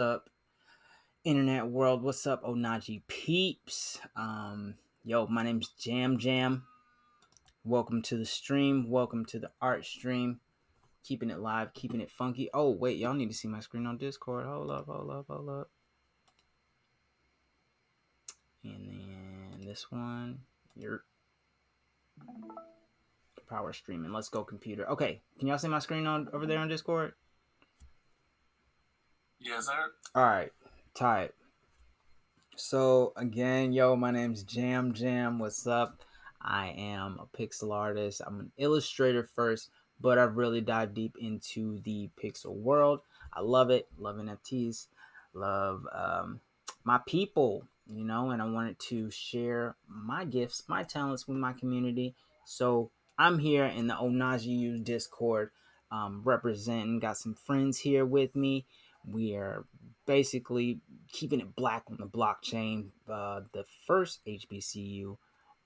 up, internet world? What's up, Ohnahji peeps? Yo, my name's Jam Jam. Welcome to the stream. Welcome to the art stream. Keeping it live, keeping it funky. Oh, wait, y'all need to see my screen on Discord. Hold up. And then this one, your power streaming. Let's go, computer. Okay, can y'all see my screen on over there on Discord? Yes, sir. All right, tight. So again, yo, my name's Jam Jam. What's up? I am a pixel artist. I'm an illustrator first, but I've really dived deep into the pixel world. I love it. Love NFTs. Love my people, and I wanted to share my gifts, my talents with my community. So I'm here in the Ohnahji Discord, representing. Got some friends here with me. We are basically keeping it black on the blockchain. The first HBCU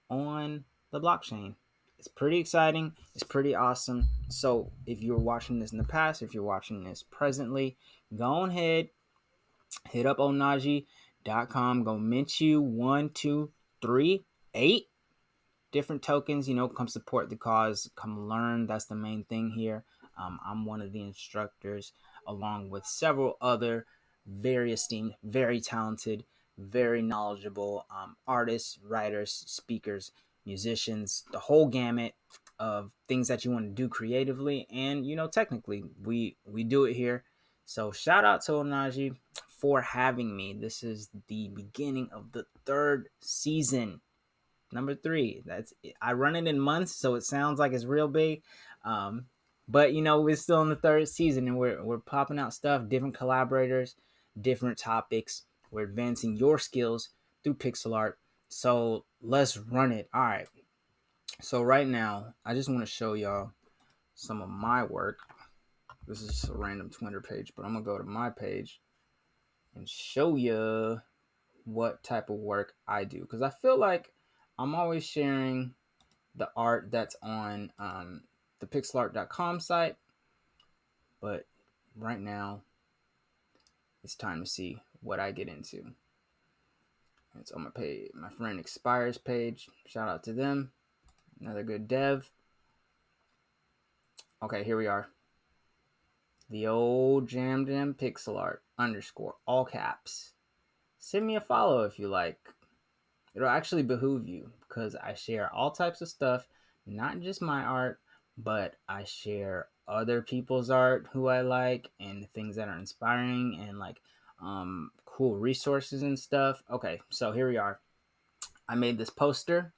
on the blockchain. It's pretty exciting. It's pretty awesome. So if you're watching this in the past, if you're watching this presently, go ahead, hit up ohnahji.com. Go mint you 1, 2, 3, 8 different tokens. Come support the cause. Come learn. That's the main thing here. I'm one of the instructors, along with several other very esteemed, very talented, very knowledgeable artists, writers, speakers, musicians, the whole gamut of things that you want to do creatively and technically. We do it here. So shout out to Ohnahji for having me. This is the beginning of the 3rd season. Number 3. I run it in months, so it sounds like it's real big. But we're still in the 3rd season, and we're popping out stuff, different collaborators, different topics. We're advancing your skills through pixel art. So let's run it. All right. So right now, I just want to show y'all some of my work. This is just a random Twitter page, but I'm gonna go to my page and show you what type of work I do, because I feel like I'm always sharing the art that's on the pixelart.com site, but right now it's time to see what I get into. It's on my page, my friend Expires page. Shout out to them. Another good dev. Okay, here we are. The old Jam Jam pixel art _ all caps. Send me a follow if you like. It'll actually behoove you, because I share all types of stuff, not just my art, but I share other people's art who I like and things that are inspiring and like cool resources and stuff. Okay, so here we are. I made this poster.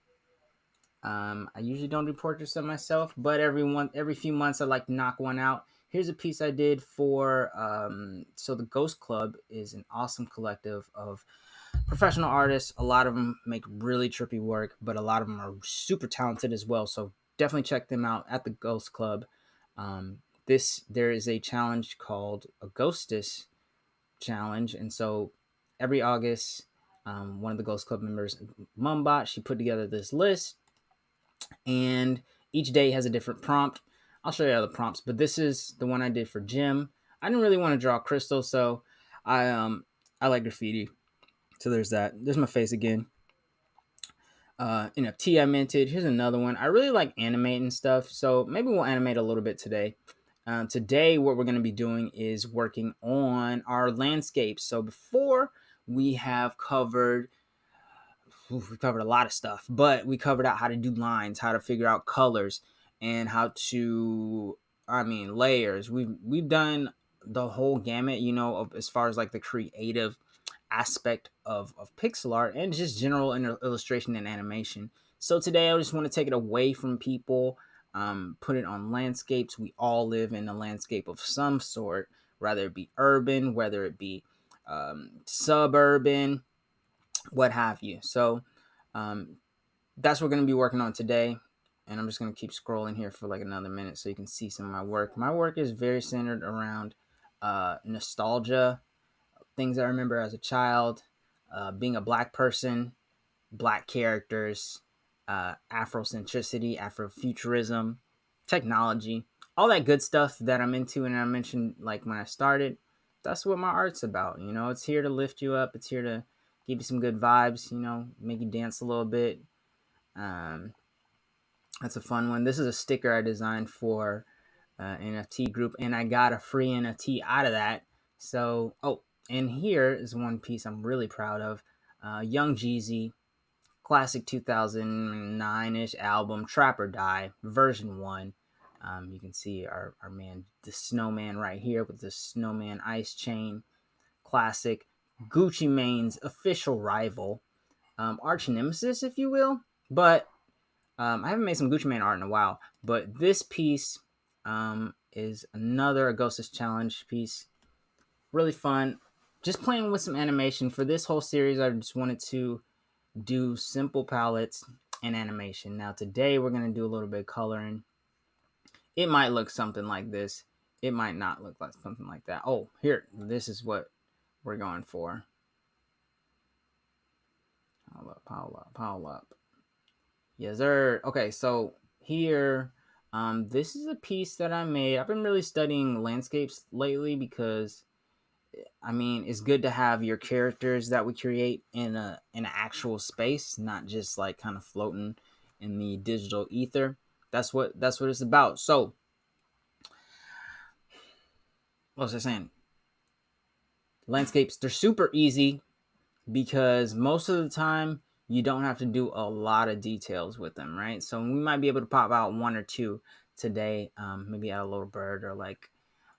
I usually don't do portraits of myself, but every few months I like to knock one out. Here's a piece I did for so the Ghost Club is an awesome collective of professional artists. A lot of them make really trippy work, but a lot of them are super talented as well. So definitely check them out at the Ghost Club. There is a challenge called a Ghostess challenge, and so every August, one of the Ghost Club members, Mumbot, she put together this list, and each day has a different prompt. I'll show you other prompts, but this is the one I did for Jim. I didn't really want to draw crystal, so I like graffiti. So there's that. There's my face again. NFT I minted. Here's another one. I really like animating stuff, so maybe we'll animate a little bit today. Today, what we're going to be doing is working on our landscapes. So before we have covered, we covered a lot of stuff, but we covered out how to do lines, how to figure out colors, and how to, layers. We've done the whole gamut, as far as like the creative aspect of pixel art and just general illustration and animation. So today I just want to take it away from people, put it on landscapes. We all live in a landscape of some sort, whether it be urban, whether it be suburban, what have you. So that's what we're going to be working on today. And I'm just going to keep scrolling here for like another minute so you can see some of my work. My work is very centered around nostalgia, things I remember as a child, being a black person, black characters, Afrocentricity, Afrofuturism, technology, all that good stuff that I'm into. And I mentioned like when I started, that's what my art's about. You know, it's here to lift you up. It's here to give you some good vibes. You know, make you dance a little bit. Um, that's a fun one. This is a sticker I designed for NFT group, and I got a free NFT out of that. So, oh, and here is one piece I'm really proud of. Young Jeezy, classic 2009-ish album, Trap or Die, version 1. You can see our man, the snowman right here with the snowman ice chain. Classic. Gucci Mane's official rival. Arch nemesis, if you will. But I haven't made some Gucci Mane art in a while, but this piece is another Agostis Challenge piece. Really fun. Just playing with some animation. For this whole series, I just wanted to do simple palettes and animation. Now, today, we're going to do a little bit of coloring. It might look something like this. It might not look like something like that. Oh, here. This is what we're going for. Pile up. Yes, sir. Okay, so here, this is a piece that I made. I've been really studying landscapes lately because, I mean, it's good to have your characters that we create in an actual space, not just like kind of floating in the digital ether. That's what it's about. So, what was I saying? Landscapes, they're super easy because most of the time you don't have to do a lot of details with them, right? So we might be able to pop out one or two today, maybe add a little bird or like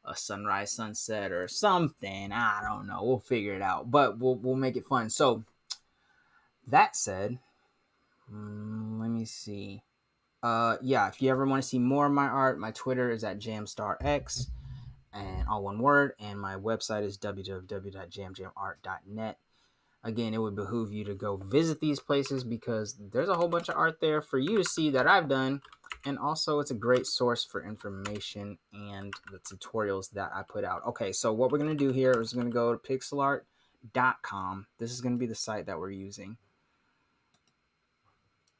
a sunrise, sunset or something. I don't know. We'll figure it out, but we'll make it fun. So that said, let me see. Yeah, if you ever want to see more of my art, my Twitter is at jamstarx and all one word, and my website is www.jamjamart.net. Again, it would behoove you to go visit these places because there's a whole bunch of art there for you to see that I've done. And also, it's a great source for information and the tutorials that I put out. Okay, so what we're going to do here is going to go to pixelart.com. This is going to be the site that we're using.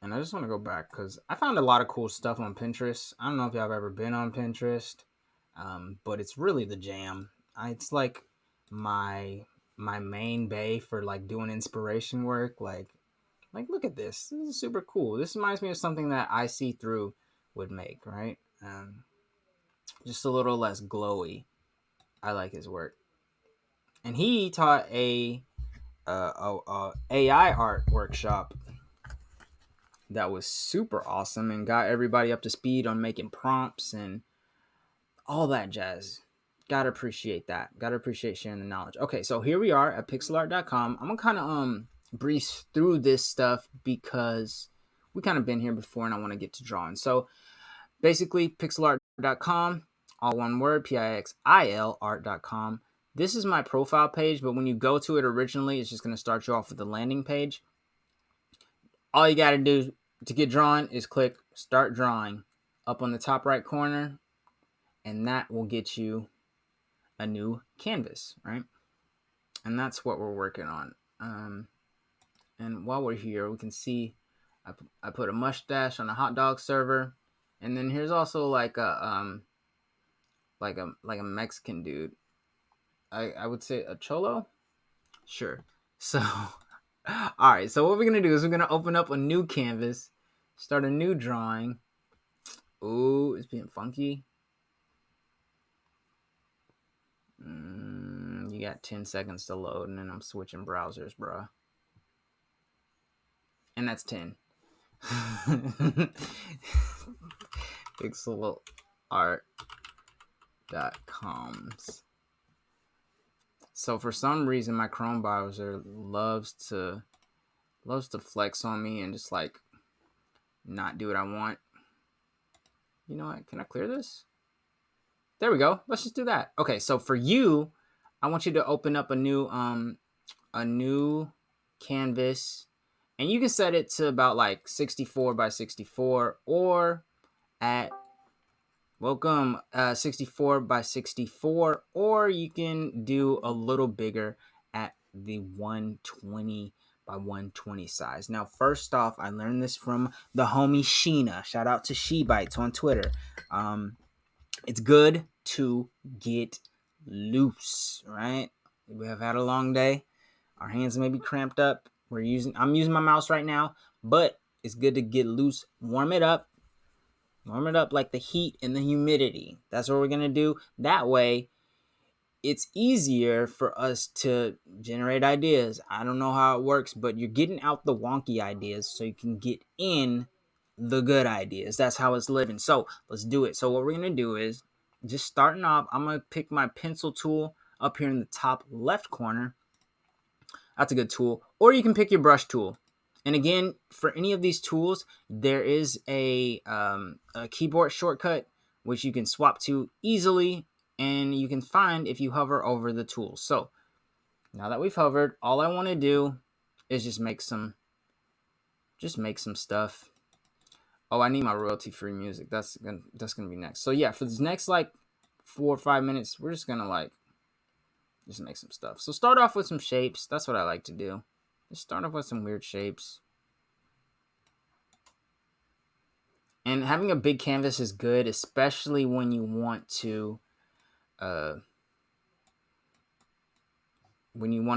And I just want to go back because I found a lot of cool stuff on Pinterest. I don't know if y'all have ever been on Pinterest, but it's really the jam. It's like my main bay for like doing inspiration work. Like look at this. This is super cool. This reminds me of something that I See Through would make, right? Just a little less glowy. I like his work. And he taught a AI art workshop that was super awesome and got everybody up to speed on making prompts and all that jazz. Gotta appreciate that. Gotta appreciate sharing the knowledge. Okay, so here we are at pixelart.com. I'm gonna kind of breeze through this stuff because we kind of been here before and I want to get to drawing. So basically pixelart.com, all one word, Pixil art.com. This is my profile page, but when you go to it originally, it's just going to start you off with the landing page. All you got to do to get drawn is click start drawing up on the top right corner, and that will get you a new canvas, right? And that's what we're working on. And while we're here, we can see I put a mustache on a hot dog server, and then here's also like a Mexican dude. I would say a cholo. Sure. So, all right. So what we're gonna do is we're gonna open up a new canvas, start a new drawing. Ooh, it's being funky. You got 10 seconds to load, and then I'm switching browsers, bro. And that's 10. Pixelart.com. So for some reason, my Chrome browser loves to flex on me and just like not do what I want. You know what? Can I clear this? There we go. Let's just do that. Okay, so for you, I want you to open up a new canvas, and you can set it to about like 64 by 64 or at 64 by 64, or you can do a little bigger at the 120 by 120 size. Now, first off, I learned this from the homie Sheena. Shout out to She Bites on Twitter. It's good to get loose, right? We have had a long day. Our hands may be cramped up. I'm using my mouse right now, but it's good to get loose, warm it up like the heat and the humidity. That's what we're going to do. That way, it's easier for us to generate ideas. I don't know how it works, but you're getting out the wonky ideas so you can get in the good ideas. That's how it's living. So let's do it. So what we're going to do is just starting off, I'm going to pick my pencil tool up here in the top left corner. That's a good tool. Or you can pick your brush tool. And again, for any of these tools, there is a keyboard shortcut which you can swap to easily, and you can find if you hover over the tool. So now that we've hovered, all I want to do is just make some stuff. Oh, I need my royalty-free music. That's gonna be next. So yeah, for this next like 4 or 5 minutes, we're just gonna like just make some stuff. So start off with some shapes. That's what I like to do. Just start off with some weird shapes. And having a big canvas is good, especially when you want to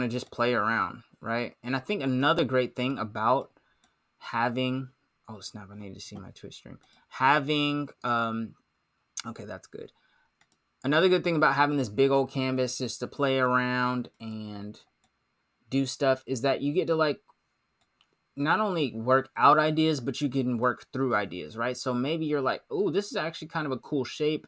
just play around, right? And I think another great thing about having, oh snap, I need to see my Twitch stream. Having, okay, that's good. Another good thing about having this big old canvas just to play around and do stuff is that you get to like not only work out ideas, but you can work through ideas, right? So maybe you're like, oh, this is actually kind of a cool shape,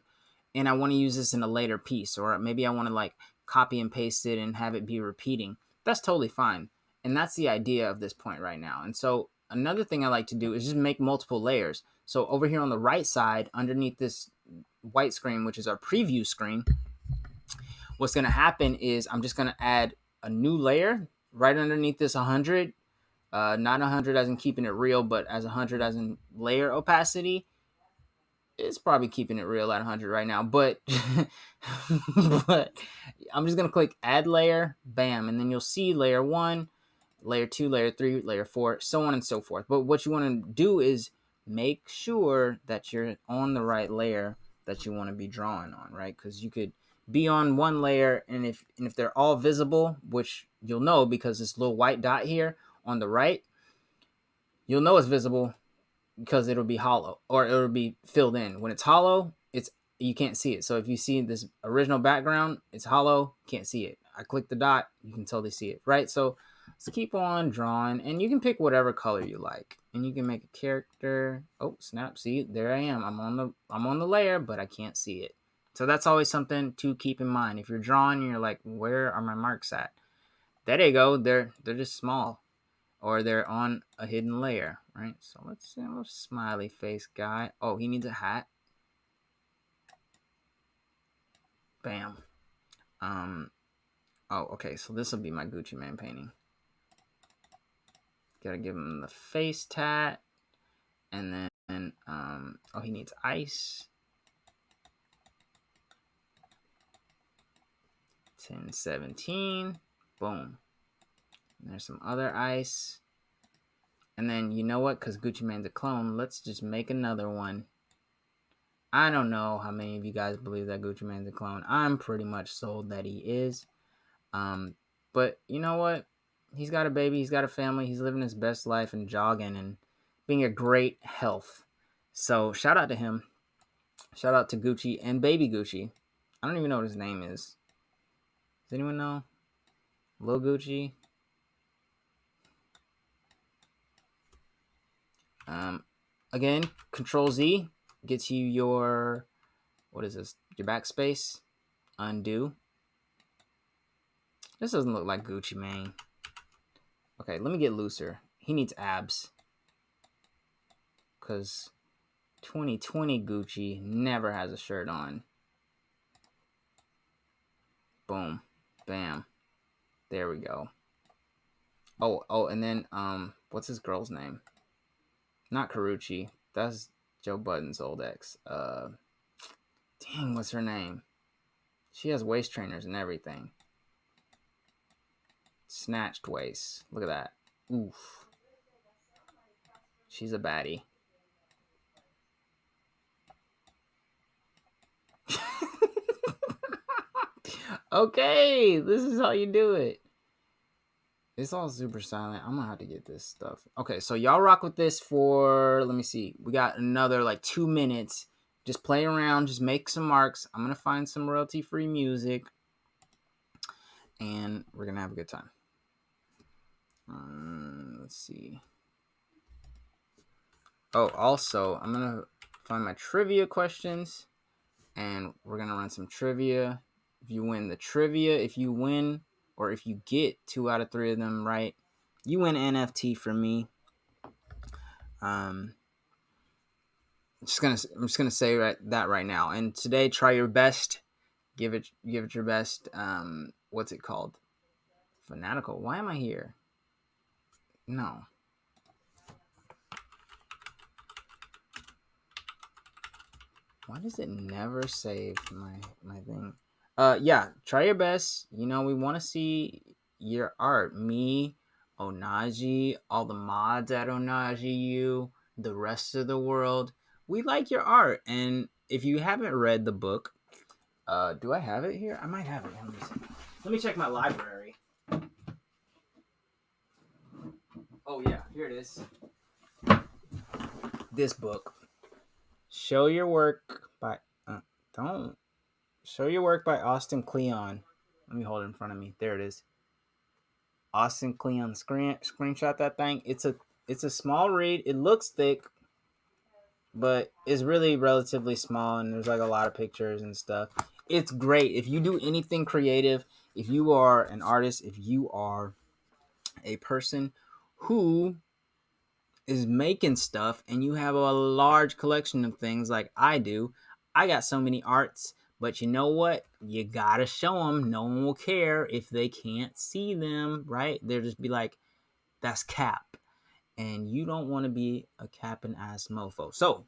and I want to use this in a later piece, or maybe I want to like copy and paste it and have it be repeating. That's totally fine. And that's the idea of this point right now. And so another thing I like to do is just make multiple layers. So over here on the right side, underneath this white screen, which is our preview screen, what's going to happen is I'm just going to add a new layer right underneath this 100. Not 100 as in keeping it real, but as 100 as in layer opacity. It's probably keeping it real at 100 right now, but but I'm just gonna click add layer, bam, and then you'll see layer 1, layer 2, layer 3, layer 4, so on and so forth. But what you want to do is make sure that you're on the right layer that you want to be drawing on, right? Because you could be on one layer, and if they're all visible, which you'll know because this little white dot here on the right, you'll know it's visible because it'll be hollow or it'll be filled in. When it's hollow, you can't see it. So if you see this original background, it's hollow, can't see it. I click the dot, you can totally see it, right? So let's keep on drawing, and you can pick whatever color you like, and you can make a character. Oh snap! See, there I am. I'm on the layer, but I can't see it. So that's always something to keep in mind. If you're drawing and you're like, where are my marks at? There they go. They're just small, or they're on a hidden layer, right? So let's see, a smiley face guy. Oh, he needs a hat. Bam. Oh, okay, so this will be my Gucci Man painting. Gotta give him the face tat. And then, oh, he needs ice. 1017. Boom. And there's some other ice. And then, you know what? Because Gucci Man's a clone, let's just make another one. I don't know how many of you guys believe that Gucci Man's a clone. I'm pretty much sold that he is. But you know what? He's got a baby. He's got a family. He's living his best life and jogging and being a great health. So shout out to him. Shout out to Gucci and baby Gucci. I don't even know what his name is. Does anyone know? Lil Gucci. Again, Control Z gets you your, what is this? Your backspace. Undo. This doesn't look like Gucci Mane. Okay, let me get looser. He needs abs. Because 2020 Gucci never has a shirt on. Boom. Bam. There we go. Oh, and then, what's his girl's name? Not Karuchi. That's Joe Budden's old ex. Dang, what's her name? She has waist trainers and everything. Snatched waist. Look at that. Oof. She's a baddie. Okay, this is how you do it. It's all super silent. I'm gonna have to get this stuff. Okay, so y'all rock with this for, let me see. We got another like 2 minutes. Just play around, just make some marks. I'm gonna find some royalty-free music, and we're gonna have a good time. Let's see. Oh, also, I'm gonna find my trivia questions, and we're gonna run some trivia. If you win the trivia, if you win, or if you get 2 out of 3 of them right, you win NFT from me. I'm just gonna say that right now. And today, try your best. Give it your best. What's it called? Fanatical. Why am I here? No. Why does it never save my thing? Yeah, try your best. You know, we want to see your art. Me, Ohnahji, all the mods at Ohnahji, you, the rest of the world. We like your art. And if you haven't read the book, do I have it here? I might have it. Let me check my library. Oh yeah, here it is. This book. Show Your Work by don't Show Your Work by Austin Kleon. Let me hold it in front of me. There it is. Austin Kleon. Screenshot that thing. It's a small read. It looks thick, but it's really relatively small, and there's like a lot of pictures and stuff. It's great if you do anything creative. If you are an artist, if you are a person who is making stuff and you have a large collection of things like I do. I got so many arts, but you know what? You gotta show them. No one will care if they can't see them, right? They'll just be like, that's cap. And you don't want to be a capping ass mofo. So,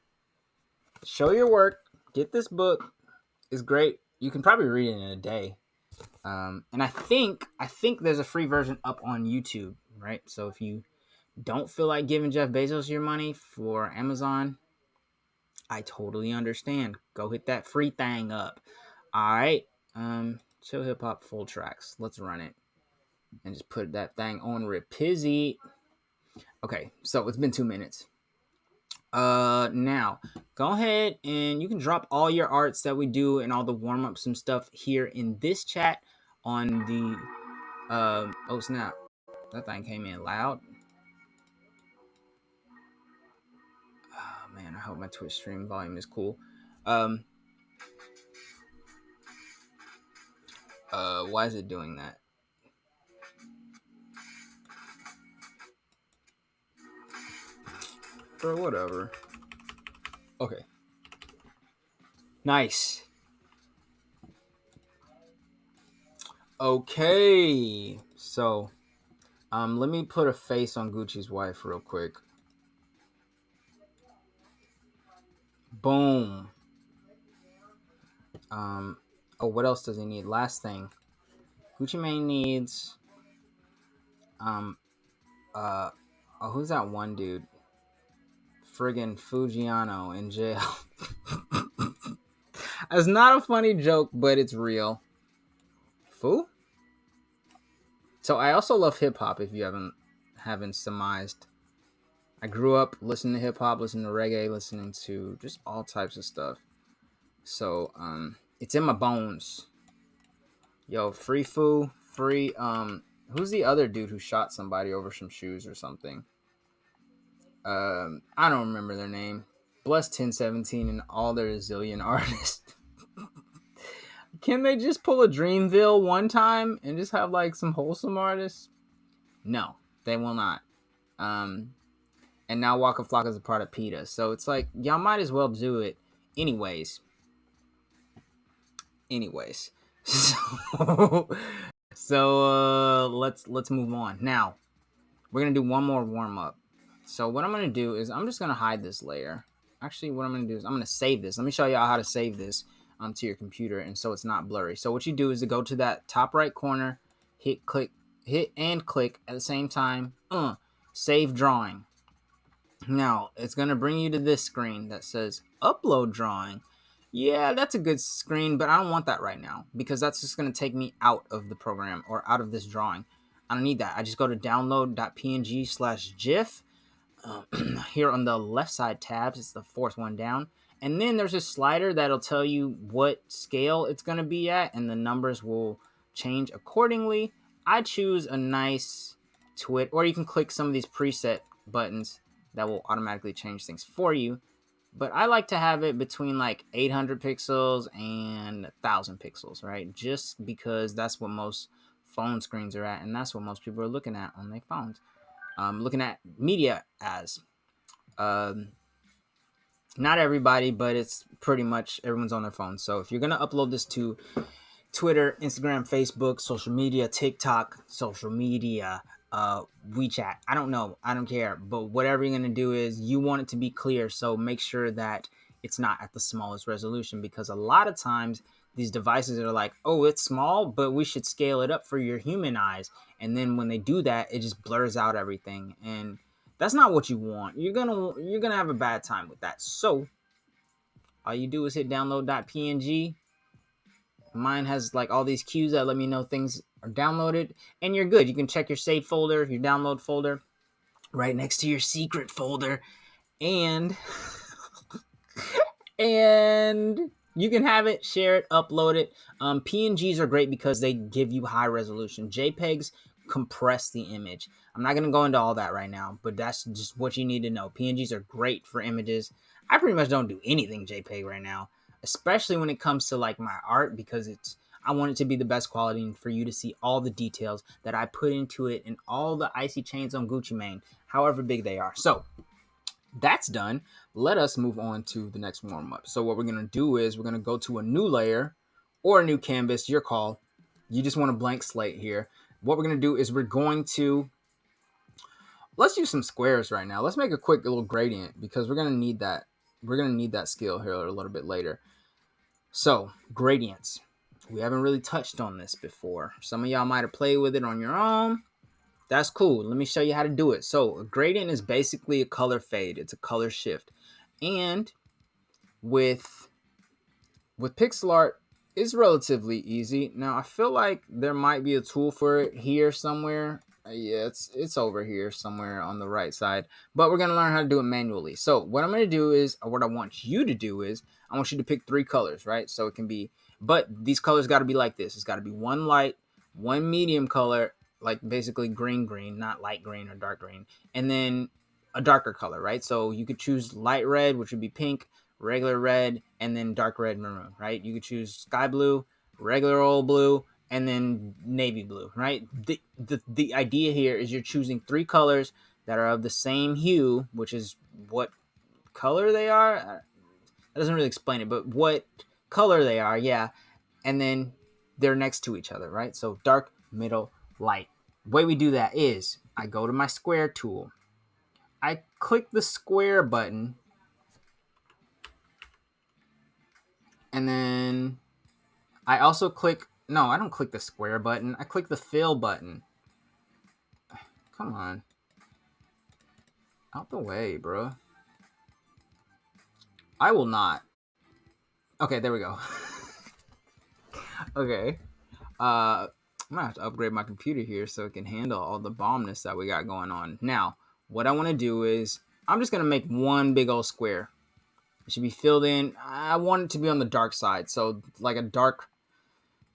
show your work. Get this book. It's great. You can probably read it in a day. And I think there's a free version up on YouTube, right? So if you don't feel like giving Jeff Bezos your money for Amazon, I totally understand. Go hit that free thing up. All right. Chill hip hop full tracks. Let's run it and just put that thing on repizzy. Okay, so it's been 2 minutes. Now go ahead and you can drop all your arts that we do and all the warm ups and stuff here in this chat on the. Oh snap! That thing came in loud. Oh man, I hope my Twitch stream volume is cool. Why is it doing that? Bro, whatever. Okay. Nice. Okay. So, let me put a face on Gucci's wife real quick. Boom. Oh, what else does he need? Last thing. Gucci Mane needs, oh, who's that one dude? Friggin' Fujiano in jail. It's not a funny joke, but it's real. Fu? So I also love hip hop. If you haven't surmised, I grew up listening to hip hop, listening to reggae, listening to just all types of stuff. So it's in my bones. Yo, free Fu, free who's the other dude who shot somebody over some shoes or something? I don't remember their name. Bless 1017 and all their zillion artists. Can they just pull a Dreamville one time and just have like some wholesome artists? No, they will not. And now Waka Flocka is a part of PETA. So it's like, y'all might as well do it. Anyways. So let's move on. Now, we're going to do one more warm-up. So what I'm going to do is I'm just going to hide this layer. Actually, what I'm going to do is I'm going to save this. Let me show y'all how to save this to your computer and so it's not blurry. So what you do is to go to that top right corner, hit and click at the same time. Save drawing. Now, it's going to bring you to this screen that says upload drawing. Yeah, that's a good screen, but I don't want that right now because that's just going to take me out of the program or out of this drawing. I don't need that. I just go to download.png/gif. Here on the left side tabs, it's the fourth one down. And then there's a slider that'll tell you what scale it's going to be at, and the numbers will change accordingly. I choose a nice twit, or you can click some of these preset buttons that will automatically change things for you. But I like to have it between like 800 pixels and 1,000 pixels, right? Just because that's what most phone screens are at, and that's what most people are looking at on their phones. Looking at media as. Um, Not everybody, but it's pretty much everyone's on their phone. So if you're gonna upload this to Twitter, Instagram, Facebook, social media, TikTok, social media, WeChat. I don't know. I don't care. But whatever you're going to do is you want it to be clear. So make sure that it's not at the smallest resolution, because a lot of times these devices are like, oh, it's small, but we should scale it up for your human eyes. And then when they do that, it just blurs out everything. And that's not what you want. You're gonna have a bad time with that. So all you do is hit download.png. Mine has like all these cues that let me know things are downloaded, and you're good. You can check your save folder, your download folder, right next to your secret folder, and and you can have it, share it, upload it. PNGs are great because they give you high resolution. JPEGs compress the image. I'm not going to go into all that right now, but that's just what you need to know. PNGs are great for images. I pretty much don't do anything JPEG right now, especially when it comes to like my art, because I want it to be the best quality and for you to see all the details that I put into it and all the icy chains on Gucci Mane, however big they are. So that's done. Let us move on to the next warm up. So what we're going to do is we're going to go to a new layer or a new canvas, your call. You just want a blank slate here. What we're going to do is we're going to, let's use some squares right now. Let's make a quick little gradient because we're going to need that. We're going to need that skill here a little bit later. So gradients. We haven't really touched on this before. Some of y'all might have played with it on your own. That's cool. Let me show you how to do it. So a gradient is basically a color fade. It's a color shift. And with pixel art, it's relatively easy. Now I feel like there might be a tool for it here somewhere. Yeah, it's over here somewhere on the right side. But we're gonna learn how to do it manually. So what I'm gonna do is, or what I want you to do is, I want you to pick 3 colors, right? So it can be, but these colors got to be like this. It's got to be one light, one medium color, like basically green, not light green or dark green, and then a darker color, right? So you could choose light red, which would be pink, regular red, and then dark red maroon, right? You could choose sky blue, regular old blue, and then navy blue, right? The idea here is you're choosing 3 colors that are of the same hue, which is what color they are. That doesn't really explain it, but what color they are, yeah. And then they're next to each other, right? So dark, middle, light. The way we do that is I go to my square tool. I click the square button, and then I also click, no, I don't click the square button. I click the fill button. Come on. Out the way, bro. I will not. Okay, there we go. Okay. I'm gonna have to upgrade my computer here so it can handle all the bombness that we got going on. Now, what I want to do is I'm just gonna make one big old square. It should be filled in. I want it to be on the dark side, so like a dark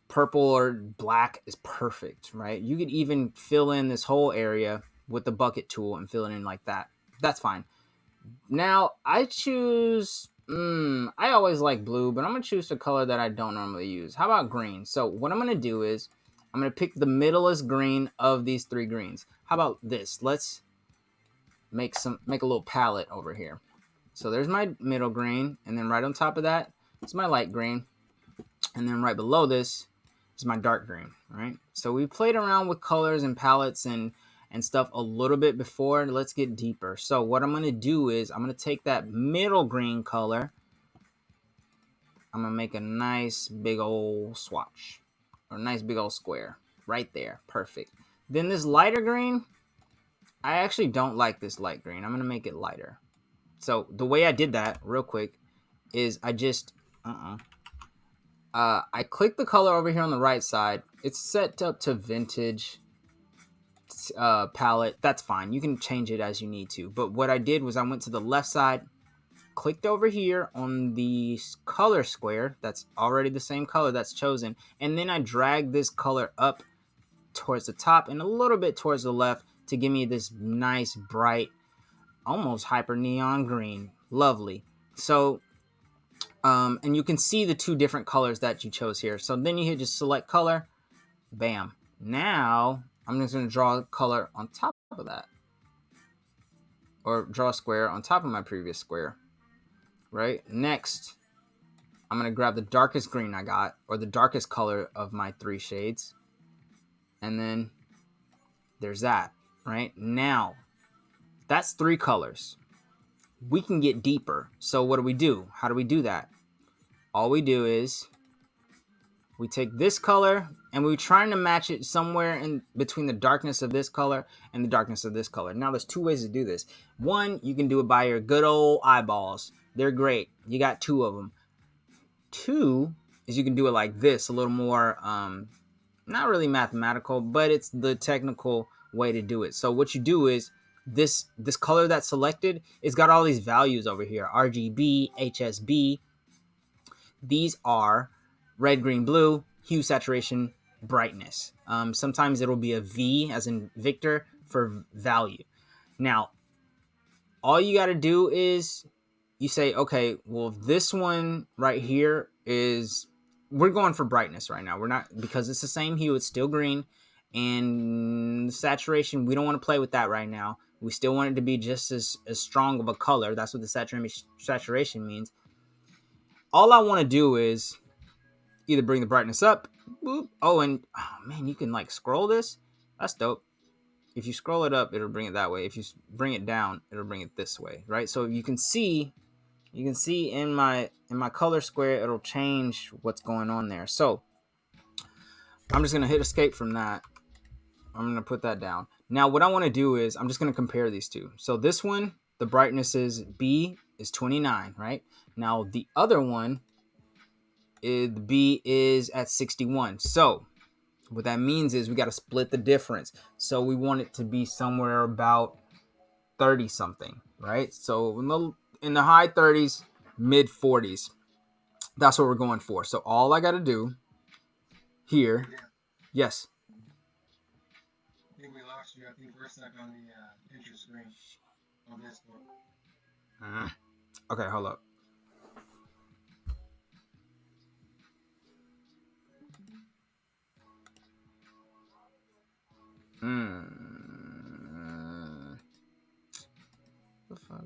purple or black is perfect, right? You could even fill in this whole area with the bucket tool and fill it in like that. That's fine. Now I choose. I always like blue, but I'm gonna choose a color that I don't normally use. How about green? So what I'm gonna do is I'm gonna pick the middlest green of these 3 greens. How about this? Let's make a little palette over here. So there's my middle green, and then right on top of that is my light green, and then right below this is my dark green, right? So we played around with colors and palettes and stuff a little bit before. Let's get deeper. So what I'm going to do is I'm going to take that middle green color. I'm going to make a nice big old swatch, or a nice big old square right there. Perfect. Then this lighter green, I actually don't like this light green. I'm going to make it lighter. So the way I did that real quick is I just I click the color over here on the right side. It's set up to vintage palette. That's fine. You can change it as you need to. But what I did was I went to the left side, clicked over here on the color square. That's already the same color that's chosen. And then I dragged this color up towards the top and a little bit towards the left to give me this nice, bright, almost hyper neon green. Lovely. So, and you can see the two different colors that you chose here. So then you hit just select color. Bam. Now I'm just going to draw a color on top of that, or draw a square on top of my previous square. Right. Next, I'm going to grab the darkest green I got, or the darkest color of my 3 shades. And then there's that. Right. Now, that's 3 colors. We can get deeper. So what do? How do we do that? All we do is we take this color and we're trying to match it somewhere in between the darkness of this color and the darkness of this color. Now, there's 2 ways to do this. One, you can do it by your good old eyeballs. They're great. You got 2 of them. 2 is you can do it like this, a little more, not really mathematical, but it's the technical way to do it. So what you do is this color that's selected, it's got all these values over here: RGB, HSB. These are red, green, blue, hue, saturation, brightness. Sometimes it'll be a V as in Victor for value. Now, all you got to do is you say, okay, well, this one right here is, we're going for brightness right now. We're not, because it's the same hue, it's still green. And saturation, we don't want to play with that right now. We still want it to be just as strong of a color. That's what the saturation means. All I want to do is either bring the brightness up. Boop. Oh, and oh man, you can like scroll this. That's dope. If you scroll it up, it'll bring it that way. If you bring it down, it'll bring it this way, right? So you can see in my color square, it'll change what's going on there. So I'm just gonna hit escape from that. I'm gonna put that down. Now what I want to do is I'm just gonna compare these two. So this one, the brightness is B is 29, right? Now the other one, B is at 61. So what that means is we got to split the difference. So we want it to be somewhere about 30 something, right? So in the high 30s, mid 40s, that's what we're going for. So all I got to do here, yes. I think we lost you. I think we're stuck on the intro screen on this one. Okay, hold up. The fuck?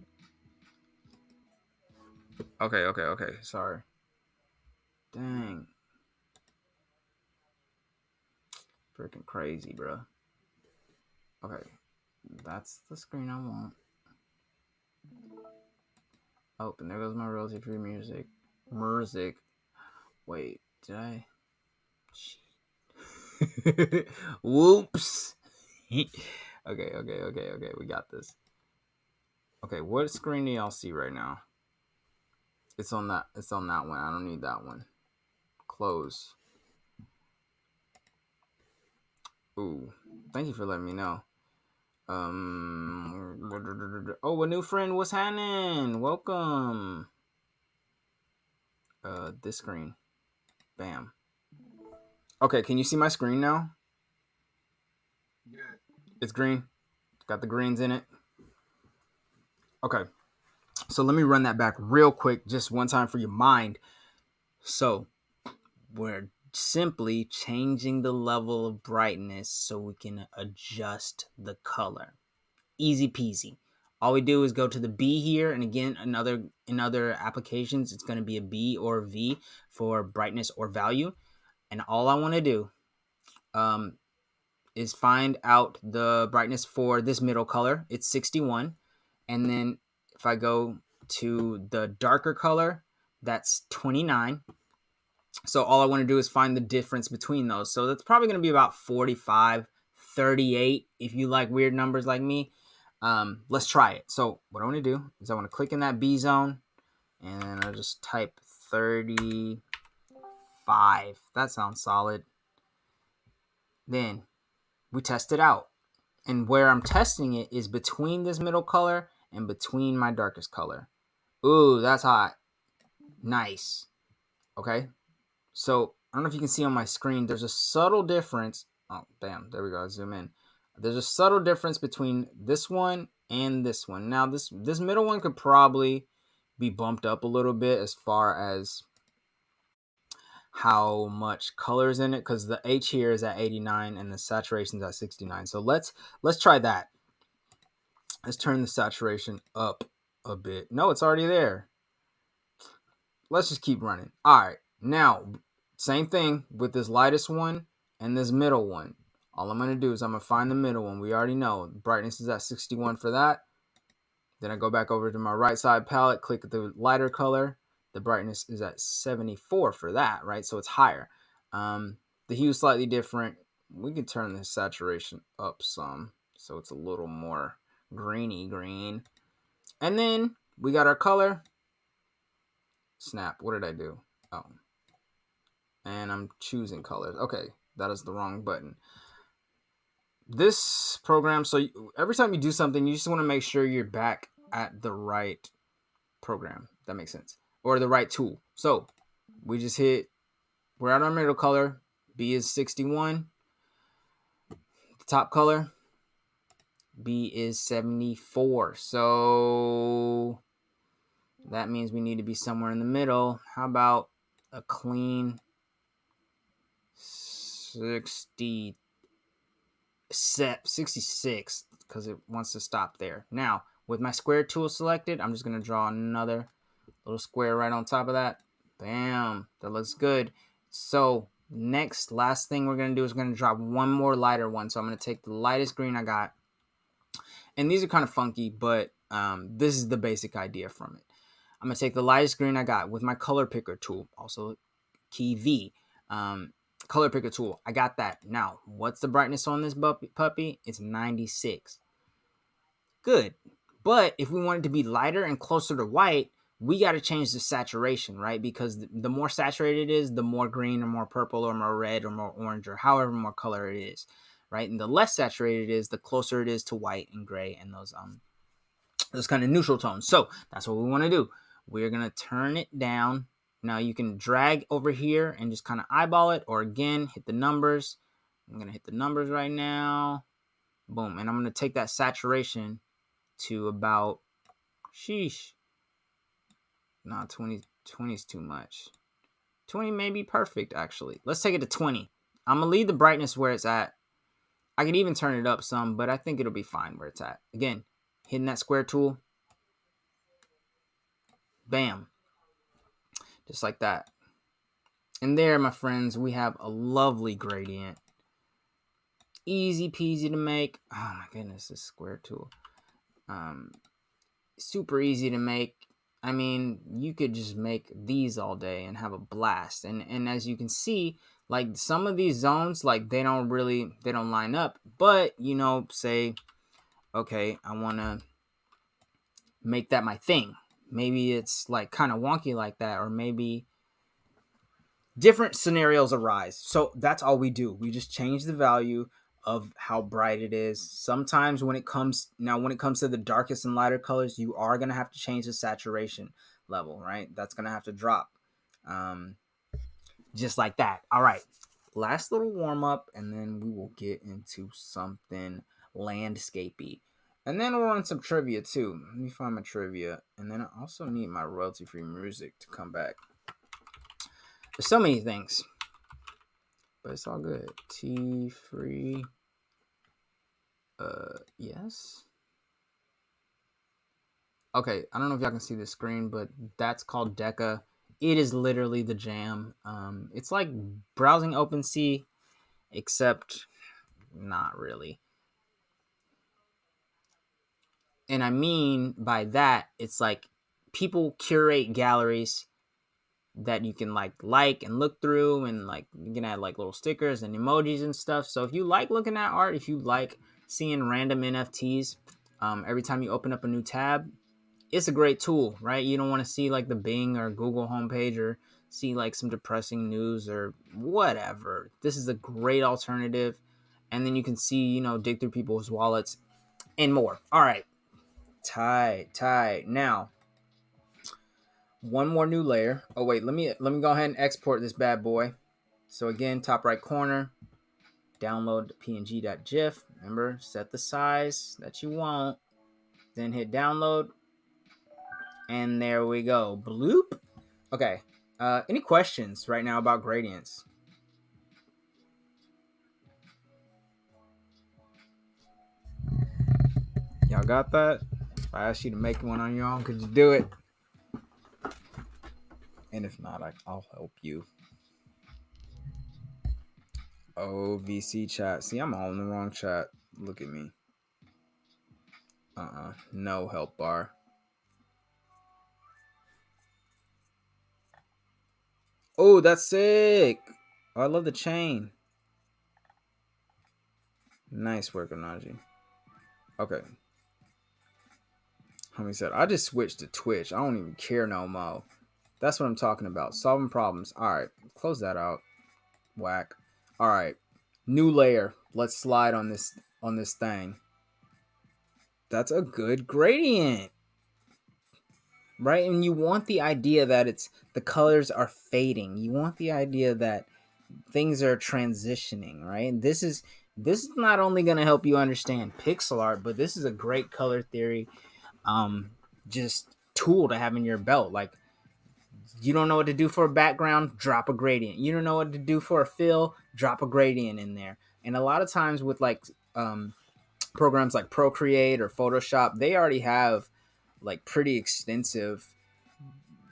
Okay. Sorry. Dang. Freaking crazy, bro. Okay. That's the screen I want. Oh, and there goes my royalty-free music. Wait, did I? Whoops. Okay. We got this. Okay, what screen do y'all see right now? It's on that one. I don't need that one. Close. Ooh, thank you for letting me know. Oh, a new friend. What's happening? Welcome. This screen. Bam. Okay, can you see my screen now? Good. It's green. Got the greens in it. Okay. So let me run that back real quick, just one time for your mind. So we're simply changing the level of brightness so we can adjust the color. Easy peasy. All we do is go to the B here, and again, in other applications, it's going to be a B or a V for brightness or value. And all I want to do is find out the brightness for this middle color. It's 61. And then if I go to the darker color, that's 29. So all I want to do is find the difference between those. So that's probably going to be about 45, 38 if you like weird numbers like me. Let's try it. So what I want to do is I want to click in that B zone, and I'll just type 35. That sounds solid. Then we test it out. And where I'm testing it is between this middle color and between my darkest color. Ooh, that's hot. Nice. Okay. So I don't know if you can see on my screen, there's a subtle difference. Oh, damn. There we go. I'll zoom in. There's a subtle difference between this one and this one. Now, this middle one could probably be bumped up a little bit as far as how much color is in it, because the H here is at 89 and the saturation is at 69. So let's try that. Let's turn the saturation up a bit. No, it's already there. Let's just keep running. All right. Now, same thing with this lightest one and this middle one. All I'm going to do is I'm going to find the middle one. We already know brightness is at 61 for that. Then I go back over to my right side palette, click the lighter color. The brightness is at 74 for that, right? So it's higher. The hue is slightly different. We can turn the saturation up some so it's a little more greeny green. And then we got our color. Snap. What did I do? Oh. And I'm choosing colors. Okay, that is the wrong button. This program, so every time you do something, you just want to make sure you're back at the right program. That makes sense. Or the right tool. So we just we're at our middle color. B is 61. The top color, B is 74. So that means we need to be somewhere in the middle. How about a clean 66, because it wants to stop there. Now, with my square tool selected, I'm just going to draw another little square right on top of that. Bam. That looks good. So last thing we're going to do is we're going to drop one more lighter one. So I'm going to take the lightest green I got. And these are kind of funky, but this is the basic idea from it. I'm going to take the lightest green I got with my color picker tool, also key V. Color picker tool. I got that. Now, what's the brightness on this puppy? It's 96. Good. But if we want it to be lighter and closer to white, we got to change the saturation, right? Because the more saturated it is, the more green or more purple or more red or more orange or however more color it is, right? And the less saturated it is, the closer it is to white and gray and those kind of neutral tones. So that's what we want to do. We're going to turn it down. Now you can drag over here and just kind of eyeball it, or again, hit the numbers. I'm going to hit the numbers right now. Boom. And I'm going to take that saturation to about, nah, 20 is too much. 20 may be perfect, actually. Let's take it to 20. I'm going to leave the brightness where it's at. I can even turn it up some, but I think it'll be fine where it's at. Again, hitting that square tool. Bam. Just like that. And there, my friends, we have a lovely gradient. Easy peasy to make. Oh my goodness, this square tool. Super easy to make. I mean, you could just make these all day and have a blast. And as you can see, like some of these zones, like they don't line up. But, say, okay, I want to make that my thing. Maybe it's like kind of wonky like that, or maybe different scenarios arise. So that's all we do. We just change the value of how bright it is. Sometimes when it comes to the darkest and lighter colors, you are going to have to change the saturation level, right? That's going to have to drop. Just like that. All right. Last little warm up, and then we will get into something landscapey. And then we'll run some trivia too. Let me find my trivia. And then I also need my royalty-free music to come back. There's so many things. But it's all good. T-free. Yes. Okay, I don't know if y'all can see the screen, but that's called Deca. It is literally the jam. It's like browsing OpenSea, except not really. And I mean by that, it's like people curate galleries that you can like and look through, and like you can add like little stickers and emojis and stuff. So if you like looking at art, if you like seeing random NFTs every time you open up a new tab, it's a great tool, right? You don't want to see like the Bing or Google homepage or see like some depressing news or whatever. This is a great alternative. And then you can see, dig through people's wallets and more. All right. Tight. Now, one more new layer. Oh wait, let me go ahead and export this bad boy. So again, top right corner, download png.gif. Remember, set the size that you want. Then hit download. And there we go. Bloop. Okay. Any questions right now about gradients? Y'all got that? If I asked you to make one on your own, could you do it? And if not, I'll help you. Oh, VC chat. See, I'm all in the wrong chat. Look at me. No help bar. Oh, that's sick. Oh, I love the chain. Nice work, Ohnahji. Okay. Homie said, I just switched to Twitch. I don't even care no more. That's what I'm talking about. Solving problems. All right. Close that out. Whack. All right. New layer. Let's slide on this thing. That's a good gradient. Right? And you want the idea that the colors are fading. You want the idea that things are transitioning, right? This is not only going to help you understand pixel art, but this is a great color theory just tool to have in your belt. Like, you don't know what to do for a background, drop a gradient. You don't know what to do for a fill, drop a gradient in there. And a lot of times with like programs like Procreate or Photoshop, they already have like pretty extensive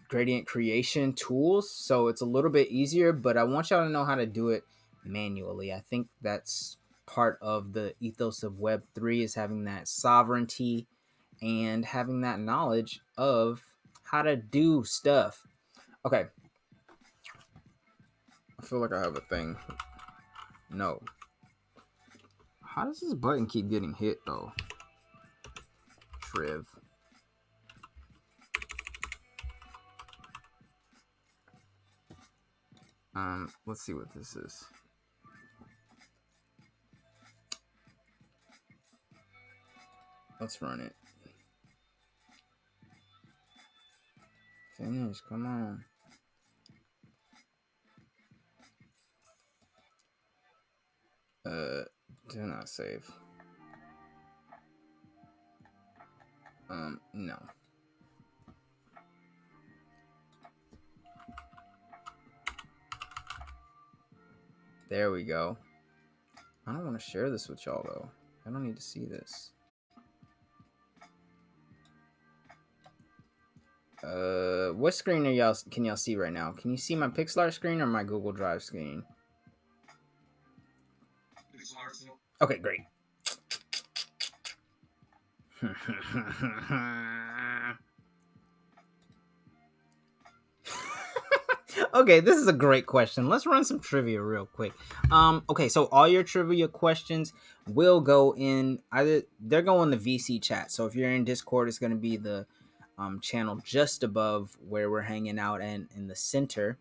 gradient creation tools, so it's a little bit easier, but I want y'all to know how to do it manually. I think that's part of the ethos of Web3 is having that sovereignty and having that knowledge of how to do stuff. Okay. I feel like I have a thing. No. How does this button keep getting hit though? Triv. Let's see what this is. Let's run it. Finish, come on. Do not save. No. There we go. I don't want to share this with y'all though. I don't need to see this. What screen can y'all see right now? Can you see my pixel art screen or my Google Drive screen? Okay, great. Okay, this is a great question. Let's run some trivia real quick. Okay, so all your trivia questions will go in they're going the VC chat. So if you're in Discord, it's going to be the channel just above where we're hanging out and in the center.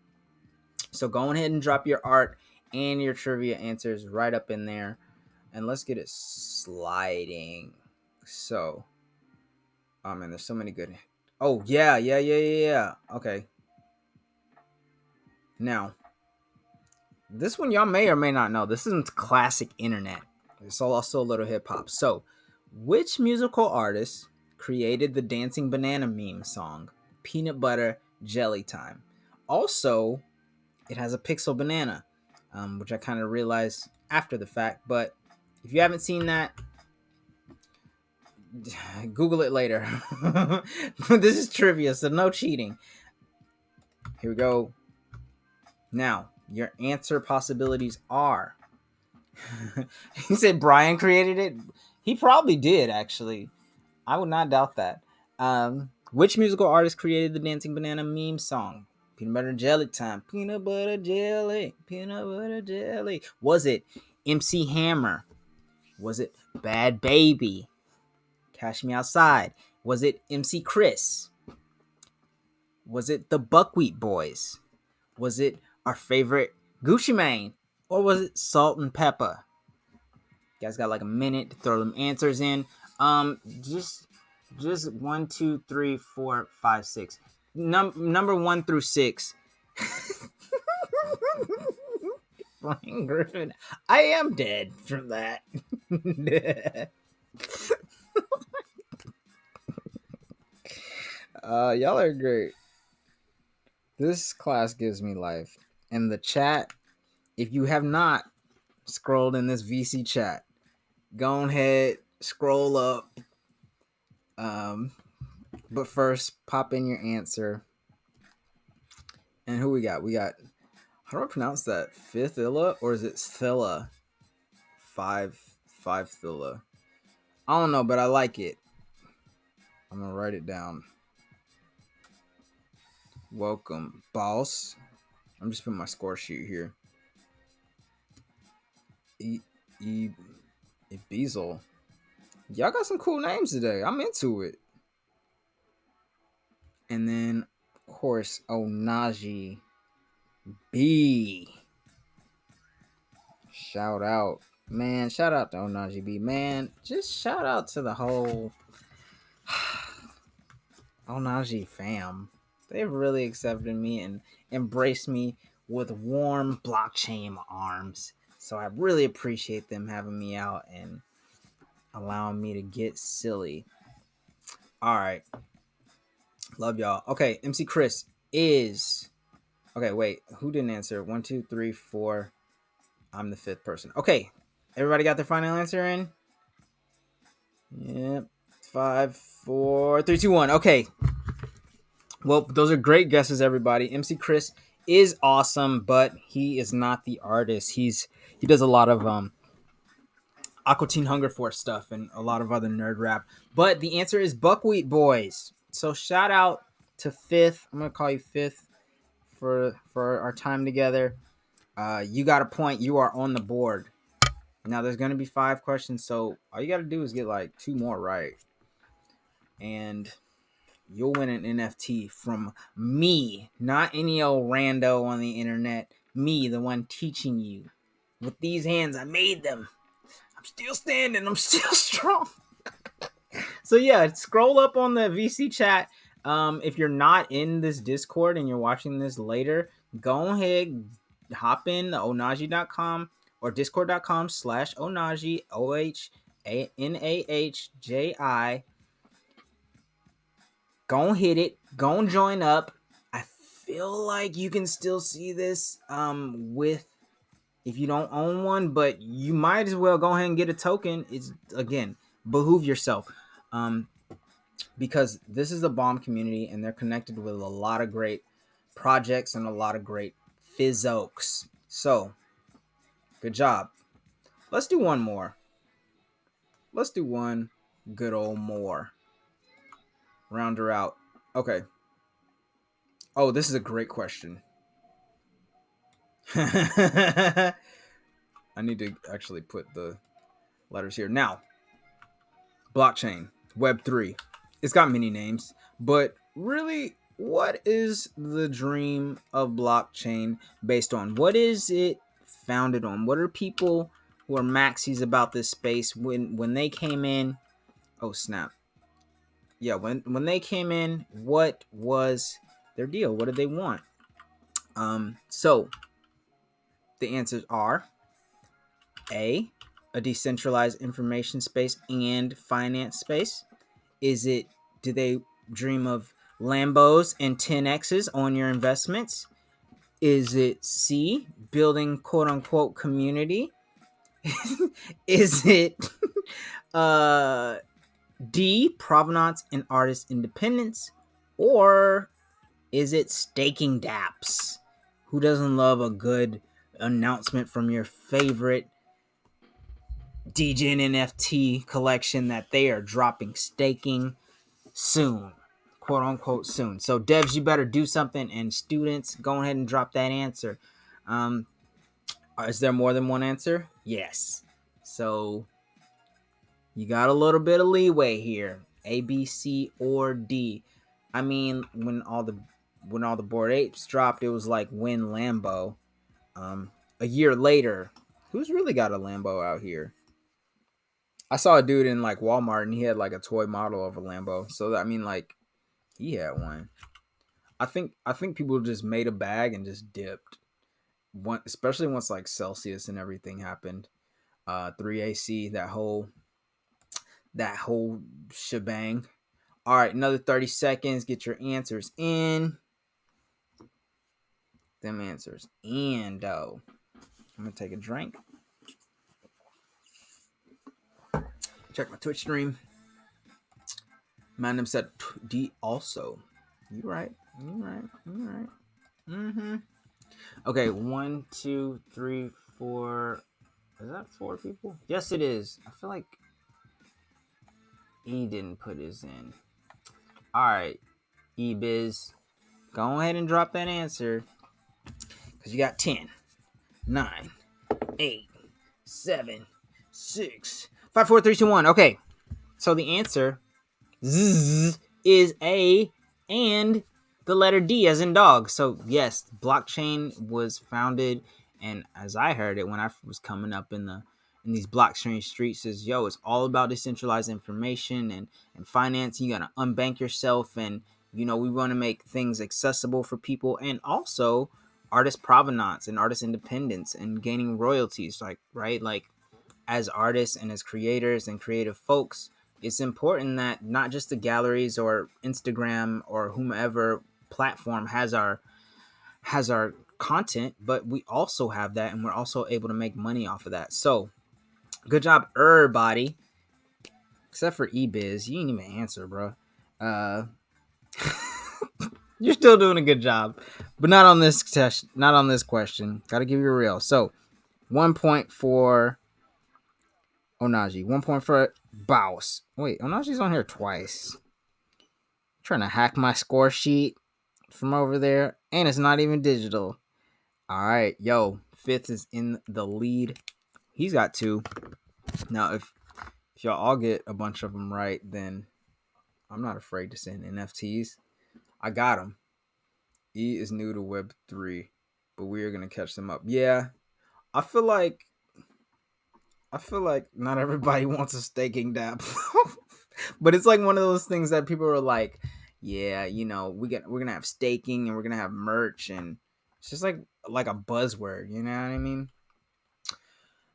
So go ahead and drop your art and your trivia answers right up in there, and let's get it sliding. So, oh man, there's so many good. Oh yeah. Okay. Now, this one y'all may or may not know. This isn't classic internet. It's also a little hip hop. So, which musical artist created the dancing banana meme song, Peanut Butter Jelly Time? Also, it has a pixel banana, which I kind of realized after the fact. But if you haven't seen that, Google it later. This is trivia, so no cheating. Here we go. Now, your answer possibilities are. He said Brian created it. He probably did, actually. I would not doubt that. Which musical artist created the dancing banana meme song? Peanut butter jelly time. Peanut butter jelly. Peanut butter jelly. Was it MC Hammer? Was it Bad Baby? Cash Me Outside? Was it MC Chris? Was it the Buckwheat Boys? Was it our favorite Gucci Mane? Or was it Salt and Pepper? You guys got like a minute to throw them answers in. Just 1, 2, 3, 4, 5, 6. Number 1 through 6. Brian Griffin. I am dead from that. Y'all are great. This class gives me life. In the chat, if you have not scrolled in this VC chat, go ahead, scroll up. But first, pop in your answer. And who we got? We got, how do I pronounce that? Fifthilla, or is it Thilla? Five Thilla. I don't know, but I like it. I'm gonna write it down. Welcome, boss. I'm just putting my score sheet here. Bezel. Y'all got some cool names today. I'm into it. And then, of course, Ohnahji B. Shout out. Man, shout out to Ohnahji B. Man, just shout out to the whole Ohnahji fam. They've really accepted me and embraced me with warm blockchain arms. So I really appreciate them having me out and allowing me to get silly. All right. Love y'all. Okay, MC Chris is. Okay, wait. Who didn't answer? 1, 2, 3, 4. I'm the 5th person. Okay. Everybody got their final answer in? Yep. 5, 4, 3, 2, 1. Okay. Well, those are great guesses, everybody. MC Chris is awesome, but he is not the artist. He does a lot of Aqua Teen Hunger Force stuff and a lot of other nerd rap. But the answer is Buckwheat Boys. So shout out to 5th. I'm gonna call you 5th for our time together. You got a point. You are on the board. Now there's gonna be 5 questions, so all you gotta do is get like 2 more right, and you'll win an NFT from me, not any old rando on the internet. Me, the one teaching you. With these hands, I made them. I'm still standing. I'm still strong. So yeah, scroll up on the VC chat. If you're not in this Discord and you're watching this later, go ahead, hop in the ohnahji.com or discord.com/Ohnahji, OHNAHJI. Go and hit it. Go and join up. I feel like you can still see this with, if you don't own one, but you might as well go ahead and get a token. It's, again, behoove yourself. Because this is a bomb community and they're connected with a lot of great projects and a lot of great phys-oaks. So, good job. Let's do one more. Let's do one good old more. Round her out. Okay. Oh, this is a great question. I need to actually put the letters here. Now, blockchain, Web3. It's got many names, but really, what is the dream of blockchain based on? What is it founded on? What are people who are maxis about this space when they came in? Oh snap! Yeah, when they came in, what was their deal? What did they want? So the answers are A, a decentralized information space and finance space. Is it, do they dream of Lambos and 10Xs on your investments? Is it C, building quote unquote community? Is it D, provenance and artist independence? Or is it staking dApps? Who doesn't love a good announcement from your favorite DJ and NFT collection that they are dropping staking soon, quote unquote soon? So devs, you better do something, and students, go ahead and drop that answer. Is there more than one answer? Yes. So you got a little bit of leeway here. A, B, C, or D. I mean, when all the Bored Apes dropped, it was like win Lambo. A year later, who's really got a Lambo out here? I saw a dude in like Walmart and he had like a toy model of a Lambo. So I mean, like he had one. I think people just made a bag and just dipped. Especially once like Celsius and everything happened. 3AC, that whole shebang. All right, another 30 seconds. Get your answers in. Them answers in, though. I'm gonna take a drink. Check my Twitch stream. Man, said D also. You right. You right. You right. Mm-hmm. Okay, 1, 2, 3, 4. Is that 4 people? Yes, it is. I feel like E didn't put his in. All right, E-Biz. Go ahead and drop that answer. Because you got 10, 9, 8, 7, 6, 5, 4, 3, 2, 1. Okay, so the answer is A and the letter D as in dog. So yes, blockchain was founded, and as I heard it when I was coming up in these blockchain streets, is it's all about decentralized information and finance. You gotta unbank yourself, and we want to make things accessible for people, and also artist provenance and artist independence and gaining royalties, like right, like as artists and as creators and creative folks, it's important that not just the galleries or Instagram or whomever platform has our content, but we also have that, and we're also able to make money off of that. So good job, everybody, except for eBiz. You didn't even answer, bro. uh you're still doing a good job, but not on this test, not on this question. Gotta give you a real. So 1 point for Ohnahji. 1 point for Baus. Wait, Ohnahji's on here twice. Trying to hack my score sheet from over there, and it's not even digital. All right, Fifth is in the lead. He's got 2. Now, if y'all all get a bunch of them right, then I'm not afraid to send NFTs. I got them. E is new to Web3, but we are gonna catch them up. Yeah, I feel like not everybody wants a staking dApp. But it's like one of those things that people are like, yeah, we're gonna have staking and we're gonna have merch, and it's just like a buzzword, you know what I mean?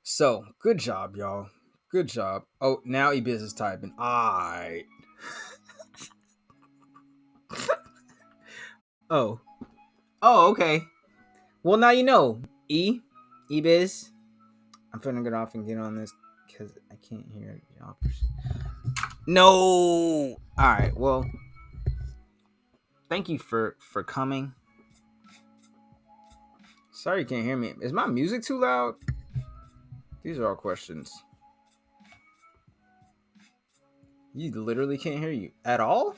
So good job, y'all. Good job. Oh, now eBiz is typing. Alright. Oh. Oh, okay. Well, now you know. eBiz. I'm finna get off and get on this because I can't hear y'all. No. Alright, well, thank you for coming. Sorry you can't hear me. Is my music too loud? These are all questions. You literally can't hear you at all?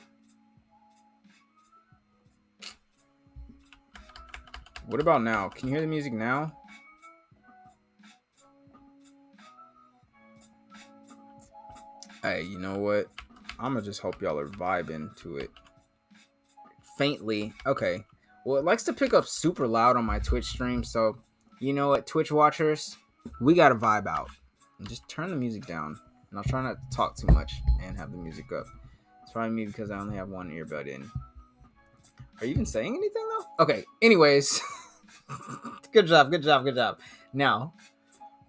What about now? Can you hear the music now? Hey, you know what? I'm gonna just hope y'all are vibing to it. Faintly. Okay. Well, it likes to pick up super loud on my Twitch stream, so you know what, Twitch watchers? We gotta vibe out. And just turn the music down. And I'll try not to talk too much and have the music up. It's probably me because I only have one earbud in. Are you even saying anything though? Okay, anyways. Good job. Now,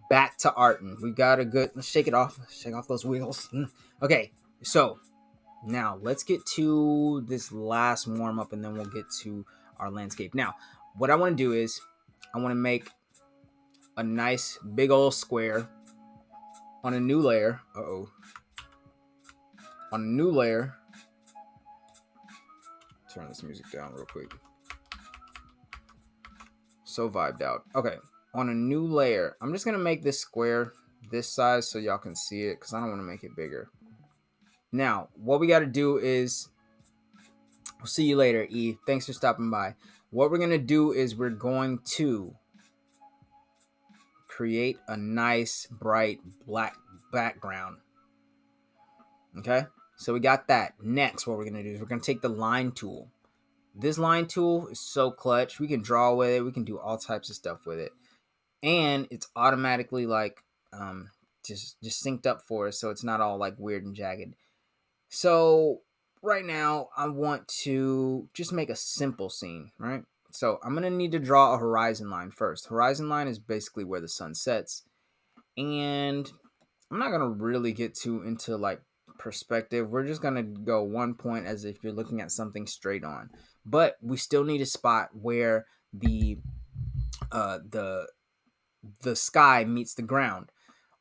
back to Arton. We got a good. Let's shake it off. Shake off those wheels. Okay, so now let's get to this last warm up, and then we'll get to our landscape. Now, what I want to do is I want to make a nice big old square on a new layer. On a new layer. Turn this music down real quick. So vibed out. Okay, on a new layer, I'm just gonna make this square this size so y'all can see it, because I don't want to make it bigger. Now, what we got to do is, we'll see you later, E. Thanks for stopping by. What we're gonna do is we're going to create a nice bright black background. Okay, So we got that. Next, what we're going to do is we're going to take the line tool. This line tool is so clutch. We can draw with it. We can do all types of stuff with it. And it's automatically like just synced up for us, so it's not all like weird and jagged. So right now I want to just make a simple scene, right? So I'm going to need to draw a horizon line first. Horizon line is basically where the sun sets. And I'm not going to really get too into like perspective. We're just going to go one point as if you're looking at something straight on. But we still need a spot where the sky meets the ground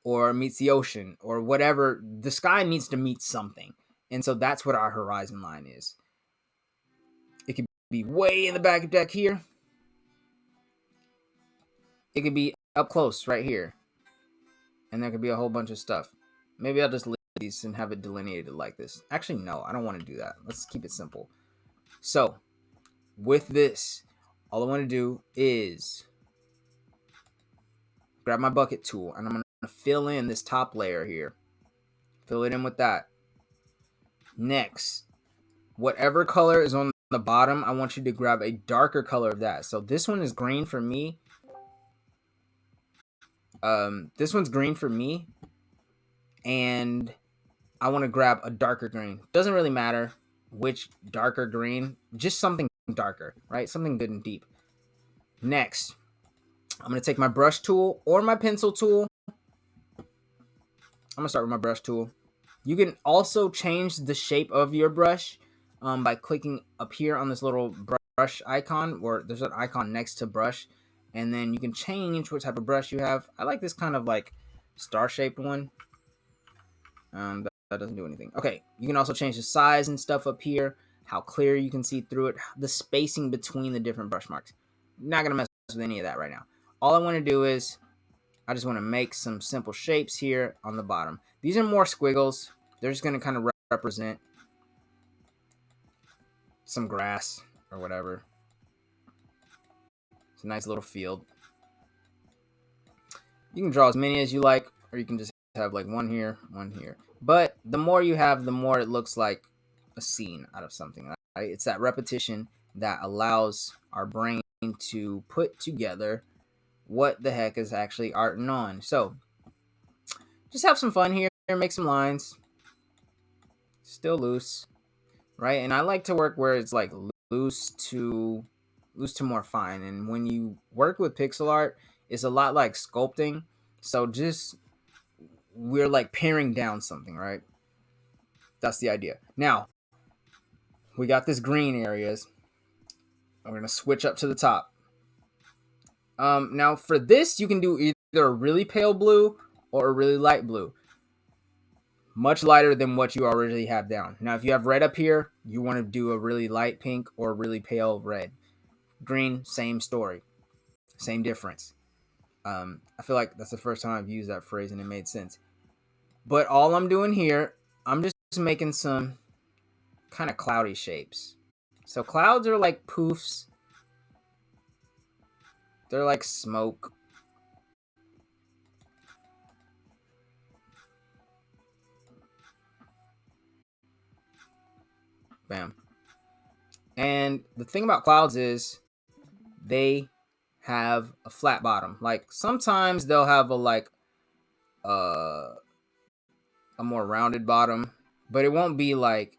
or meets the ocean or whatever. The sky needs to meet something. And so that's what our horizon line is. It could be way in the back deck here. It could be up close right here. And there could be a whole bunch of stuff. Maybe I'll just leave these and have it delineated like this. Actually, no, I don't want to do that. Let's keep it simple. So, with this, all I want to do is grab my bucket tool and I'm going to fill in this top layer here. Fill it in with that. Next, whatever color is on the bottom, I want you to grab a darker color of that. So this one is green for me. This one's green for me. And I want to grab a darker green. Doesn't really matter which darker green, just something darker, right? Something good and deep. Next, I'm going to take my brush tool or my pencil tool. I'm going to start with my brush tool. You can also change the shape of your brush by clicking up here on this little brush icon, or there's an icon next to brush, and then you can change what type of brush you have. I like this kind of like star-shaped one. That doesn't do anything. Okay, you can also change the size and stuff up here, how clear you can see through it, the spacing between the different brush marks. Not gonna mess with any of that right now. All I want to do is I just want to make some simple shapes here on the bottom. These are more squiggles. They're just going to kind of represent some grass or whatever. It's a nice little field. You can draw as many as you like, or you can just have like one here, one here. But the more you have, the more it looks like a scene out of something, right? It's that repetition that allows our brain to put together what the heck is actually arting on. So just have some fun here, make some lines. Still loose, right? And I like to work where it's like loose to more fine. And when you work with pixel art, it's a lot like sculpting. So just we're like paring down something, right? That's the idea. Now we got this green areas. I'm gonna switch up to the top. Now for this, you can do either a really pale blue or a really light blue. Much lighter than what you already have down. Now, if you have red up here, you want to do a really light pink or a really pale red. Green, same story, same difference. I feel like that's the first time I've used that phrase and it made sense. But all I'm doing here, I'm just making some kind of cloudy shapes. So clouds are like poofs. They're like smoke. Bam. And the thing about clouds is they have a flat bottom. Like sometimes they'll have a more rounded bottom, but it won't be like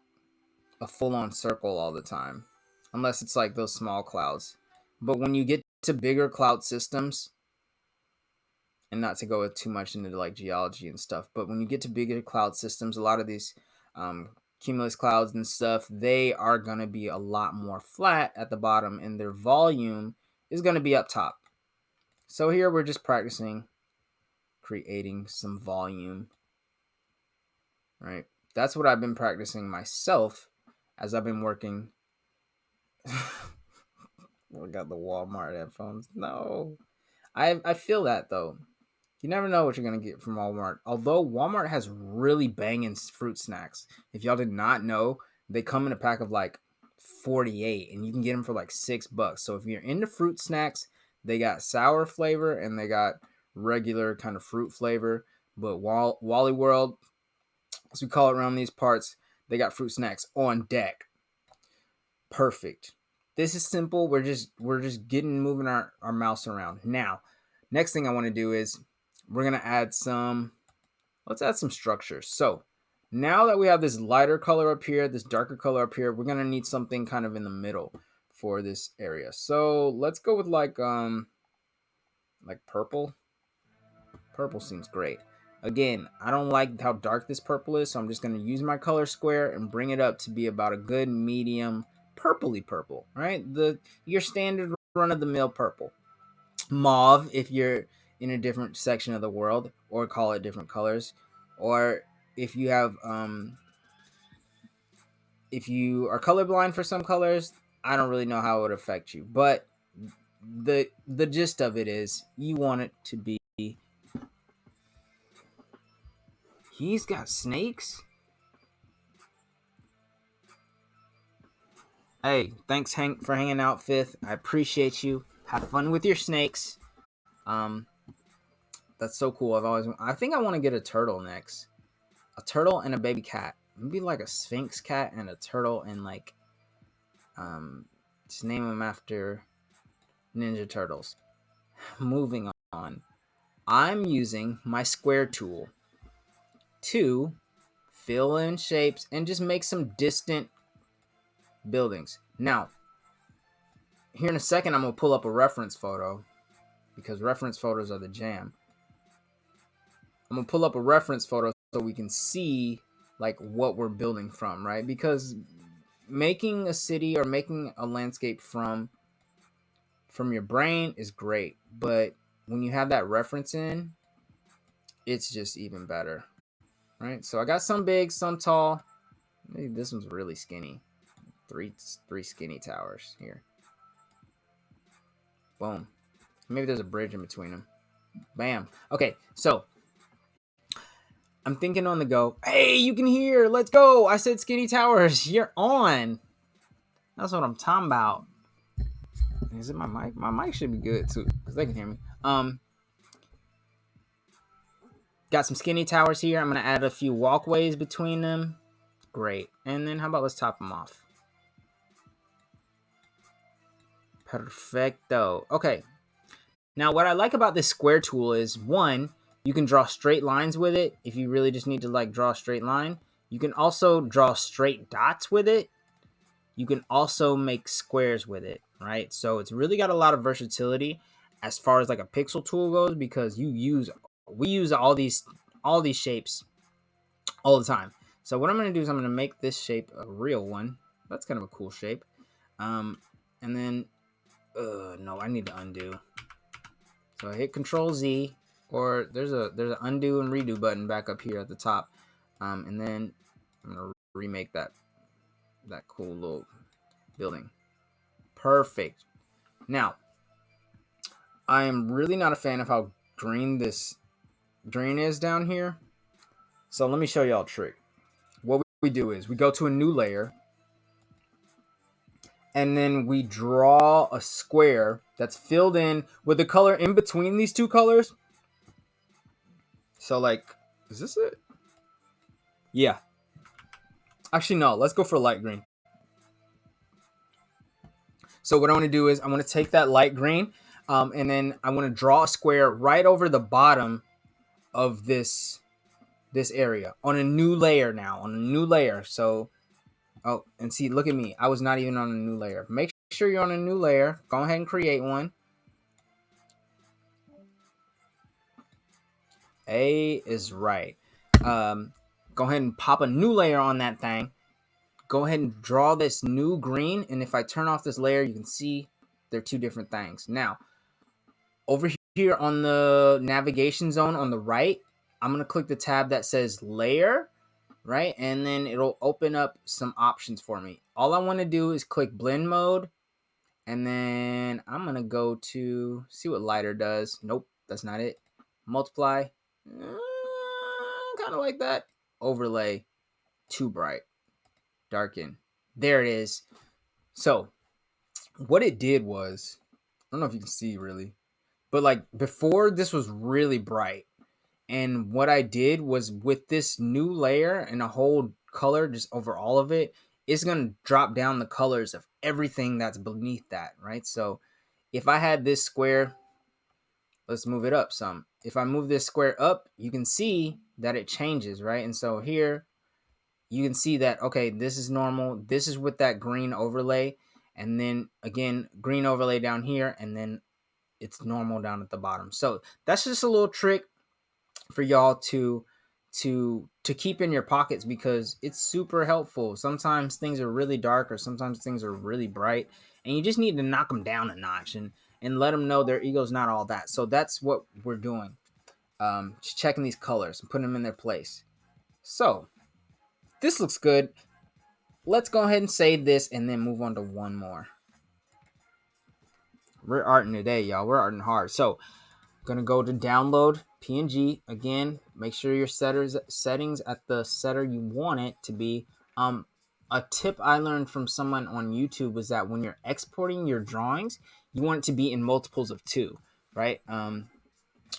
a full-on circle all the time unless it's like those small clouds. But when you get to bigger cloud systems, and not to go too much into like geology and stuff, but when you get to bigger cloud systems, a lot of these cumulus clouds and stuff, they are going to be a lot more flat at the bottom and their volume is going to be up top. So here we're just practicing creating some volume, right? That's what I've been practicing myself as I've been working. We got the Walmart headphones. No, I feel that though. You never know what you're gonna get from Walmart. Although Walmart has really banging fruit snacks. If y'all did not know, they come in a pack of like 48, and you can get them for like $6. So if you're into fruit snacks, they got sour flavor and they got regular kind of fruit flavor. But Wally World, as we call it around these parts, They got fruit snacks on deck. Perfect. This is simple. We're just moving our mouse around. Now, next thing I want to do is we're gonna add some. Let's add some structures. So now that we have this lighter color up here, this darker color up here, we're gonna need something kind of in the middle for this area. So let's go with like purple. Purple seems great. Again, I don't like how dark this purple is, so I'm just going to use my color square and bring it up to be about a good medium purpley purple, right? Your standard run-of-the-mill purple. Mauve if you're in a different section of the world, or call it different colors. Or if you have if you are colorblind for some colors, I don't really know how it would affect you. But the gist of it is you want it to be. He's got snakes? Hey, thanks Hank for hanging out, Fifth. I appreciate you. Have fun with your snakes. Um, that's so cool. I think I want to get a turtle next. A turtle and a baby cat. Maybe like a sphinx cat and a turtle and like, just name them after Ninja Turtles. Moving on. I'm using my square tool to fill in shapes and just make some distant buildings. Now, here in a second, I'm going to pull up a reference photo because reference photos are the jam. I'm going to pull up a reference photo so we can see like what we're building from, right? Because making a city or making a landscape from your brain is great, but when you have that reference in, it's just even better, right? So I got some big, some tall. Maybe this one's really skinny. Three skinny towers here. Boom. Maybe there's a bridge in between them. Bam. Okay, so I'm thinking on the go. Hey, you can hear. Let's go. I said skinny towers. You're on. That's what I'm talking about. Is it my mic? My mic should be good too, because they can hear me. Got some skinny towers here. I'm gonna add a few walkways between them. Great. And then how about let's top them off? Perfecto. Okay. Now what I like about this square tool is, one, you can draw straight lines with it if you really just need to like draw a straight line. You can also draw straight dots with it. You can also make squares with it, right? So it's really got a lot of versatility as far as like a pixel tool goes, because we use all these shapes all the time. So what I'm going to do is I'm going to make this shape a real one. That's kind of a cool shape. And then no, I need to undo. So I hit Control Z, or there's an undo and redo button back up here at the top. And then I'm going to remake that cool little building. Perfect. Now, I am really not a fan of how green this drain is down here. So let me show y'all a trick. What we do is we go to a new layer, and then we draw a square that's filled in with the color in between these two colors. So like, is this it? Yeah. Actually, no. Let's go for light green. So what I want to do is I want to take that light green, and then I want to draw a square right over the bottom of this area on a new layer now, on a new layer. So, oh, and see, look at me. I was not even on a new layer. Make sure you're on a new layer. Go ahead and create one. A is right. Go ahead and pop a new layer on that thing. Go ahead and draw this new green. And if I turn off this layer, you can see they're two different things. Now, over here on the navigation zone on the right, I'm going to click the tab that says layer, right? And then it'll open up some options for me. All I want to do is click blend mode. And then I'm going to go to see what lighter does. Nope, that's not it. Multiply. Kind of like that. Overlay. Too bright. Darken. There it is. So what it did was, I don't know if you can see really, but like before this was really bright. And what I did was with this new layer and a whole color just over all of it, it's going to drop down the colors of everything that's beneath that, right? So if I had this square, let's move it up some. If I move this square up, you can see that it changes, right? And so here you can see that, okay, this is normal. This is with that green overlay. And then again, green overlay down here, and then it's normal down at the bottom. So that's just a little trick for y'all to keep in your pockets, because it's super helpful. Sometimes things are really dark, or sometimes things are really bright, and you just need to knock them down a notch and let them know their ego's not all that. So that's what we're doing. Just checking these colors and putting them in their place. So this looks good. Let's go ahead and save this and then move on to one more. We're arting today, y'all. We're arting hard. So gonna go to download PNG again. Make sure your settings at the setter you want it to be. A tip I learned from someone on YouTube was that when you're exporting your drawings, you want it to be in multiples of 2, right?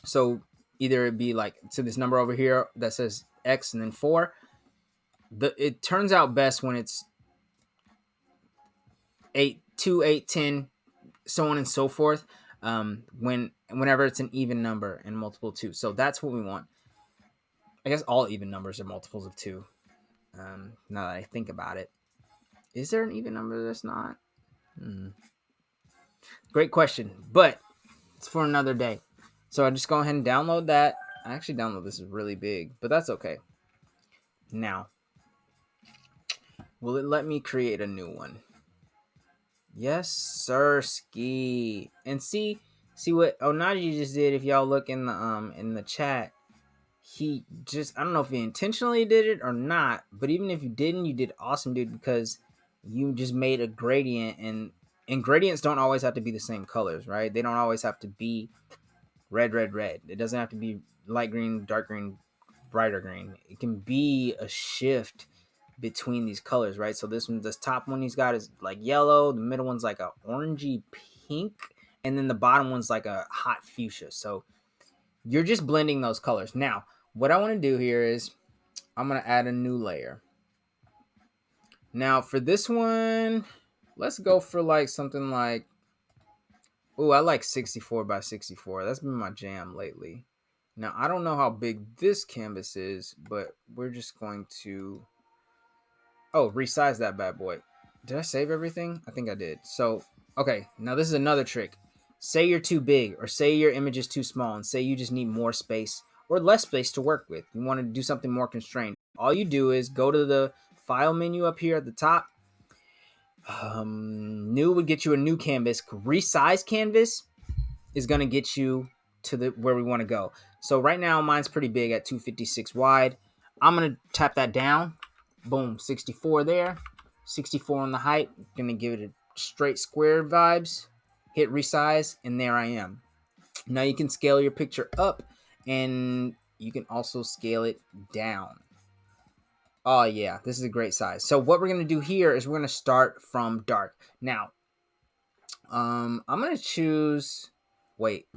So either it be like, to this number over here that says X and then 4. It turns out best when it's 8, 2, 8, 10, so on and so forth. Whenever it's an even number and multiple 2. So that's what we want. I guess all even numbers are multiples of 2. Now that I think about it, is there an even number that's not? Great question, but it's for another day. So I just go ahead and download that. I actually download this is really big, but that's okay. Now, will it let me create a new one? Yes, sir, ski. And see what Ohnahji just did. If y'all look in the chat, he just, I don't know if he intentionally did it or not, but even if you didn't, you did awesome, dude, because you just made a gradient, and gradients don't always have to be the same colors, right? They don't always have to be red. It doesn't have to be light green, dark green, brighter green. It can be a shift between these colors, right? So this top one he's got is like yellow, the middle one's like a orangey pink, and then the bottom one's like a hot fuchsia. So you're just blending those colors. Now, what I want to do here is I'm going to add a new layer. Now, for this one, let's go for like something like, oh, I like 64 by 64. That's been my jam lately. Now, I don't know how big this canvas is, but we're just going to, resize that bad boy. Did I save everything? I think I did. So, okay, now this is another trick. Say you're too big, or say your image is too small, and say you just need more space or less space to work with. You want to do something more constrained. All you do is go to the file menu up here at the top. New would get you a new canvas. Resize canvas is going to get you to the where we want to go. So right now mine's pretty big at 256 wide. I'm going to tap that down. Boom, 64 there. 64 on the height. Going to give it a straight square vibes. Hit resize, and there I am. Now you can scale your picture up, and you can also scale it down. Oh yeah, this is a great size. So what we're going to do here is we're going to start from dark. Now, I'm going to choose, wait,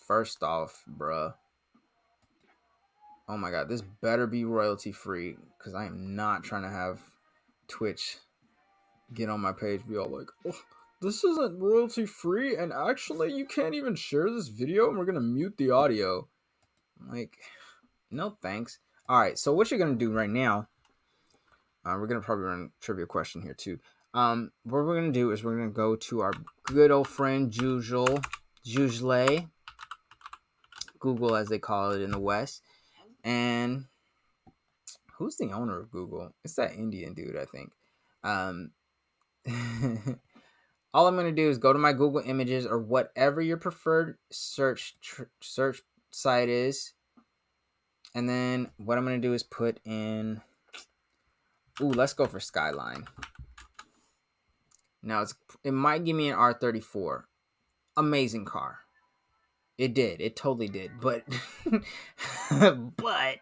first off, bruh. Oh my god, this better be royalty free, because I am not trying to have Twitch get on my page, be all like, oh, this isn't royalty free, and actually you can't even share this video, and we're gonna mute the audio. Like, no thanks. Alright, so what you're gonna do right now, we're gonna probably run a trivia question here too. What we're gonna do is we're gonna go to our good old friend Jujle, Google as they call it in the West. And who's the owner of Google? It's that Indian dude, I think. All I'm going to do is go to my Google Images or whatever your preferred search site is. And then what I'm going to do is put in, let's go for Skyline. Now, it might give me an R34. Amazing car. It did. It totally did. But, but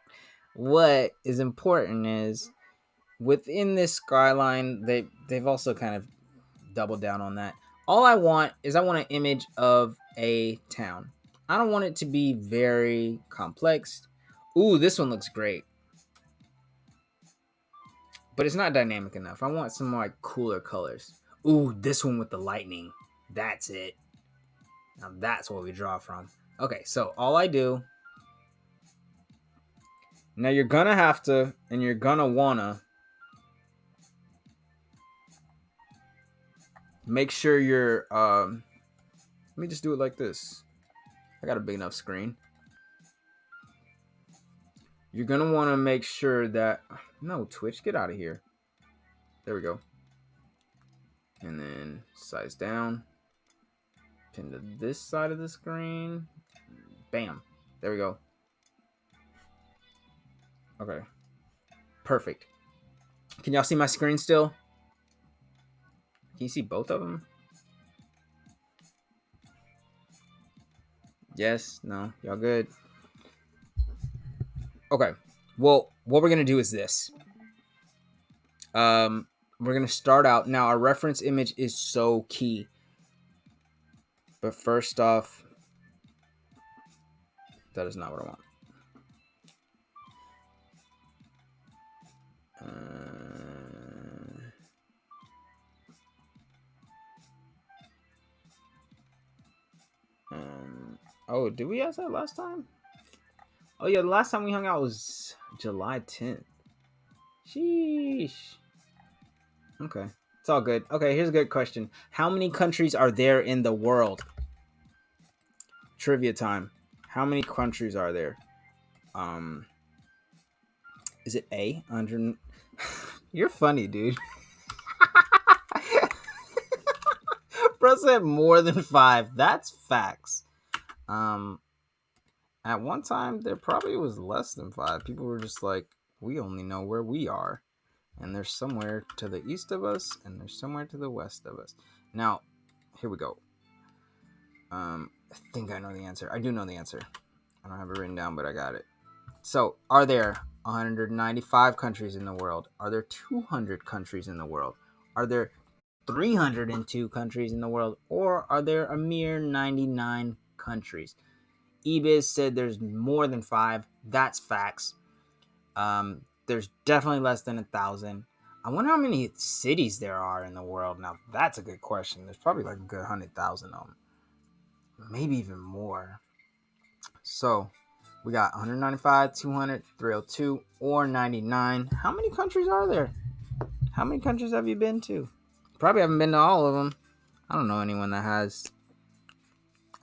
what is important is within this Skyline, they've also kind of doubled down on that. All I want is I want an image of a town. I don't want it to be very complex. Ooh, this one looks great. but it's not dynamic enough. I want some like cooler colors. Ooh, this one with the lightning. That's it. Now that's what we draw from. Okay, so all I do now, you're gonna have to, and you're gonna wanna make sure you're. Let me just do it like this. I got a big enough screen. You're gonna want to make sure that no Twitch, get out of here. There we go. And then size down. Pin to this side of the screen. Bam. There we go. Okay. Perfect. Can y'all see my screen still? Can you see both of them? Yes. No. Y'all good? Okay. Well, what we're gonna do is this. We're gonna start out now. Our reference image is so key. But first off, that is not what I want. Oh, did we ask that last time? Oh yeah, the last time we hung out was July 10th. Sheesh. Okay, it's all good. Okay, here's a good question. How many countries are there in the world? Trivia time. How many countries are there? Is it A? 100? You're funny, dude. Bro said more than 5. That's facts. At one time there probably was less than 5. People were just like, we only know where we are, and there's somewhere to the east of us, and there's somewhere to the west of us. Now, here we go. I think I know the answer. I do know the answer. I don't have it written down, but I got it. So, are there 195 countries in the world? Are there 200 countries in the world? Are there 302 countries in the world? Or are there a mere 99 countries? Ebiz said there's more than 5. That's facts. There's definitely less than 1,000. I wonder how many cities there are in the world. Now, that's a good question. There's probably like a good 100,000 of them. Maybe even more. So, we got 195, 200, 302, or 99. How many countries are there? How many countries have you been to? Probably haven't been to all of them. I don't know anyone that has.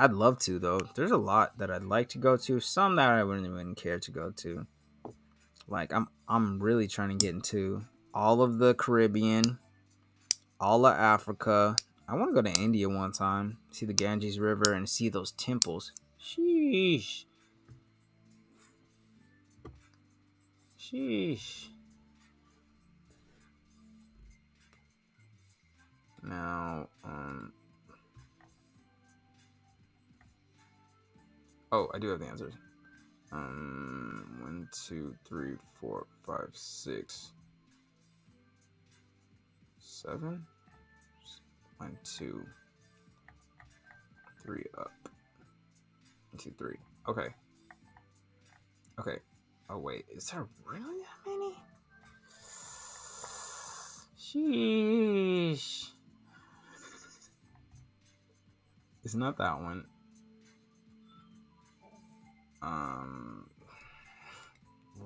I'd love to, though. There's a lot that I'd like to go to. Some that I wouldn't even care to go to. Like, I'm really trying to get into all of the Caribbean, all of Africa. I want to go to India one time, see the Ganges River, and see those temples. Sheesh. Sheesh. Now, oh, I do have the answers. 1, 2, 3, 4, 5, 6, 7. 1, 2, 3 up. 1, 2, 3. Okay. Okay. Oh wait, is there really that many? Sheesh. It's not that one.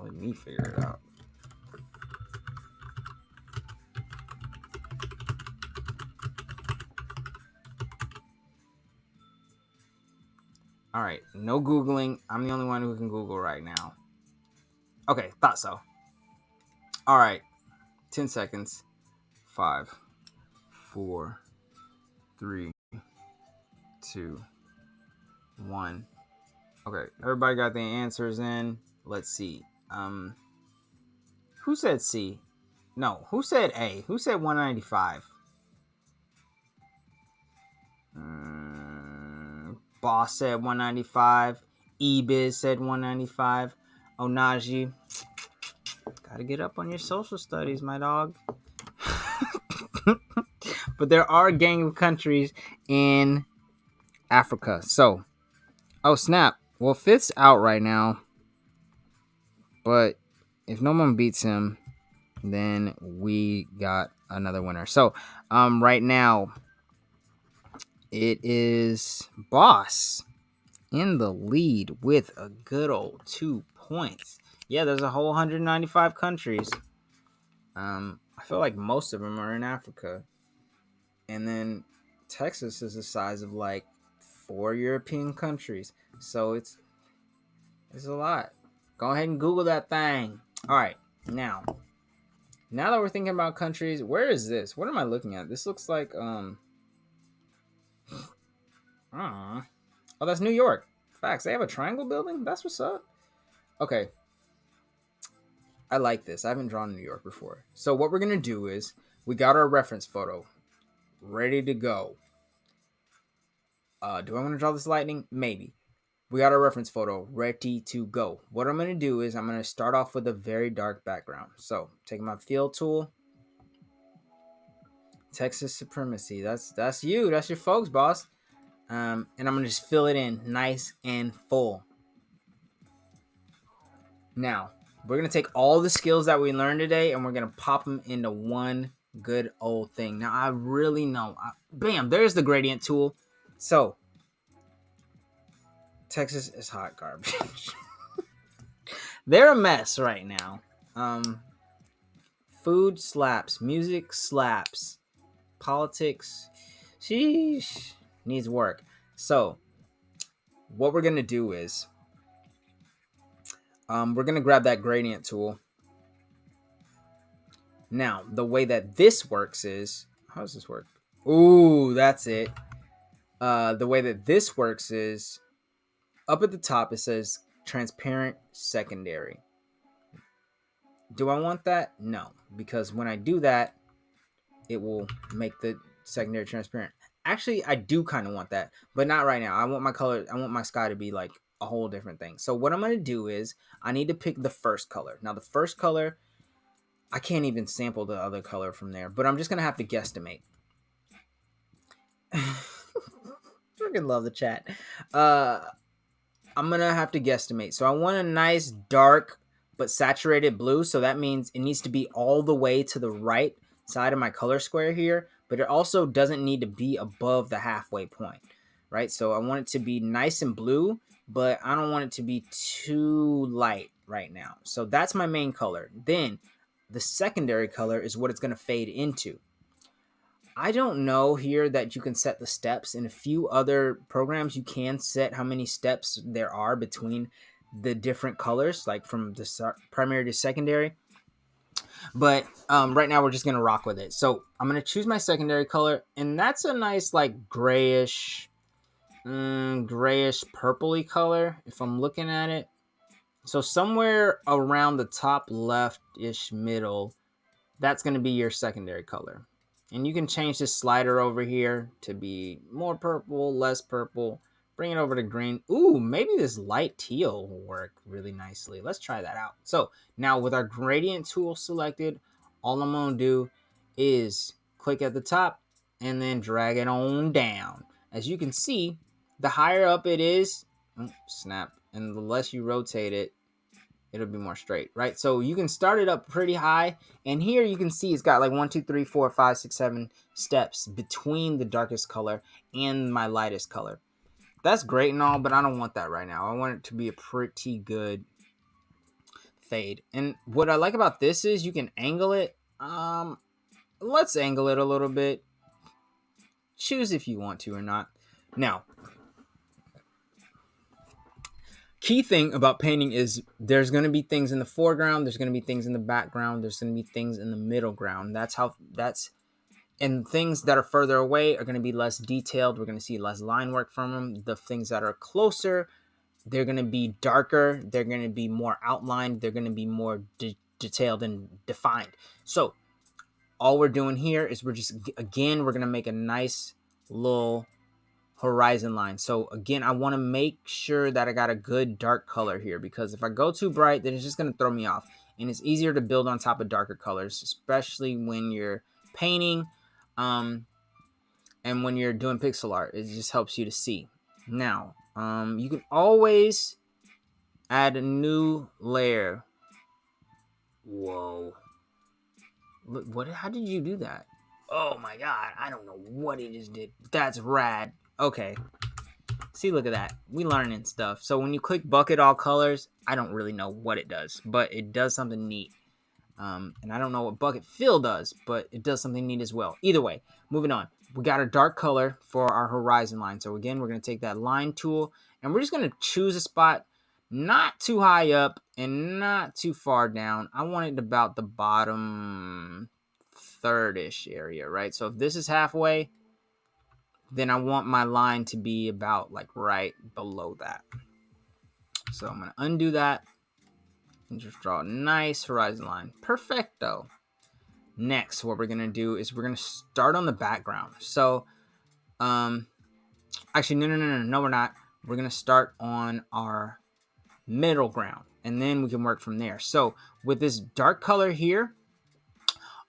Let me figure it out. All right, no Googling. I'm the only one who can Google right now. Okay, thought so. All right, 10 seconds. 5, 4, 3, 2, 1. Okay, everybody got the answers in. Let's see. Who said C? No, who said A? Who said 195? Boss said 195. Ebiz said 195. Ohnahji, gotta get up on your social studies, my dog. But there are a gang of countries in Africa. So, oh snap. Well, Fifth's out right now. But if no one beats him, then we got another winner. So right now it is Boss in the lead with a good old 2 points. Yeah, there's a whole 195 countries. I feel like most of them are in Africa. And then Texas is the size of like 4 European countries. So it's a lot. Go ahead and Google that thing. All right. Now that we're thinking about countries, where is this? What am I looking at? This looks like oh, that's New York. Facts. They have a triangle building? That's what's up. Okay. I like this. I haven't drawn New York before. So what we're gonna do is we got our reference photo ready to go. Do I want to draw this lightning? Maybe. We got our reference photo ready to go. What I'm gonna do is I'm gonna start off with a very dark background. So taking my fill tool, Texas supremacy. That's you. That's your folks, boss. And I'm gonna just fill it in nice and full. Now we're gonna take all the skills that we learned today and we're gonna pop them into one good old thing. Now I really know. Bam! There's the gradient tool. So Texas is hot garbage. They're a mess right now. Food slaps, music slaps, politics, sheesh, needs work. So what we're gonna do is we're gonna grab that gradient tool. Now the way that this works is, how does this work? Ooh, that's it. The way that this works is up at the top it says transparent secondary. Do I want that? No, because when I do that, it will make the secondary transparent. Actually, I do kind of want that, but not right now. I want my sky to be like a whole different thing. So what I'm going to do is I need to pick the first color. Now the first color, I can't even sample the other color from there, but I'm just going to have to guesstimate. Freaking love the chat. I'm going to have to guesstimate. So I want a nice dark but saturated blue. So that means it needs to be all the way to the right side of my color square here, but it also doesn't need to be above the halfway point, right? So I want it to be nice and blue, but I don't want it to be too light right now. So that's my main color. Then the secondary color is what it's going to fade into. I don't know here that you can set the steps. In a few other programs, you can set how many steps there are between the different colors, like from the primary to secondary. But right now we're just gonna rock with it. So I'm gonna choose my secondary color, and that's a nice like grayish purpley color if I'm looking at it. So somewhere around the top left-ish middle, that's gonna be your secondary color. And you can change this slider over here to be more purple, less purple. Bring it over to green. Ooh, maybe this light teal will work really nicely. Let's try that out. So now with our gradient tool selected, all I'm going to do is click at the top and then drag it on down. As you can see, the higher up it is, snap, and the less you rotate it, it'll be more straight, right? So you can start it up pretty high, and here you can see it's got like 1, 2, 3, 4, 5, 6, 7 steps between the darkest color and my lightest color. That's great and all, but I don't want that right now. I want it to be a pretty good fade. And what I like about this is you can angle it. Let's angle it a little bit. Choose if you want to or not. Now, key thing about painting is there's going to be things in the foreground, there's going to be things in the background, there's going to be things in the middle ground. And things that are further away are going to be less detailed. We're going to see less line work from them. The things that are closer, they're going to be darker, they're going to be more outlined, they're going to be more detailed and defined. So all we're doing here is we're going to make a nice little horizon line. So again, I want to make sure that I got a good dark color here, because if I go too bright, then it's just going to throw me off. And it's easier to build on top of darker colors, especially when you're painting and when you're doing pixel art. It just helps you to see. Now, you can always add a new layer. Whoa. What? How did you do that? Oh my god, I don't know what he just did. That's rad. Okay. See, look at that. We learning stuff. So when you click bucket all colors, I don't really know what it does, but it does something neat. And I don't know what bucket fill does, but it does something neat as well. Either way, moving on. We got our dark color for our horizon line. So again, we're going to take that line tool and we're just going to choose a spot not too high up and not too far down. I want it about the bottom third-ish area, right? So if this is halfway, then I want my line to be about like right below that. So I'm going to undo that and just draw a nice horizon line. Perfecto. Next, what we're going to do is we're going to start on the background. So, actually, no, we're not. We're going to start on our middle ground, and then we can work from there. So with this dark color here,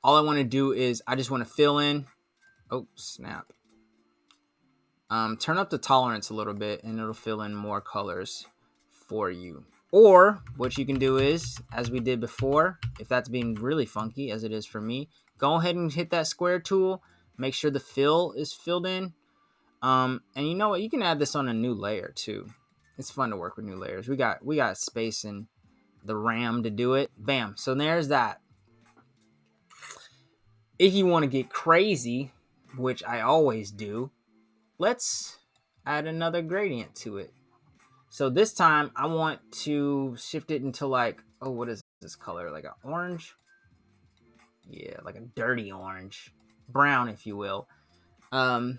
all I want to do is I just want to fill in. Oh, snap. Turn up the tolerance a little bit, and it'll fill in more colors for you. Or what you can do is, as we did before, if that's being really funky, as it is for me, go ahead and hit that square tool. Make sure the fill is filled in. And you know what? You can add this on a new layer too. It's fun to work with new layers. We got space and the RAM to do it. Bam. So there's that. If you want to get crazy, which I always do, let's add another gradient to it. So this time I want to shift it into like, oh, what is this color? Like an orange? Yeah, like a dirty orange. Brown, if you will. I'm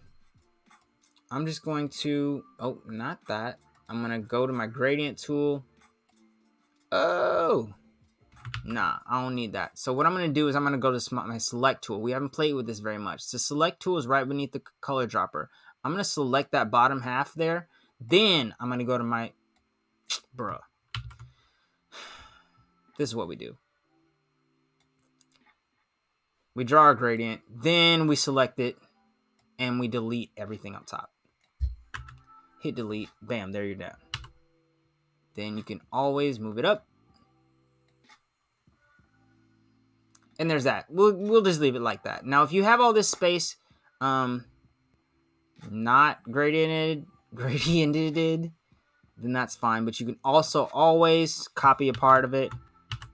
just going to, oh, not that. I'm going to go to my gradient tool. Oh, nah, I don't need that. So what I'm going to do is I'm going to go to my select tool. We haven't played with this very much. The select tool is right beneath the color dropper. I'm going to select that bottom half there. Then I'm going to go to my, bruh. This is what we do. We draw our gradient, then we select it, and we delete everything up top. Hit delete, bam, there you're down. Then you can always move it up. And there's that. We'll just leave it like that. Now, if you have all this space, not gradiented, then that's fine. But you can also always copy a part of it,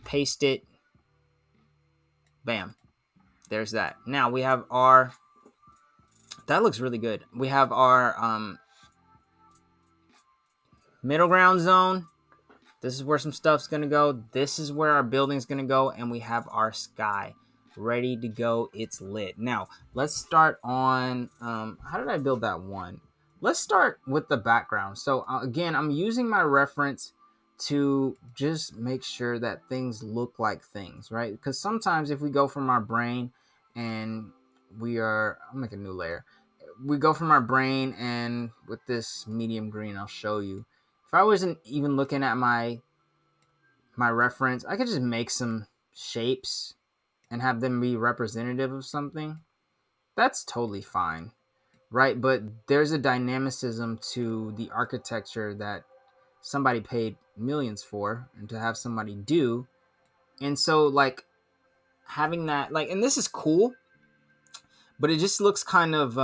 paste it, bam. There's that. Now we have our, that looks really good. We have our middle ground zone. This is where some stuff's going to go. This is where our building's going to go. And we have our sky ready to go. It's lit. Now, let's start on, how did I build that one? Let's start with the background. So again, I'm using my reference to just make sure that things look like things, right? Because sometimes if we go from our brain and I'll make a new layer. We go from our brain and with this medium green, I'll show you. If I wasn't even looking at my reference, I could just make some shapes and have them be representative of something. That's totally fine, right? But there's a dynamicism to the architecture that somebody paid millions for and to have somebody do. And so like having that, like, and this is cool, but it just looks kind of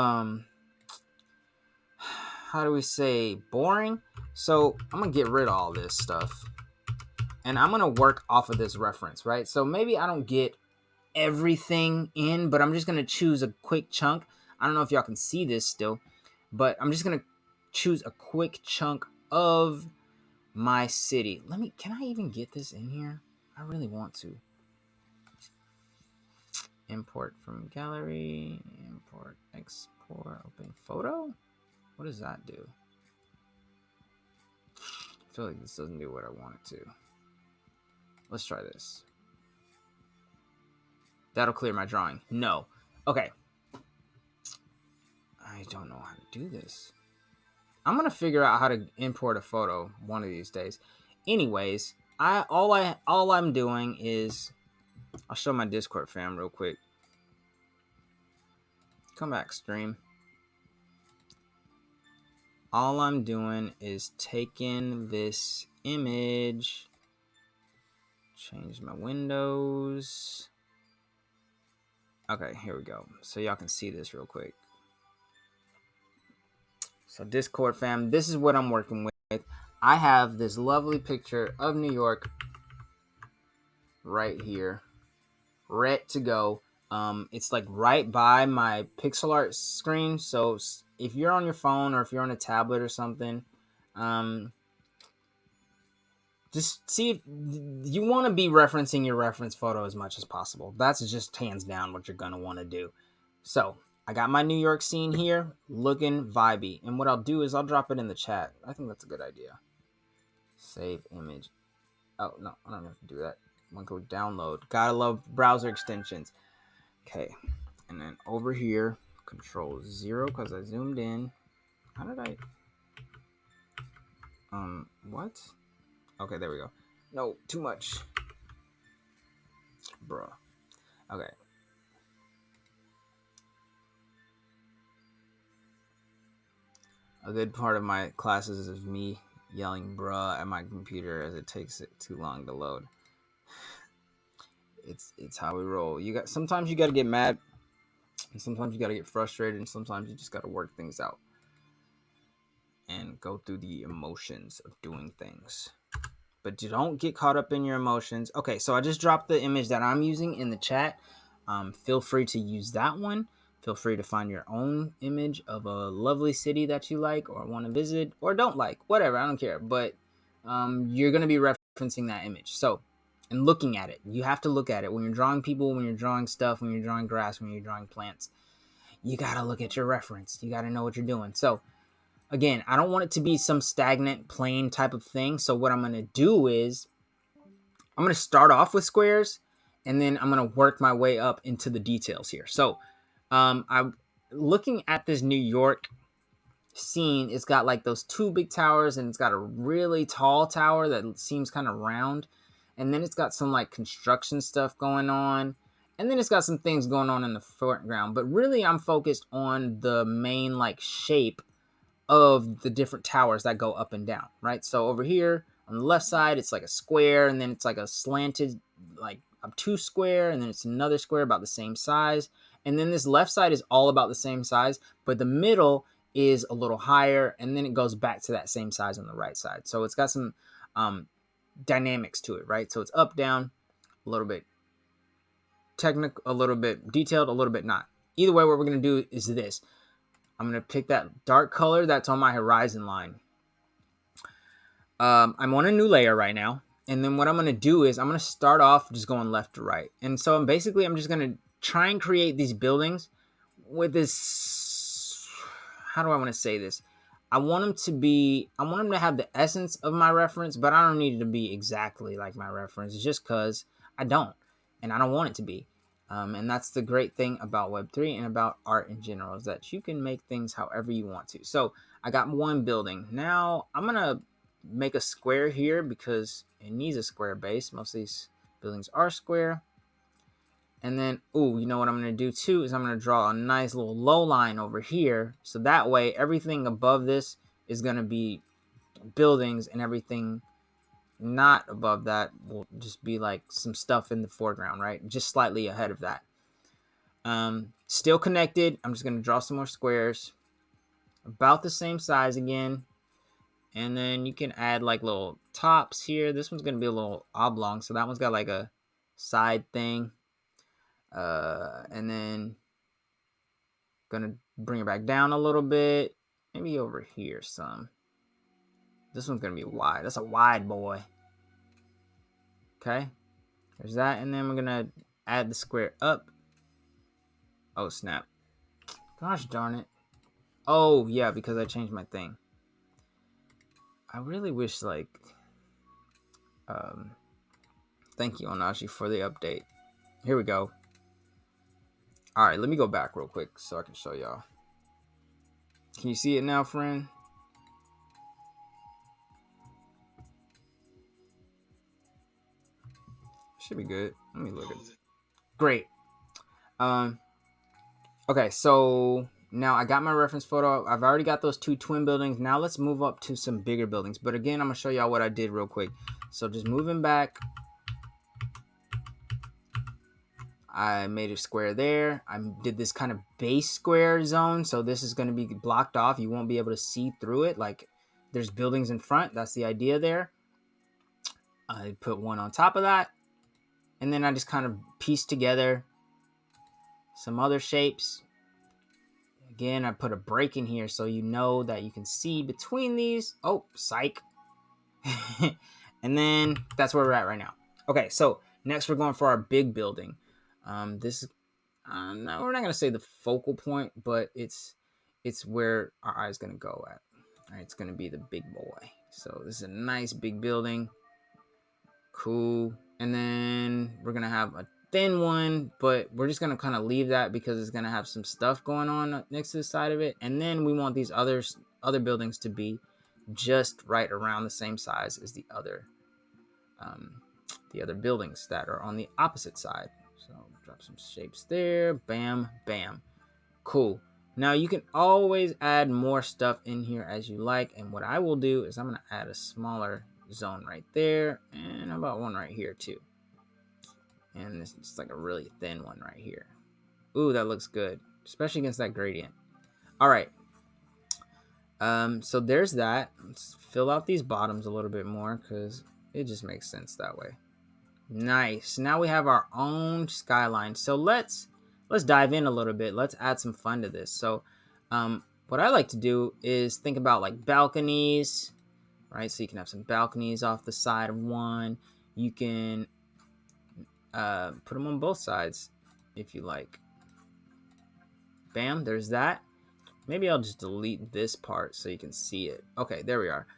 how do we say, boring. So I'm gonna get rid of all this stuff and I'm gonna work off of this reference, right? So maybe I don't get everything in, but I'm just gonna choose a quick chunk. I don't know if y'all can see this still, but I'm just gonna choose a quick chunk of my city. Can I even get this in here? I really want to. Import from gallery, import, export, open photo. What does that do? I feel like this doesn't do what I want it to. Let's try this. That'll clear my drawing. No. Okay. I don't know how to do this. I'm gonna figure out how to import a photo one of these days. Anyways, all I'm doing is I'll show my Discord fam real quick. Come back, stream. All I'm doing is taking this image, change my windows. Okay, here we go. So y'all can see this real quick. So Discord fam, this is what I'm working with. I have this lovely picture of New York right here, ready to go. It's like right by my pixel art screen. So if you're on your phone or if you're on a tablet or something, just see if you want to be referencing your reference photo as much as possible. That's just hands down what you're gonna want to do. So I got my New York scene here, looking vibey. And what I'll do is I'll drop it in the chat. I think that's a good idea. Save image. Oh no, I don't have to do that. One click download. Gotta love browser extensions. Okay, and then over here, Control 0 because I zoomed in. How did I? What? Okay, there we go. No, too much, bruh. Okay. A good part of my classes is me yelling bruh at my computer as it takes it too long to load. It's how we roll. Sometimes you gotta get mad, and sometimes you gotta get frustrated, and sometimes you just gotta work things out and go through the emotions of doing things. But you don't get caught up in your emotions. Okay, so I just dropped the image that I'm using in the chat. Feel free to use that one. Feel free to find your own image of a lovely city that you like or want to visit or don't like, whatever, I don't care. But you're going to be referencing that image. So, and looking at it, you have to look at it when you're drawing people, when you're drawing stuff, when you're drawing grass, when you're drawing plants. You got to look at your reference. You got to know what you're doing. So, again, I don't want it to be some stagnant, plain type of thing. So what I'm going to do is I'm going to start off with squares, and then I'm going to work my way up into the details here. So I'm looking at this New York scene. It's got like those two big towers, and it's got a really tall tower that seems kind of round. And then it's got some like construction stuff going on. And then it's got some things going on in the foreground. But really, I'm focused on the main like shape of the different towers that go up and down, right? So over here on the left side, it's like a square, and then it's like a slanted, like obtuse square, and then it's another square about the same size. And then this left side is all about the same size, but the middle is a little higher, and then it goes back to that same size on the right side. So it's got some dynamics to it, right? So it's up, down, a little bit technical, a little bit detailed, a little bit not. Either way, what we're going to do is this. I'm going to pick that dark color that's on my horizon line. I'm on a new layer right now. And then what I'm going to do is I'm going to start off just going left to right. And so I'm just going to try and create these buildings with this. How do I want to say this? I want them to have the essence of my reference, but I don't need it to be exactly like my reference just because I don't. And I don't want it to be. And that's the great thing about Web3 and about art in general is that you can make things however you want to. So I got one building. Now I'm going to make a square here because it needs a square base. Most of these buildings are square. And then, you know what I'm going to do too is I'm going to draw a nice little low line over here. So that way everything above this is going to be buildings, and everything not above that will just be like some stuff in the foreground, right? Just slightly ahead of that. Still connected. I'm just going to draw some more squares about the same size again. And then you can add like little tops here. This one's going to be a little oblong. So that one's got like a side thing. And then going to bring it back down a little bit. Maybe over here some. This one's going to be wide. That's a wide boy. Okay. There's that. And then we're going to add the square up. Oh, snap. Gosh darn it. Oh, yeah, because I changed my thing. I really wish, like... thank you, Ohnahji, for the update. Here we go. Alright, let me go back real quick so I can show y'all. Can you see it now, friend? Should be good. Let me look at it. Great. Okay, so now I got my reference photo. I've already got those two twin buildings. Now let's move up to some bigger buildings. But again, I'm going to show y'all what I did real quick. So just moving back. I made a square there. I did this kind of base square zone, so this is going to be blocked off. You won't be able to see through it. Like there's buildings in front. That's the idea there. I put one on top of that, and then I just kind of pieced together some other shapes. Again, I put a break in here so you know that you can see between these. Oh, psych. And then that's where we're at right now. Okay, so next we're going for our big building. This no, we're not gonna say the focal point, but it's where our eye's gonna go at. All right, it's gonna be the big boy. So this is a nice big building. Cool. And then we're gonna have a thin one, but we're just gonna kind of leave that because it's gonna have some stuff going on next to the side of it. And then we want these other buildings to be just right around the same size as the other buildings that are on the opposite side. So drop some shapes there. Bam, bam. Cool. Now you can always add more stuff in here as you like. And what I will do is I'm going to add a smaller zone right there and about one right here too. And this is like a really thin one right here. Ooh, that looks good, especially against that gradient. All right. So there's that. Let's fill out these bottoms a little bit more because it just makes sense that way. Nice. Now we have our own skyline. So let's dive in a little bit. Let's add some fun to this. So what I like to do is think about like balconies, right? So you can have some balconies off the side of one. You can put them on both sides if you like. Bam, there's that. Maybe I'll just delete this part so you can see it. Okay, there we are.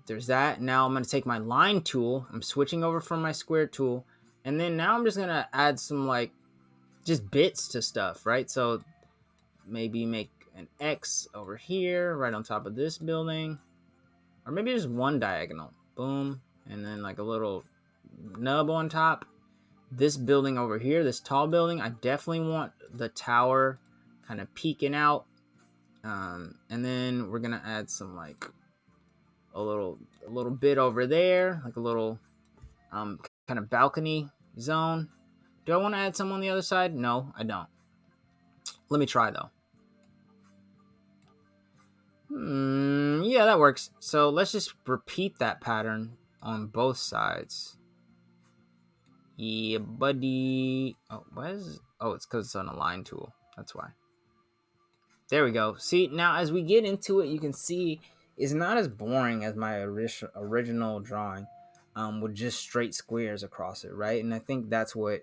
There's that. Now I'm going to take my line tool. I'm switching over from my square tool. And then now I'm just going to add some like just bits to stuff, right? So maybe make an X over here right on top of this building. Or maybe just one diagonal. Boom. And then like a little nub on top. This building over here, this tall building, I definitely want the tower kind of peeking out. And then we're going to add some like a little bit over there, like a little kind of balcony zone. Do I want to add some on the other side? No, I don't. Let me try though. Yeah, that works. So let's just repeat that pattern on both sides. Yeah, buddy. Oh, what is? Oh, it's because it's on a line tool. That's why. There we go. See, now as we get into it, you can see it's not as boring as my original drawing, with just straight squares across it, right? And I think that's what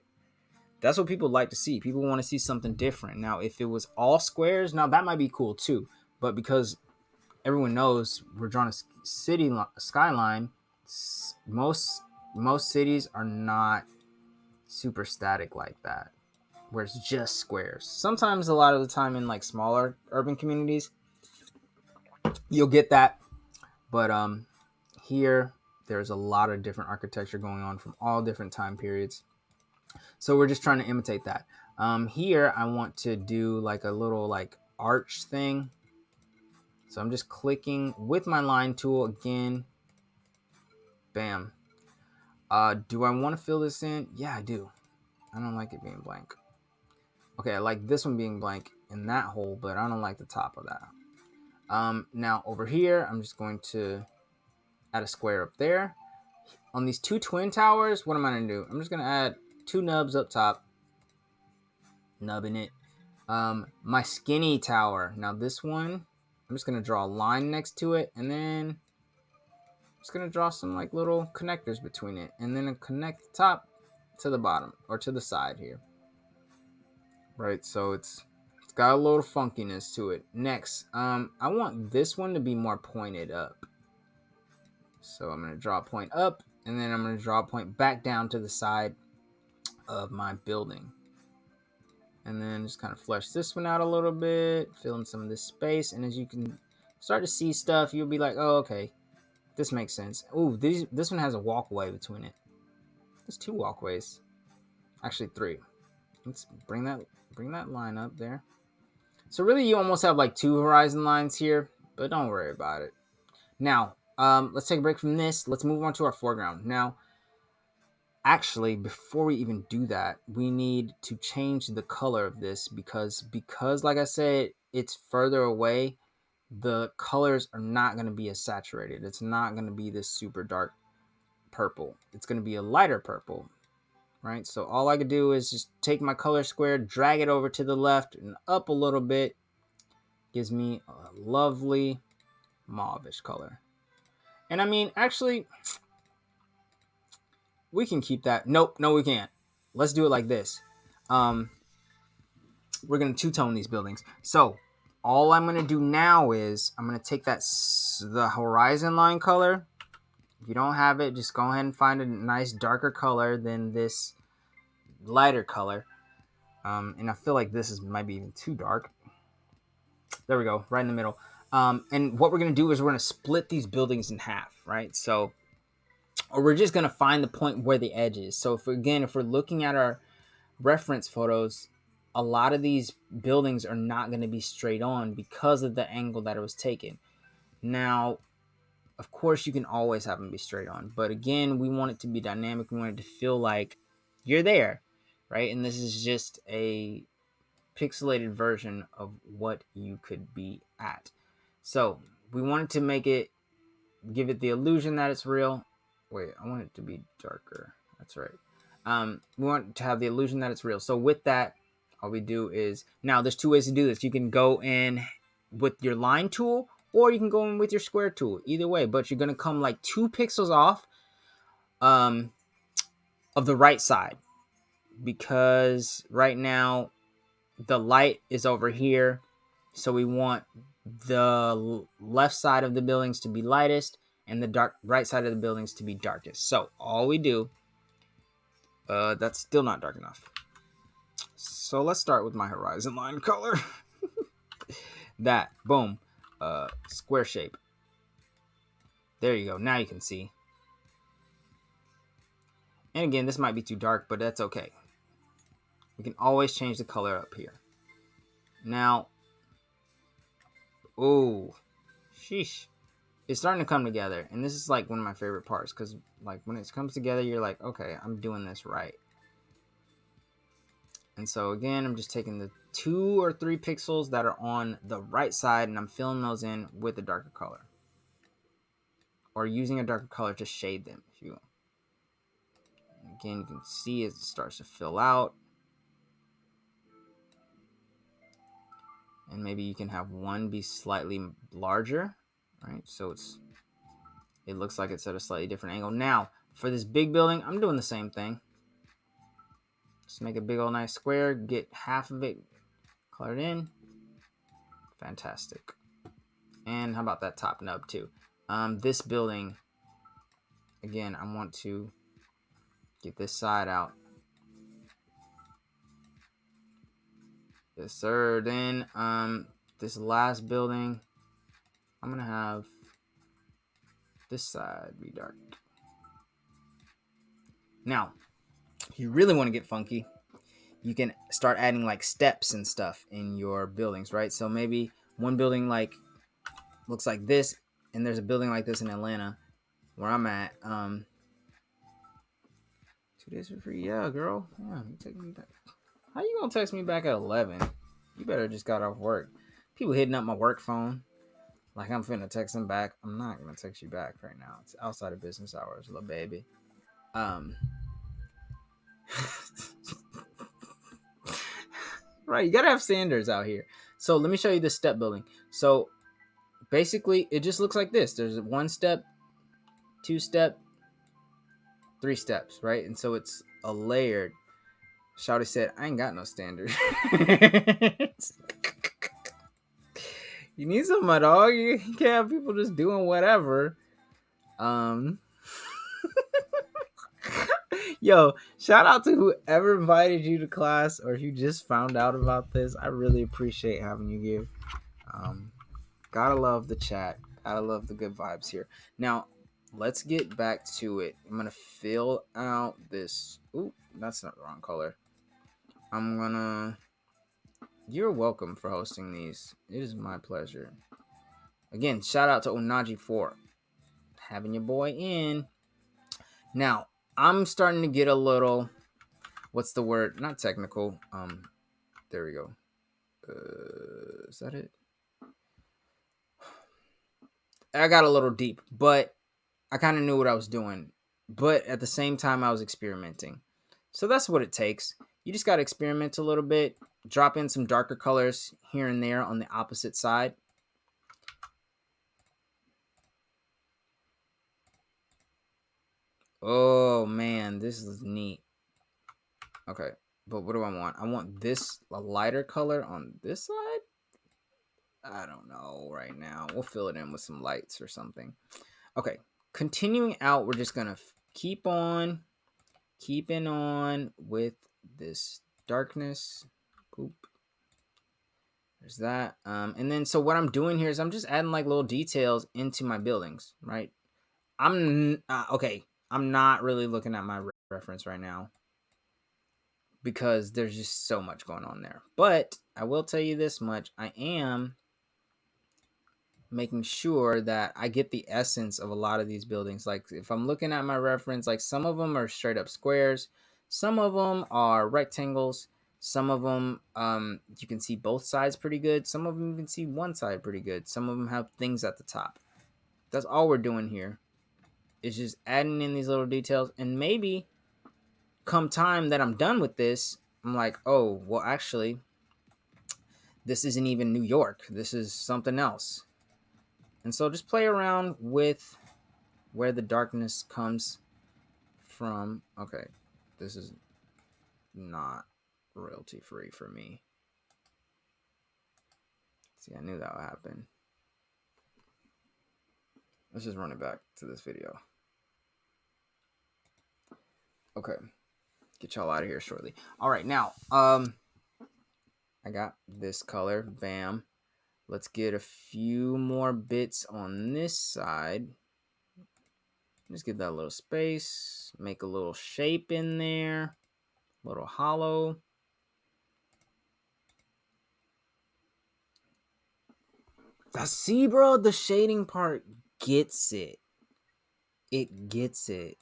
people like to see. People want to see something different. Now, if it was all squares, now that might be cool too. But because everyone knows we're drawing a city skyline, most cities are not super static like that, where it's just squares. Sometimes, a lot of the time in like smaller urban communities, you'll get that. But here, there's a lot of different architecture going on from all different time periods. So we're just trying to imitate that. Here, I want to do like a little like arch thing. So I'm just clicking with my line tool again. Bam. Do I want to fill this in? Yeah, I do. I don't like it being blank. Okay, I like this one being blank in that hole, but I don't like the top of that. Now over here, I'm just going to add a square up there. On these two twin towers, what am I going to do? I'm just going to add two nubs up top. Nubbing it. My skinny tower. Now this one, I'm just going to draw a line next to it, and then I'm just going to draw some like little connectors between it, and then connect the top to the bottom, or to the side here. Right, so it's got a little funkiness to it. Next, I want this one to be more pointed up. So I'm going to draw a point up, and then I'm going to draw a point back down to the side of my building. And then just kind of flesh this one out a little bit, fill in some of this space. And as you can start to see stuff, you'll be like, oh, okay, this makes sense. Ooh, this one has a walkway between it. There's two walkways. Actually, three. Let's bring that line up there. So really, you almost have like two horizon lines here, but don't worry about it. Now, let's take a break from this. Let's move on to our foreground. Now, actually, before we even do that, we need to change the color of this because like I said, it's further away. The colors are not going to be as saturated. It's not going to be this super dark purple. It's going to be a lighter purple, right? So all I could do is just take my color square, drag it over to the left and up a little bit. Gives me a lovely mauve-ish color. And I mean, actually, we can keep that. Nope, no, we can't. Let's do it like this. We're going to two-tone these buildings. So all I'm going to do now is I'm going to take the horizon line color. If you don't have it, just go ahead and find a nice darker color than this lighter color. And I feel like this might be even too dark. There we go, right in the middle. And what we're going to do is we're going to split these buildings in half, right? So, or we're just going to find the point where the edge is. So if we're looking at our reference photos, a lot of these buildings are not going to be straight on because of the angle that it was taken. Now, of course, you can always have them be straight on, but again, we want it to be dynamic. We want it to feel like you're there, right? And this is just a pixelated version of what you could be at. So we wanted to give it the illusion that it's real. Wait, I want it to be darker. That's right. We want to have the illusion that it's real. So with that, all we do is, now there's two ways to do this. You can go in with your line tool, or you can go in with your square tool. Either way, but you're gonna come like 2 pixels off of the right side, because right now the light is over here, so we want the left side of the buildings to be lightest and the right side of the buildings to be darkest. So all we do, that's still not dark enough. So let's start with my horizon line color. That, boom, square shape. There you go. Now you can see. And again, this might be too dark, but that's okay. We can always change the color up here. Now, oh, sheesh. It's starting to come together, and this is like one of my favorite parts, because like when it comes together, you're like, okay, I'm doing this right. And so again, I'm just taking the 2 or 3 pixels that are on the right side, and I'm filling those in with a darker color, or using a darker color to shade them, if you will. And again, you can see as it starts to fill out, and maybe you can have one be slightly larger, right? So it looks like it's at a slightly different angle. Now, for this big building, I'm doing the same thing. Just make a big old nice square, get half of it colored in. Fantastic. And how about that top nub too? This building, again, I want to get this side out. Yes, sir. Then this last building, I'm gonna have this side be dark. Now, if you really want to get funky, you can start adding like steps and stuff in your buildings, right? So maybe one building like looks like this, and there's a building like this in Atlanta where I'm at. 2 days for free, yeah, girl. Yeah, you take me back. How you gonna text me back at 11? You better just got off work. People hitting up my work phone like I'm finna text them back. I'm not gonna text you back right now. It's outside of business hours, little baby. Right, you gotta have standards out here. So let me show you this step building. So basically, it just looks like this. There's 1 step, 2 step, 3 steps, right? And so it's a layered. Shouty said, I ain't got no standards. You need some, my dog. You can't have people just doing whatever. Yo, shout out to whoever invited you to class, or if you just found out about this. I really appreciate having you here. Gotta love the chat. Gotta love the good vibes here. Now, let's get back to it. I'm gonna fill out this. Ooh, that's not the wrong color. I'm gonna. You're welcome for hosting these. It is my pleasure. Again, shout out to Ohnahji for having your boy in. Now, I'm starting to get a little, what's the word? Not technical. There we go. Is that it? I got a little deep, but I kind of knew what I was doing. But at the same time, I was experimenting. So that's what it takes. You just got to experiment a little bit, drop in some darker colors here and there on the opposite side. Oh man, this is neat. Okay, but what do I want? I want this a lighter color on this side. I don't know right now. We'll fill it in with some lights or something. Okay, continuing out, we're just gonna keep on keeping on with this darkness. Boop. There's that. And then so what I'm doing here is I'm just adding like little details into my buildings, right? Okay. I'm not really looking at my reference right now because there's just so much going on there. But I will tell you this much: I am making sure that I get the essence of a lot of these buildings. Like if I'm looking at my reference, like some of them are straight up squares, some of them are rectangles, some of them you can see both sides pretty good, some of them you can see one side pretty good, some of them have things at the top. That's all we're doing here is just adding in these little details, and maybe come time that I'm done with this, I'm like, oh well, actually this isn't even New York, this is something else. And so just play around with where the darkness comes from. Okay, this is not royalty free for me. See, I knew that would happen. Let's just run it back to this video. Okay, get y'all out of here shortly. All right, now I got this color. Bam. Let's get a few more bits on this side. Just give that a little space. Make a little shape in there. A little hollow. See, bro, the shading part gets it. It gets it.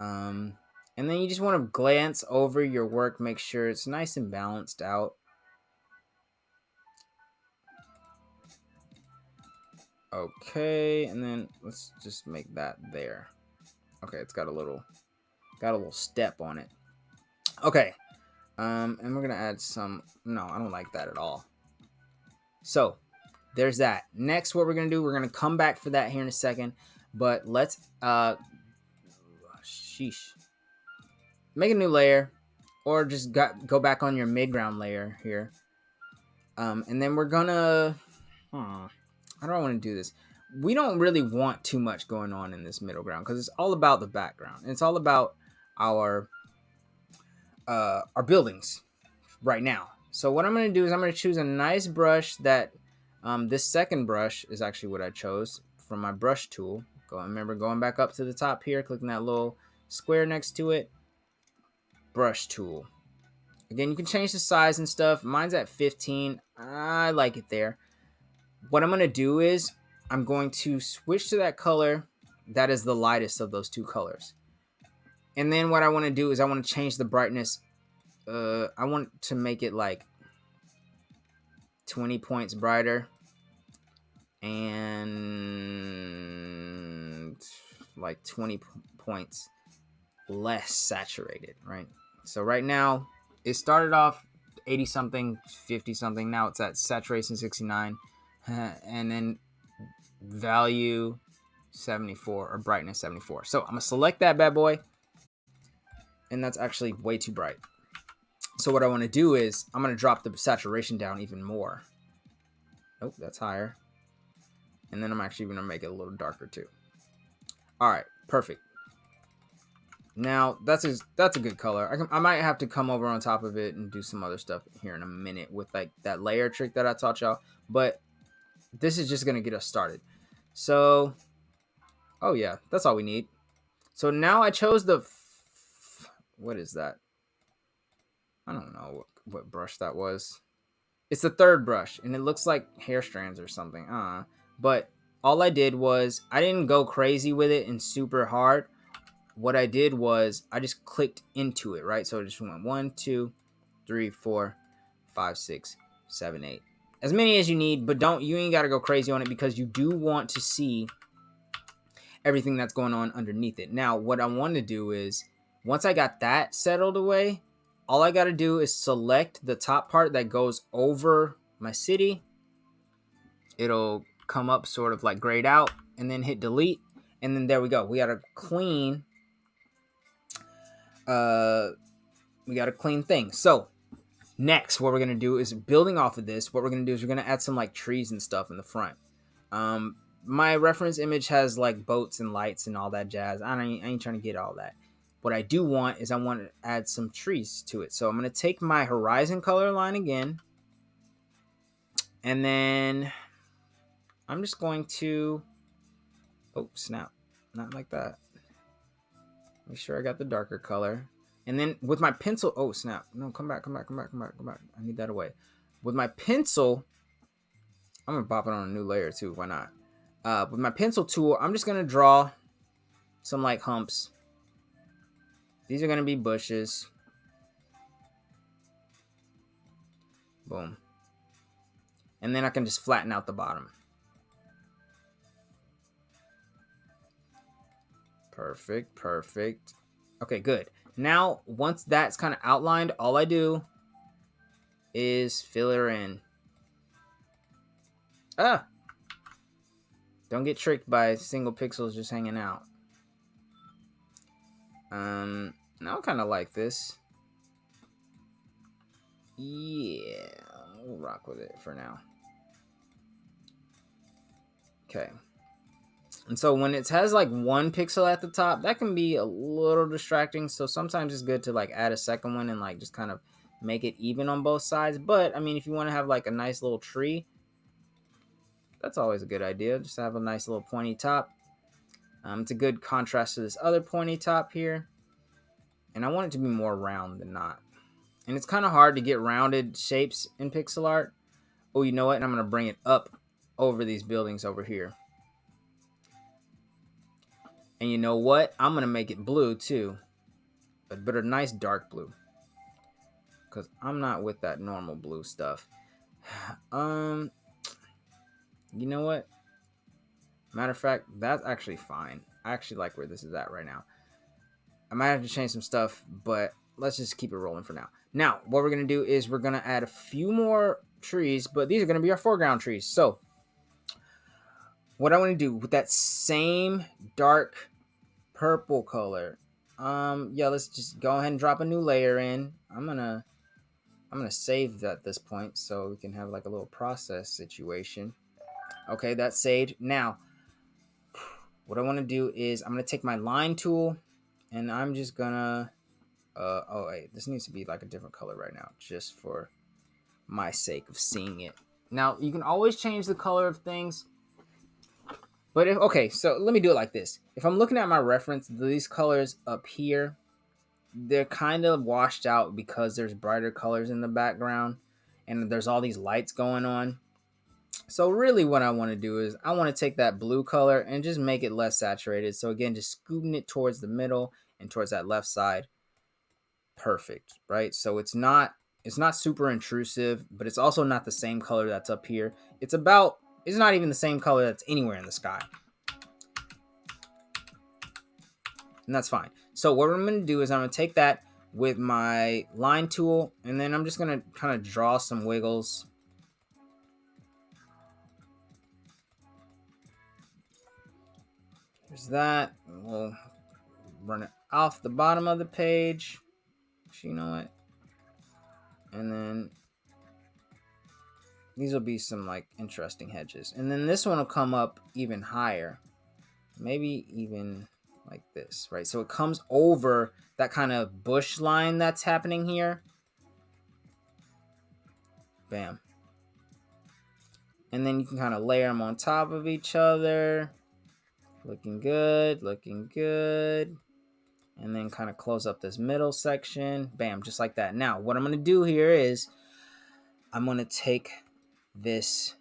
And then you just want to glance over your work, make sure it's nice and balanced out. Okay, and then let's just make that there. Okay, it's got a little step on it. Okay, and we're gonna add some. No, I don't like that at all. So there's that. Next, what we're gonna do, we're gonna come back for that here in a second. But let's sheesh, make a new layer, or just go back on your mid-ground layer here. And then we're gonna. How do I want to do this? We don't really want too much going on in this middle ground because it's all about the background. It's all about our buildings right now. So what I'm going to do is I'm going to choose a nice brush that this second brush is actually what I chose from my brush tool. Remember going back up to the top here, clicking that little square next to it. Brush tool. Again, you can change the size and stuff. Mine's at 15. I like it there. What I'm going to do is I'm going to switch to that color that is the lightest of those two colors. And then what I want to do is I want to change the brightness. I want to make it like 20 points brighter and like 20 points less saturated, right? So right now it started off 80 something, 50 something. Now it's at saturation 69 and then value 74 or brightness 74. So I'm gonna select that bad boy, and that's actually way too bright. So what I want to do is I'm gonna drop the saturation down even more. Oh, that's higher. And then I'm actually gonna make it a little darker too. All right, perfect. Now that's a good color. I might have to come over on top of it and do some other stuff here in a minute with like that layer trick that I taught y'all. But this is just gonna get us started. So, oh yeah, that's all we need. So now I chose the what is that? I don't know what brush that was. It's the third brush, and it looks like hair strands or something. But all I did was I didn't go crazy with it and super hard. what I did was I just clicked into it, right? So I just went 1, 2, 3, 4, 5, 6, 7, 8. As many as you need, but you ain't got to go crazy on it because you do want to see everything that's going on underneath it. Now, what I want to do is once I got that settled away, all I got to do is select the top part that goes over my city. It'll come up sort of like grayed out, and then hit delete, and then there we go. We got a clean thing. So next, what we're gonna do is building off of this. What we're gonna do is we're gonna add some like trees and stuff in the front. My reference image has like boats and lights and all that jazz. I ain't trying to get all that. What I do want is I want to add some trees to it. So I'm gonna take my horizon color line again, and then I'm just going to, oh snap, not like that. Make sure I got the darker color. And then with my pencil, oh snap, no, come back. I need that away. With my pencil, I'm gonna pop it on a new layer too, why not? With my pencil tool, I'm just gonna draw some like humps. These are gonna be bushes. Boom. And then I can just flatten out the bottom. Perfect. Okay, good. Now, once that's kind of outlined, all I do is fill her in. Don't get tricked by single pixels just hanging out. Now I kind of like this. Yeah, we'll rock with it for now. Okay. And so when it has like 1 pixel at the top, that can be a little distracting. So sometimes it's good to like add a second one and like just kind of make it even on both sides. But I mean, if you want to have like a nice little tree, that's always a good idea. Just have a nice little pointy top. It's a good contrast to this other pointy top here. And I want it to be more round than not. And it's kind of hard to get rounded shapes in pixel art. Oh, you know what? And I'm going to bring it up over these buildings over here. And you know what? I'm going to make it blue too. But a nice dark blue. Because I'm not with that normal blue stuff. You know what? Matter of fact, that's actually fine. I actually like where this is at right now. I might have to change some stuff, but let's just keep it rolling for now. Now, what we're going to do is we're going to add a few more trees, but these are going to be our foreground trees. So, what I want to do with that same dark purple color, let's just go ahead and drop a new layer in. I'm gonna save that at this point so we can have like a little process situation. Okay, that's saved. Now, what I want to do is I'm gonna take my line tool and I'm just gonna oh wait, this needs to be like a different color right now, just for my sake of seeing it. Now you can always change the color of things, but so let me do it like this. If I'm looking at my reference, these colors up here, they're kind of washed out because there's brighter colors in the background and there's all these lights going on. So really what I want to do is I want to take that blue color and just make it less saturated. So again, just scooting it towards the middle and towards that left side. Perfect, right? So it's not super intrusive, but it's also not the same color that's up here. It's not even the same color that's anywhere in the sky. And that's fine. So what I'm going to do is I'm going to take that with my line tool, and then I'm just going to kind of draw some wiggles. There's that. We'll run it off the bottom of the page. You know what? And then these will be some like interesting hedges. And then this one will come up even higher. Maybe even like this, right? So it comes over that kind of bush line that's happening here. Bam. And then you can kind of layer them on top of each other. Looking good. And then kind of close up this middle section. Bam, just like that. Now, what I'm going to do here is I'm going to take this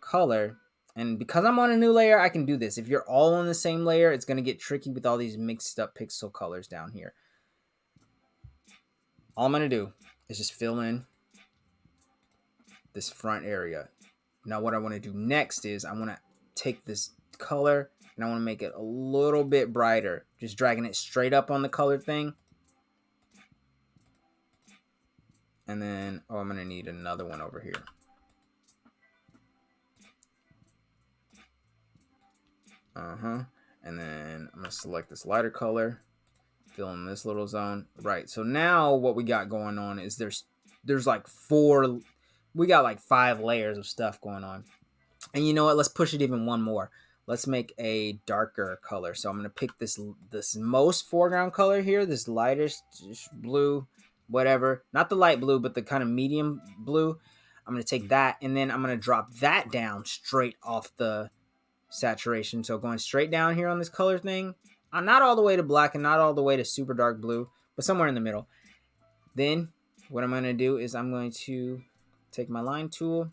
color And because I'm on a new layer, I can do this. If you're all on the same layer, it's going to get tricky with all these mixed up pixel colors down here. All I'm going to do is just fill in this front area. Now what I want to do next is I want to take this color and I want to make it a little bit brighter. Just dragging it straight up on the color thing. And then, I'm going to need another one over here. And then I'm going to select this lighter color, fill in this little zone. Right. So now what we got going on is there's like we got like 5 layers of stuff going on. And you know what? Let's push it even one more. Let's make a darker color. So I'm going to pick this most foreground color here, this lightish blue, whatever. Not the light blue, but the kind of medium blue. I'm going to take that, and then I'm going to drop that down straight off the saturation. So going straight down here on this color thing. I'm not all the way to black and not all the way to super dark blue, but somewhere in the middle. Then what I'm going to do is I'm going to take my line tool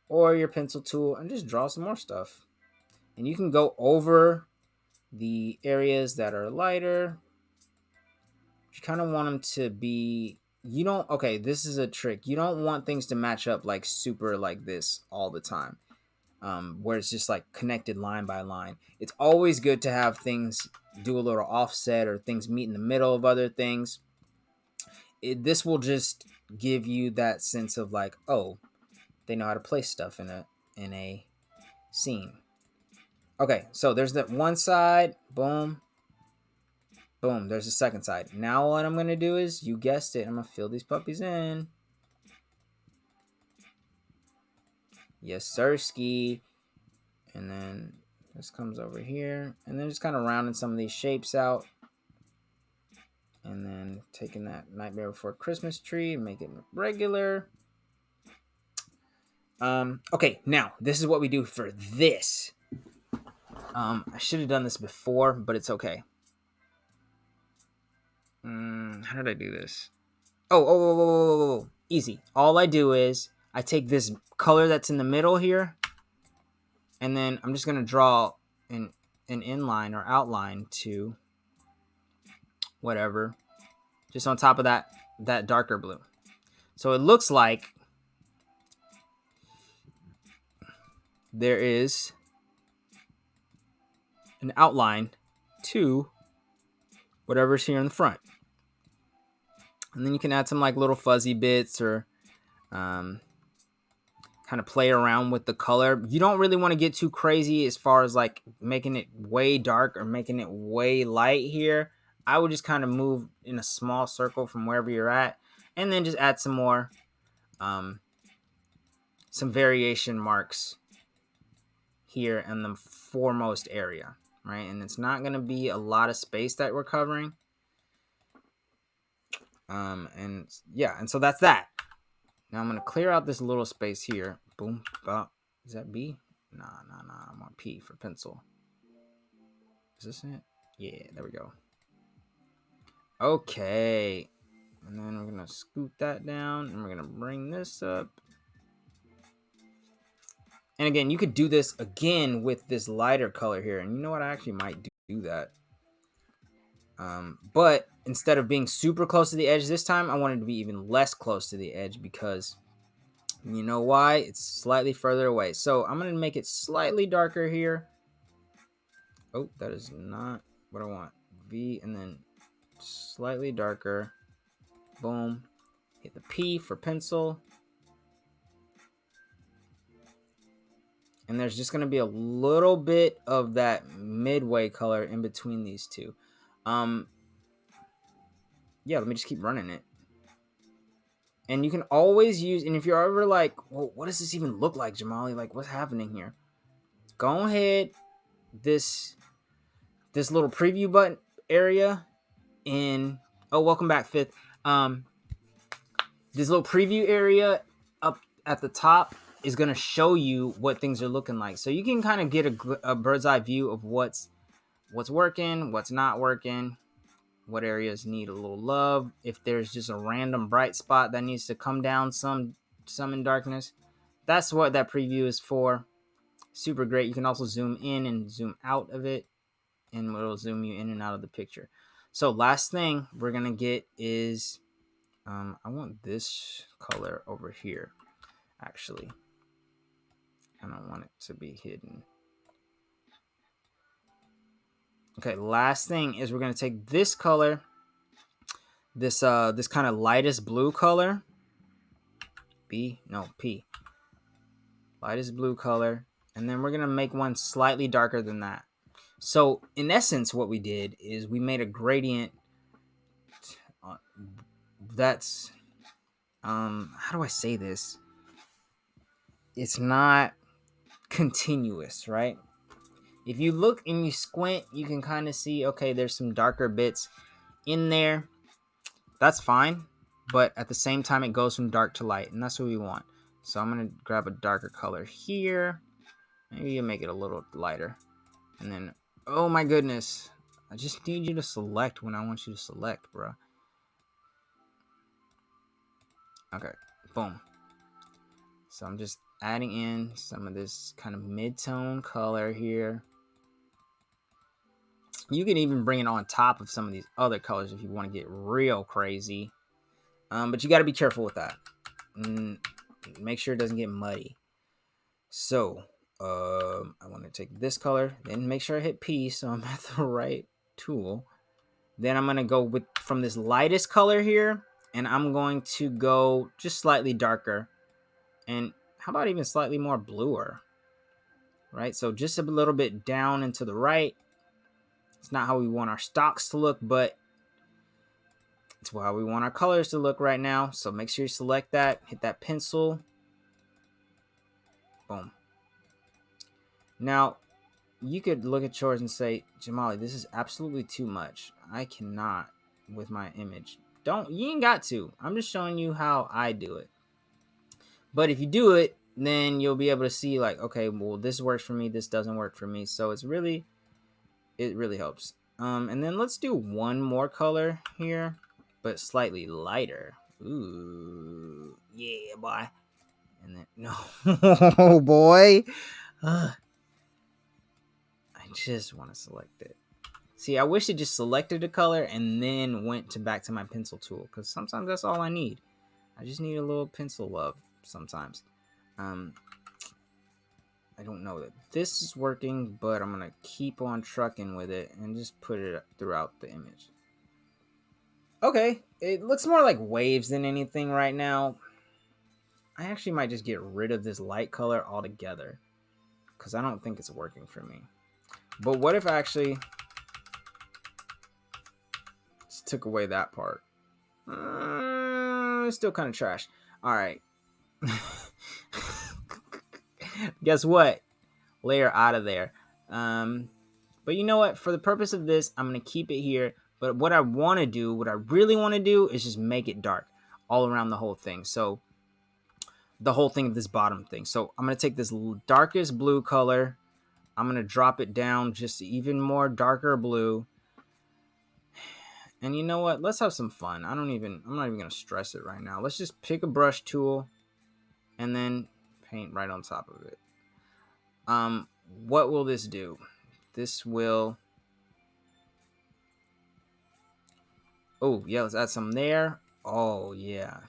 or your pencil tool and just draw some more stuff. And you can go over the areas that are lighter. You kind of want them to be, this is a trick. You don't want things to match up like super like this all the time. Where it's just like connected line by line. It's always good to have things do a little offset or things meet in the middle of other things. This will just give you that sense of like, oh, they know how to place stuff in a scene. Okay, so there's that one side. Boom. Boom. There's the second side. Now what I'm going to do is, you guessed it, I'm going to fill these puppies in. Yes, sirski. And then this comes over here. And then just kind of rounding some of these shapes out. And then taking that Nightmare Before Christmas tree and make it regular. Okay, now this is what we do for this. I should have done this before, but it's okay. How did I do this? Oh, easy. All I do is I take this color that's in the middle here, and then I'm just gonna draw an inline or outline to whatever, just on top of that darker blue. So it looks like there is an outline to whatever's here in the front. And then you can add some like little fuzzy bits or kind of play around with the color. You don't really want to get too crazy as far as like making it way dark or making it way light here. I would just kind of move in a small circle from wherever you're at, and then just add some more some variation marks here in the foremost area, right? And it's not going to be a lot of space that we're covering. And so that's that. Now I'm going to clear out this little space here. Boom. Is that B? Nah. I want P for pencil. Is this it? Yeah, there we go. Okay. And then we're going to scoot that down, and we're going to bring this up. And again, you could do this again with this lighter color here. And you know what? I actually might do that. But instead of being super close to the edge this time, I wanted to be even less close to the edge because you know why? It's slightly further away. So I'm going to make it slightly darker here. Oh, that is not what I want. V and then slightly darker. Boom. Hit the P for pencil. And there's just going to be a little bit of that midway color in between these two. Yeah, let me just keep running it. And you can always use, and if you're ever like, well, what does this even look like, Jamali? Like, what's happening here? Go ahead, this little preview button area in, welcome back, Fifth. This little preview area up at the top is going to show you what things are looking like. So you can kind of get a bird's eye view of what's working, what's not working, what areas need a little love. If there's just a random bright spot that needs to come down some in darkness, that's what that preview is for. super great. You can also zoom in and zoom out of it, and it'll zoom you in and out of the picture. So last thing we're gonna get is, I want this color over here, actually. I don't want it to be hidden. Okay, last thing is we're gonna take this color, this kind of lightest blue color, P, lightest blue color, and then we're gonna make one slightly darker than that. So in essence, what we did is we made a gradient that's, how do I say this? It's not continuous, right? If you look and you squint, you can kind of see, okay, there's some darker bits in there. That's fine, but at the same time, it goes from dark to light, and that's what we want. So I'm gonna grab a darker color here. Maybe you make it a little lighter, and then, oh my goodness, I just need you to select when I want you to select, bro. Okay, boom. So I'm just adding in some of this kind of mid-tone color here. You can even bring it on top of some of these other colors if you want to get real crazy. But you got to be careful with that. Make sure it doesn't get muddy. So I want to take this color, then make sure I hit P so I'm at the right tool. Then I'm going to go with from this lightest color here, and I'm going to go just slightly darker. And how about even slightly more bluer? Right? So just a little bit down and to the right. It's not how we want our stocks to look, but it's how we want our colors to look right now. So make sure you select that, hit that pencil. Boom. Now, you could look at yours and say, Jamali, this is absolutely too much. I cannot with my image. You ain't got to. I'm just showing you how I do it. But if you do it, then you'll be able to see like, okay, well, this works for me, this doesn't work for me. So it really helps. And then let's do one more color here, but slightly lighter. Ooh, yeah, boy. And then no, oh boy. I just want to select it. See, I wish it just selected a color and then went back to my pencil tool, because sometimes that's all I need. I just need a little pencil love sometimes. I don't know that this is working, but I'm gonna keep on trucking with it and just put it throughout the image. Okay, it looks more like waves than anything right now. I actually might just get rid of this light color altogether, because I don't think it's working for me. But what if I actually just took away that part? It's still kind of trash. All right. Guess what? Layer out of there. But you know what? For the purpose of this, I'm going to keep it here. But what I really want to do is just make it dark all around the whole thing. So the whole thing of this bottom thing. So I'm going to take this darkest blue color. I'm going to drop it down just even more darker blue. And you know what? Let's have some fun. I'm not even going to stress it right now. Let's just pick a brush tool and then paint right on top of it. What will this do? This will... Oh, yeah, let's add some there. Oh, yeah.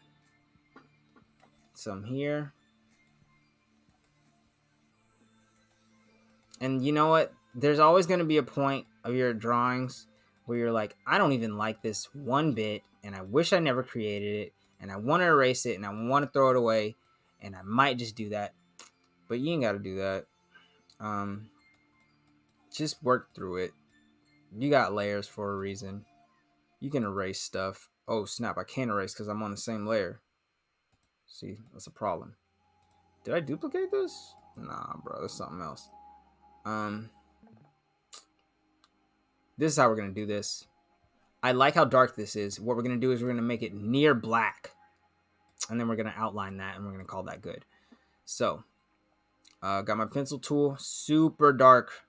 Some here. And you know what? There's always going to be a point of your drawings where you're like, I don't even like this one bit, and I wish I never created it, and I want to erase it, and I want to throw it away, and I might just do that. But you ain't got to do that. Just work through it. You got layers for a reason. You can erase stuff. Oh, snap. I can't erase because I'm on the same layer. See, that's a problem. Did I duplicate this? Nah, bro. That's something else. This is how we're going to do this. I like how dark this is. What we're going to do is we're going to make it near black. And then we're going to outline that, and we're going to call that good. So, got my pencil tool. Super dark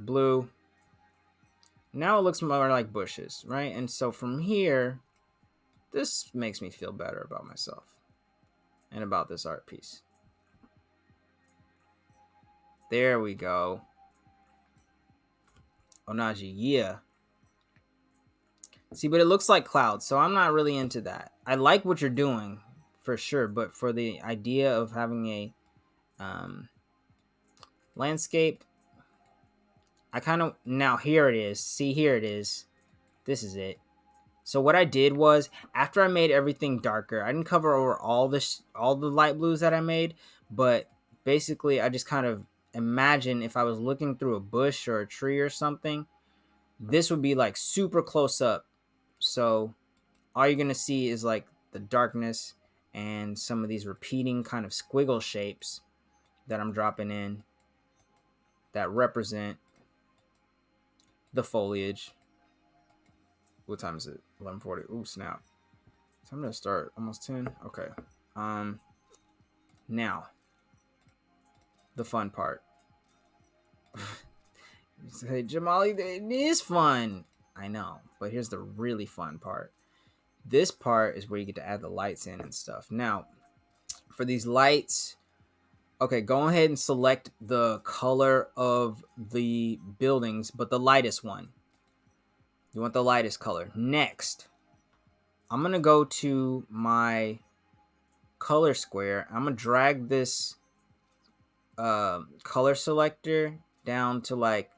blue. Now it looks more like bushes, right? And so from here, this makes me feel better about myself and about this art piece. There we go. Ohnahji, yeah. See, but it looks like clouds, so I'm not really into that. I like what you're doing for sure, but for the idea of having a landscape, I kind of now here it is. See, here it is. This is it. So what I did was after I made everything darker, I didn't cover over all the light blues that I made, but basically I just kind of imagine if I was looking through a bush or a tree or something, this would be like super close up. So all you're gonna see is like the darkness and some of these repeating kind of squiggle shapes that I'm dropping in that represent the foliage. What time is it? 11:40. Ooh, snap. So I'm gonna start almost 10. Okay. Um Now, the fun part. Hey, Jamali, it is fun. I know, but here's the really fun part. This part is where you get to add the lights in and stuff. Now, for these lights, okay, go ahead and select the color of the buildings, but the lightest one. You want the lightest color. Next, I'm going to go to my color square. I'm going to drag this color selector down to like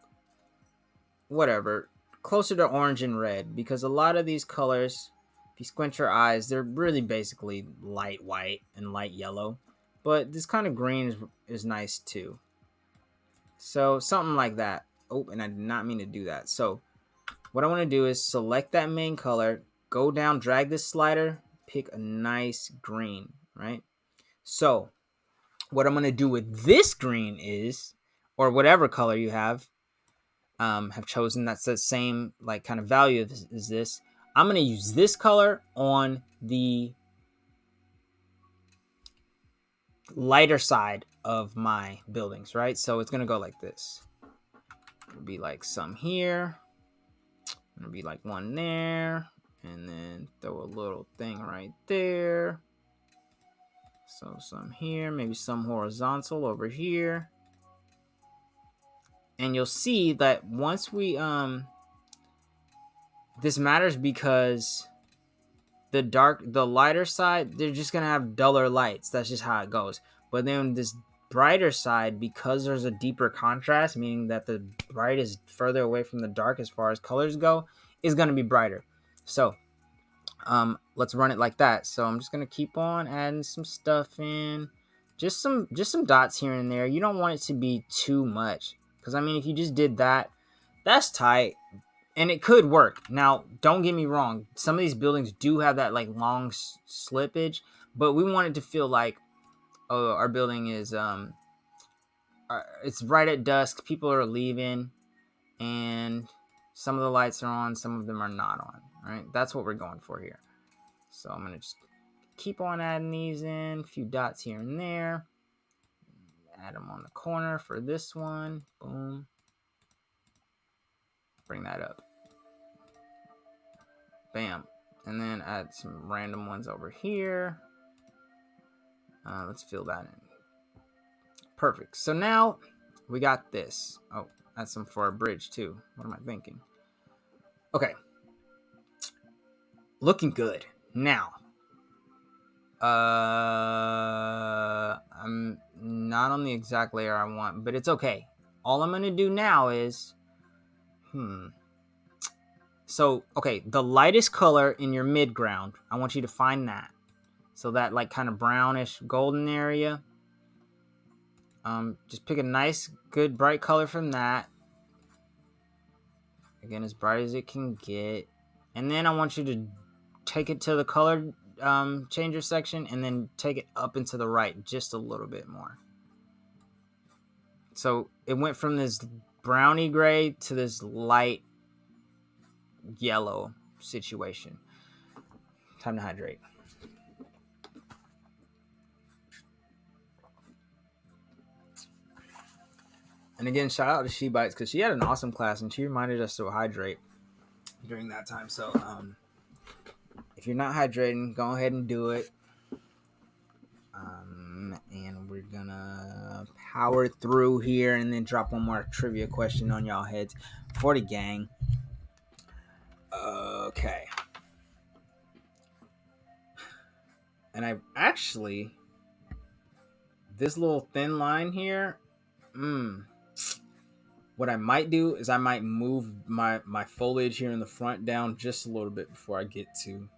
whatever, closer to orange and red, because a lot of these colors, if you squint your eyes, they're really basically light white and light yellow, but this kind of green is nice too. So something like that. Oh, and I did not mean to do that. So what I want to do is select that main color, go down, drag this slider, pick a nice green, right? So what I'm going to do with this green is, or whatever color you have chosen that's the same like kind of value as this, I'm going to use this color on the lighter side of my buildings, right? So it's going to go like this. It'll be like some here. It'll be like one there. And then throw a little thing right there. So some here, maybe some horizontal over here. And you'll see that once we this matters because the lighter side, they're just gonna have duller lights. That's just how it goes. But then this brighter side, because there's a deeper contrast, meaning that the bright is further away from the dark as far as colors go, is gonna be brighter. So let's run it like that. So I'm just gonna keep on adding some stuff in, just some dots here and there. You don't want it to be too much, because I mean, if you just did that, that's tight, and it could work. Now, don't get me wrong, some of these buildings do have that like long slippage, but we want it to feel like, oh, our building is it's right at dusk, people are leaving, and some of the lights are on, some of them are not on, right? That's what we're going for here. So I'm gonna just keep on adding these in, a few dots here and there, add them on the corner for this one. Boom, bring that up, bam, and then add some random ones over here. Let's fill that in. Perfect. So now we got this. Oh, add some for our bridge too. What am I thinking? Okay. Looking good. Now, I'm not on the exact layer I want, but it's okay. All I'm going to do now is, So, okay, the lightest color in your midground, I want you to find that. So that like kind of brownish golden area. Just pick a nice, good, bright color from that. Again, as bright as it can get. And then I want you to take it to the color changer section and then take it up and to the right just a little bit more. So it went from this browny gray to this light yellow situation. Time to hydrate. And again, shout out to She Bites, because she had an awesome class and she reminded us to hydrate during that time. So if you're not hydrating, go ahead and do it. And we're gonna power through here and then drop one more trivia question on y'all heads for the gang. Okay. And I actually, this little thin line here, what I might do is I might move my foliage here in the front down just a little bit before I get to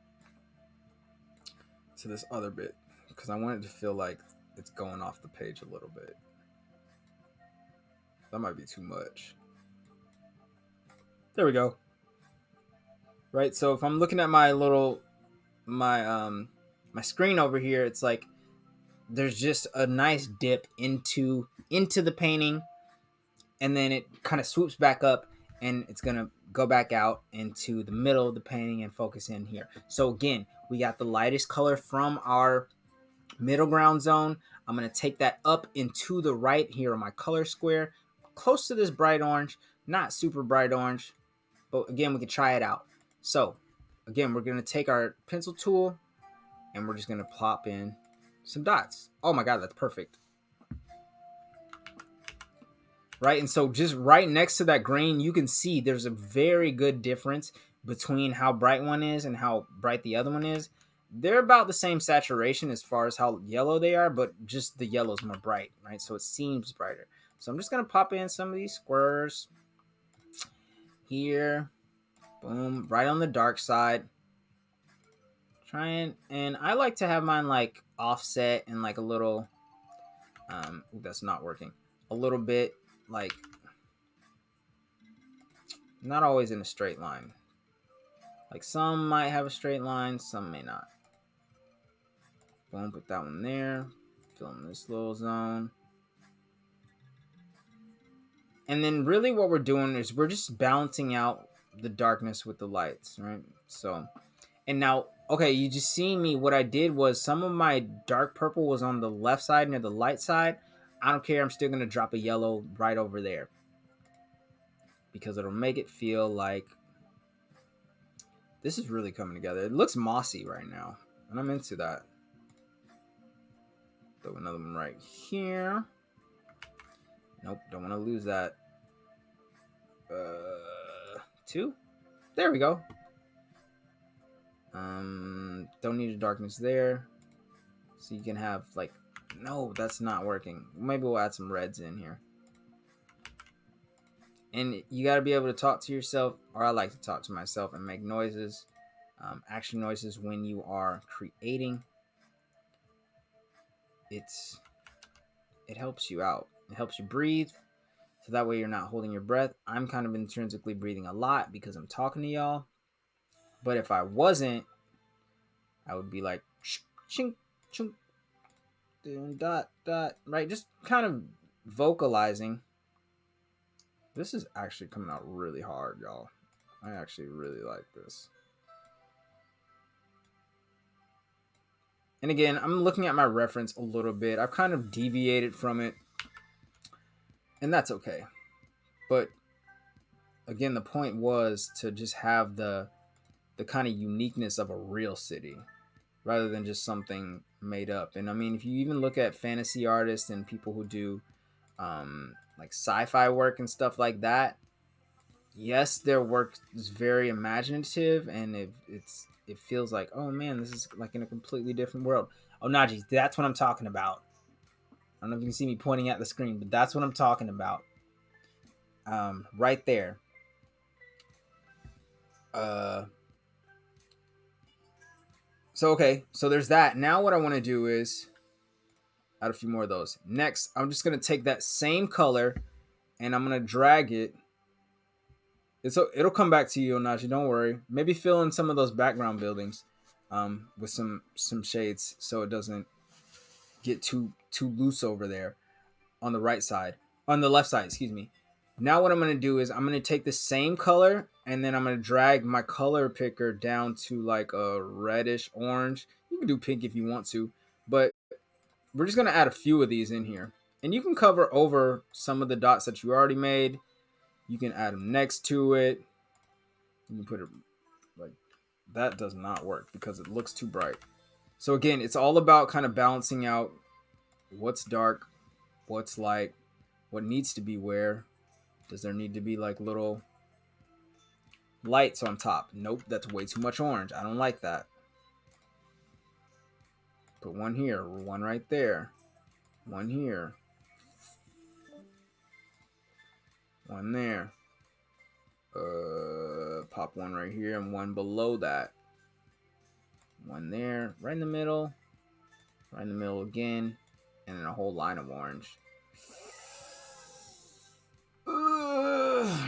this other bit, because I want it to feel like it's going off the page a little bit. That might be too much. There we go. Right, so if I'm looking at my little my screen over here, it's like there's just a nice dip into the painting, and then it kind of swoops back up, and it's gonna go back out into the middle of the painting and focus in here. So again, we got the lightest color from our middle ground zone. I'm gonna take that up into the right here on my color square, close to this bright orange, not super bright orange, but again, we can try it out. So again, we're gonna take our pencil tool and we're just gonna plop in some dots. Oh my god, that's perfect. Right, and so just right next to that green, you can see there's a very good difference between how bright one is and how bright the other one is. They're about the same saturation as far as how yellow they are, but just the yellow's more bright, right? So it seems brighter. So I'm just gonna pop in some of these squares here. Boom, right on the dark side. Trying, and I like to have mine like offset and like a little that's not working. A little bit like not always in a straight line. Like some might have a straight line, some may not. Boom, put that one there. Fill in this little zone. And then really what we're doing is we're just balancing out the darkness with the lights, right? So, and now, okay, you just see me. What I did was some of my dark purple was on the left side near the light side. I don't care. I'm still going to drop a yellow right over there because it'll make it feel like this is really coming together. It looks mossy right now, and I'm into that. Throw another one right here. Nope, don't want to lose that. 2. There we go. Don't need a darkness there. So you can have like, no, that's not working. Maybe we'll add some reds in here. And you got to be able to talk to yourself, or I like to talk to myself and make noises, action noises when you are creating. It helps you out. It helps you breathe. So that way you're not holding your breath. I'm kind of intrinsically breathing a lot because I'm talking to y'all. But if I wasn't, I would be like, chink, chink, dot, dot, right? Just kind of vocalizing. This is actually coming out really hard, y'all. I actually really like this. And again, I'm looking at my reference a little bit. I've kind of deviated from it. And that's okay. But again, the point was to just have the kind of uniqueness of a real city rather than just something made up. And I mean, if you even look at fantasy artists and people who do like sci-fi work and stuff like that, yes, their work is very imaginative, and it feels like, oh man, this is like in a completely different world. Ohnahji, that's what I'm talking about. I don't know if you can see me pointing at the screen, but that's what I'm talking about. Right there. So okay, so there's that. Now what I want to do is add a few more of those. Next, I'm just gonna take that same color and I'm gonna drag it. It'll come back to you, Ohnahji. Don't worry. Maybe fill in some of those background buildings with some shades so it doesn't get too loose over there on the right side, on the left side. Excuse me. Now what I'm gonna do is I'm gonna take the same color and then I'm gonna drag my color picker down to like a reddish orange. You can do pink if you want to, but we're just gonna add a few of these in here, and you can cover over some of the dots that you already made. You can add them next to it. You can put it like that. Does not work because it looks too bright. So again, it's all about kind of balancing out what's dark what's like, what needs to be where. Does there need to be like little lights on top? Nope, that's way too much orange. I don't like that. Put one here, one right there, one here, one there. Pop one right here and one below that. One there, right in the middle, right in the middle again, and then a whole line of orange.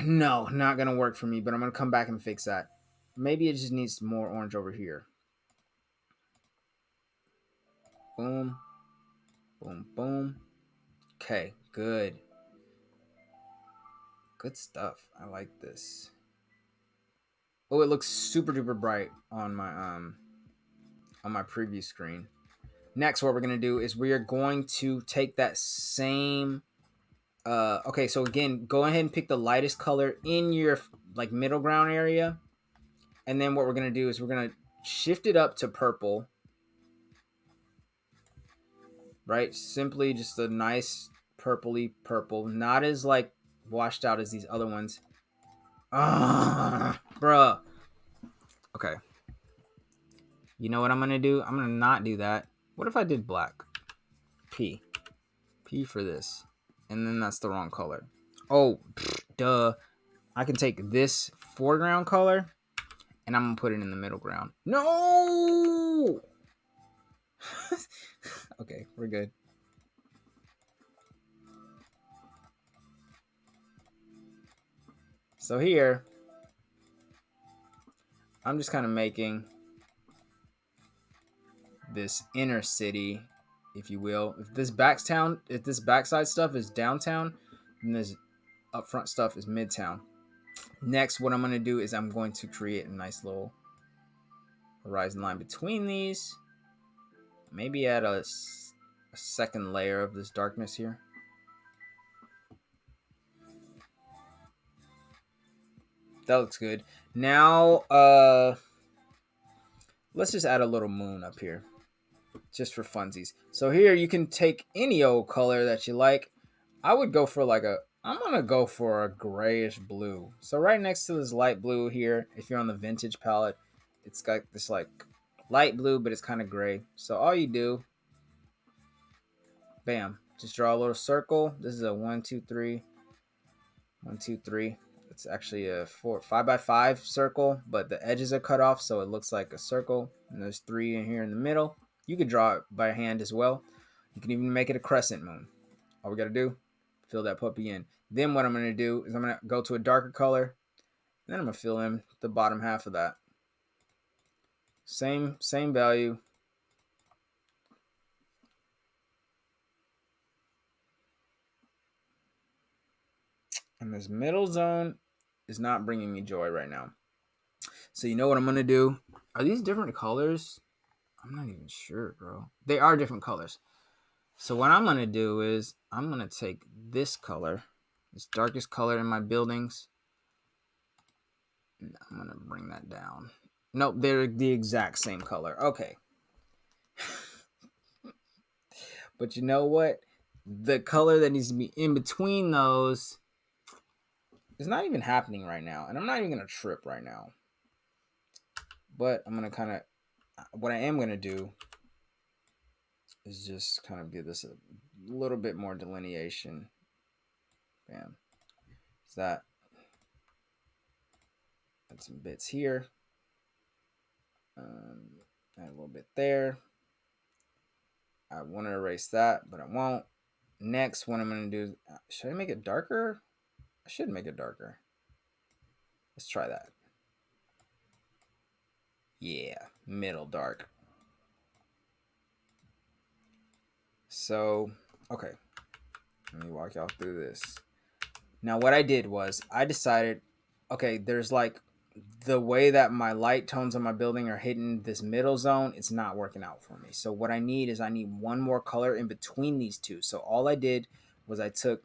No, not gonna work for me, but I'm gonna come back and fix that. Maybe it just needs more orange over here. Boom, boom, boom. Okay, good. Good stuff. I like this. Oh, it looks super duper bright on my preview screen. Next, what we're gonna do is we are going to take that same. Okay, so again, go ahead and pick the lightest color in your like middle ground area, and then what we're gonna do is we're gonna shift it up to purple. Right, simply just a nice purpley purple, not as like washed out as these other ones. Bruh. Okay. You know what I'm gonna do? I'm gonna not do that. What if I did black? P for this, and then that's the wrong color. Oh, duh. I can take this foreground color and I'm gonna put it in the middle ground. No. Okay, we're good. So here, I'm just kind of making this inner city, if you will. If this backside stuff is downtown, then this upfront stuff is midtown. Next, what I'm going to do is I'm going to create a nice little horizon line between these. Maybe add a second layer of this darkness here. That looks good. Now, let's just add a little moon up here, just for funsies. So here you can take any old color that you like. I would go for I'm gonna go for a grayish blue. So right next to this light blue here, if you're on the vintage palette, it's got this like light blue, but it's kind of gray. So all you do, bam, just draw a little circle. This is a 1, 2, 3, 1, 2, 3. It's actually a 5x5 circle, but the edges are cut off, so it looks like a circle. And there's 3 in here in the middle. You could draw it by hand as well. You can even make it a crescent moon. All we gotta do, fill that puppy in. Then what I'm gonna do is I'm gonna go to a darker color, and then I'm gonna fill in the bottom half of that. Same value. And this middle zone is not bringing me joy right now. So you know what I'm gonna do? Are these different colors? I'm not even sure, bro. They are different colors. So what I'm gonna do is I'm gonna take this color, this darkest color in my buildings, and I'm gonna bring that down. Nope, they're the exact same color. Okay. But you know what? The color that needs to be in between those is not even happening right now. And I'm not even gonna trip right now. But I'm gonna kind of, what I am gonna do is just kind of give this a little bit more delineation. Bam. Is that? Add some bits here. Add a little bit there. I want to erase that, but I won't. Next, what I'm going to do, should I make it darker? I should make it darker. Let's try that. Yeah, middle dark. So, okay. Let me walk y'all through this. Now, what I did was I decided, okay, there's like the way that my light tones on my building are hitting this middle zone, it's not working out for me. So what I need is I need one more color in between these two. So all I did was I took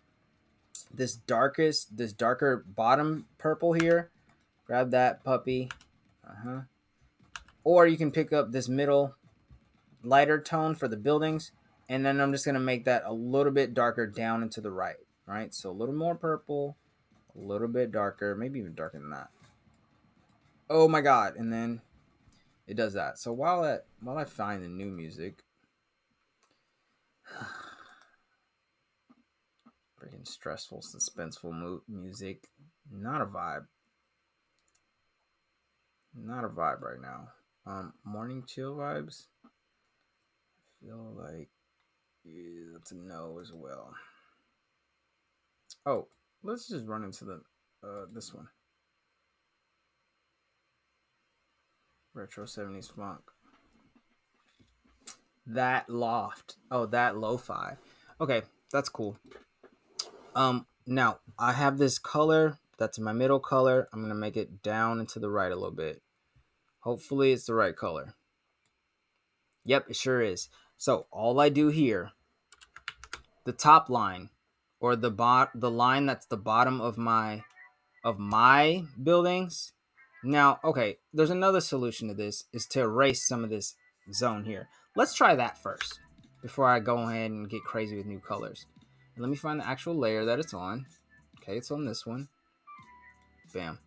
this darker bottom purple here, grab that puppy, or you can pick up this middle lighter tone for the buildings, And then I'm just going to make that a little bit darker down and to the right. Right? So a little more purple, a little bit darker, maybe even darker than that. Oh my god. And then it does that. So while I find the new music, freaking stressful, suspenseful music, not a vibe. Not a vibe right now. Morning chill vibes. I feel like that's a no as well. Oh, let's just run into the this one. Retro 70s funk. That loft. Oh, that lo-fi. Okay, that's cool. Now I have this color that's my middle color. I'm gonna make it down and to the right a little bit. Hopefully it's the right color. Yep, it sure is. So all I do here, the top line, or the line that's the bottom of my buildings. Now, okay, there's another solution to this, is to erase some of this zone here. Let's try that first before I go ahead and get crazy with new colors. And let me find the actual layer that it's on. Okay, it's on this one. Bam.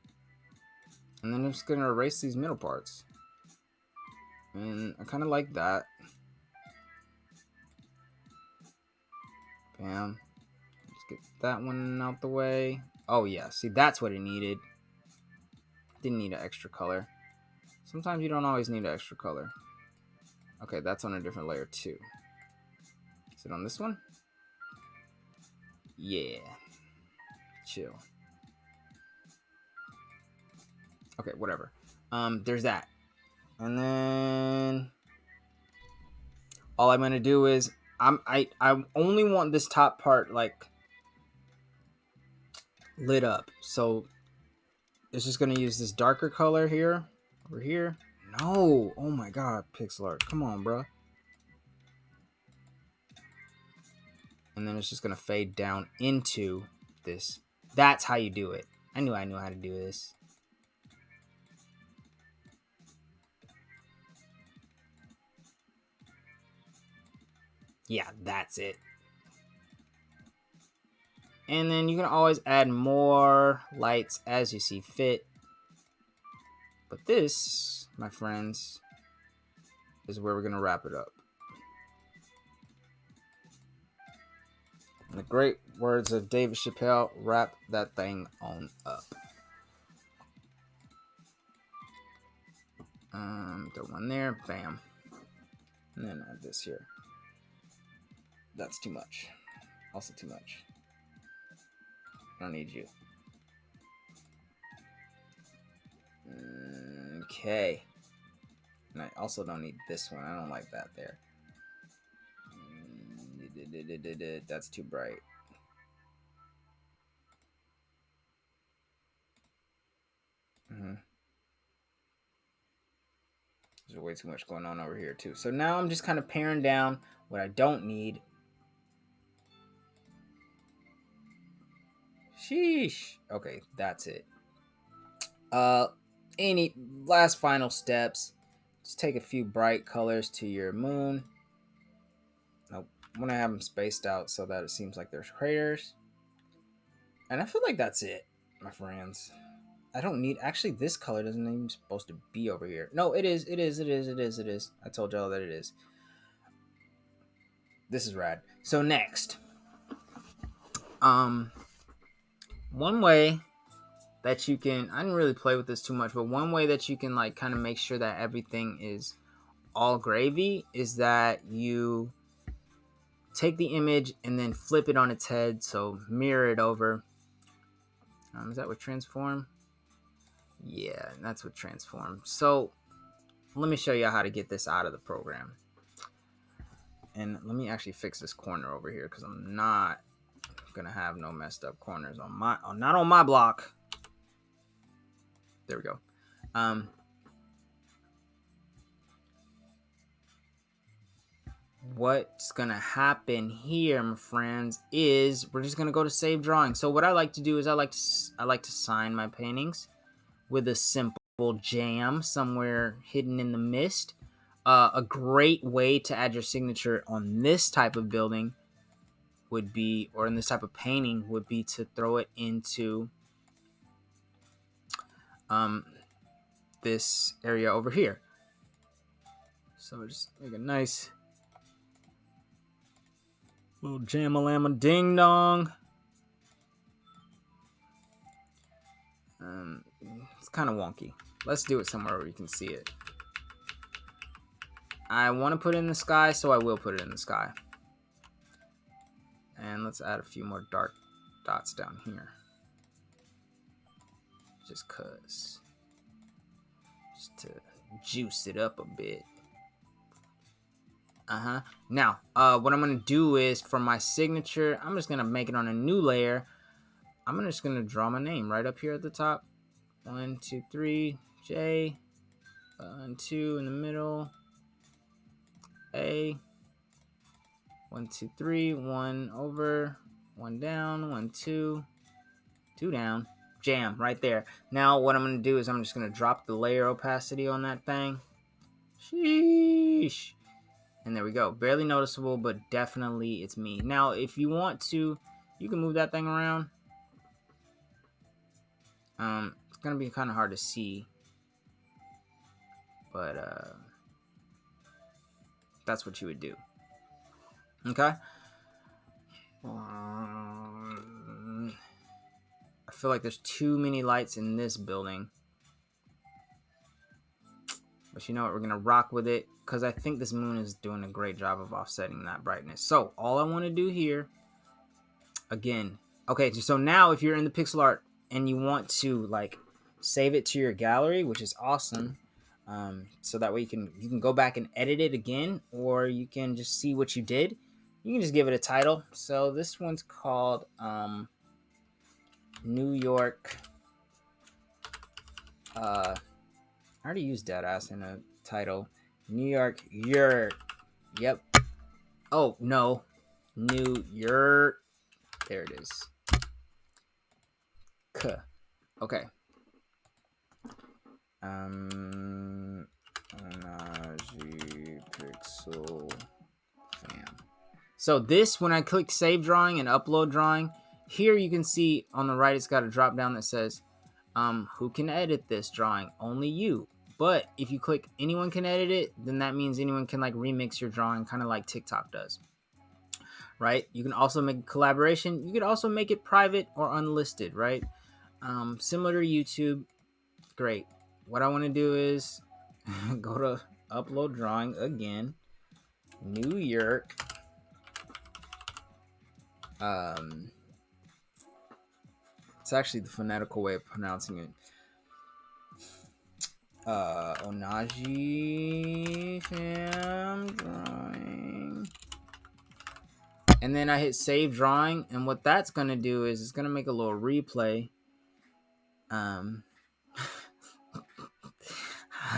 And then I'm just gonna erase these middle parts. And I kind of like that. Bam. Let's get that one out the way. Oh yeah, see, that's what it needed. Didn't need an extra color. Sometimes you don't always need an extra color. Okay, that's on a different layer too. Is it on this one? Yeah. Chill. Okay, whatever. There's that. And then all I'm gonna do is I only want this top part like lit up. So it's just gonna use this darker color here. Over here. No. Oh my god, pixel art. Come on, bro. And then it's just gonna fade down into this. That's how you do it. I knew how to do this. Yeah, that's it. And then you can always add more lights as you see fit. But this, my friends, is where we're going to wrap it up. In the great words of David Chappelle, wrap that thing on up. Throw one there, bam. And then add this here. That's too much. Also too much. I don't need you. Okay. And I also don't need this one. I don't like that there. That's too bright. There's way too much going on over here too. So now I'm just kind of paring down what I don't need. Sheesh. Okay, that's it. Any last final steps? Just take a few bright colors to your moon. Nope. I'm gonna have them spaced out so that it seems like there's craters. And I feel like that's it, my friends. I don't need. Actually, this color doesn't even supposed to be over here. No, it is. It is. It is. It is. It is. I told y'all that it is. This is rad. So next, one way that you can, I didn't really play with this too much, but one way that you can like kind of make sure that everything is all gravy is that you take the image and then flip it on its head. So mirror it over. Is that what transform? Yeah, that's what transform. So let me show you how to get this out of the program. And let me actually fix this corner over here because I'm not gonna have no messed up corners on my, not on my block. There we go. What's gonna happen here, my friends, is we're just gonna go to save drawing. So what I like to do is I like to sign my paintings with a simple jam somewhere hidden in the mist. A great way to add your signature on this type of building would be, or in this type of painting, would be to throw it into this area over here. So just make a nice little jam-a-lamma ding-dong. It's kind of wonky. Let's do it somewhere where you can see it. I want to put it in the sky, so I will put it in the sky. And let's add a few more dark dots down here. Just cause. Just to juice it up a bit. Now, what I'm going to do is, for my signature, I'm just going to make it on a new layer. I'm just going to draw my name right up here at the top. 1, 2, 3, J. 1, 2 in the middle. A. 1, 2, 3. 1 over. 1 down. 1, 2. 2 down. Jam right there. Now what I'm going to do is I'm just going to drop the layer opacity on that thing. Sheesh. And there we go. Barely noticeable, but definitely it's me. Now, if you want to, you can move that thing around. It's going to be kind of hard to see. But that's what you would do. Okay? I feel like there's too many lights in this building. But you know what? We're going to rock with it, because I think this moon is doing a great job of offsetting that brightness. So all I want to do here, again, okay, so now if you're in the pixel art and you want to like save it to your gallery, which is awesome, so that way you can go back and edit it again, or you can just see what you did. You can just give it a title. So this one's called New York. I already used Deadass in a title. New York, yep. Oh, no. New York. There it is. Okay. Ohnahji Pixel Fam. So this, when I click Save Drawing and Upload Drawing, here you can see on the right it's got a drop down that says, who can edit this drawing? Only you. But if you click anyone can edit it, then that means anyone can like remix your drawing, kind of like TikTok does. Right? You can also make a collaboration. You could also make it private or unlisted, right? Similar to YouTube. Great. What I want to do is go to upload drawing again. New York. It's actually the phonetical way of pronouncing it. Ohnahji Fam Drawing. And then I hit save drawing, and what that's gonna do is it's gonna make a little replay. I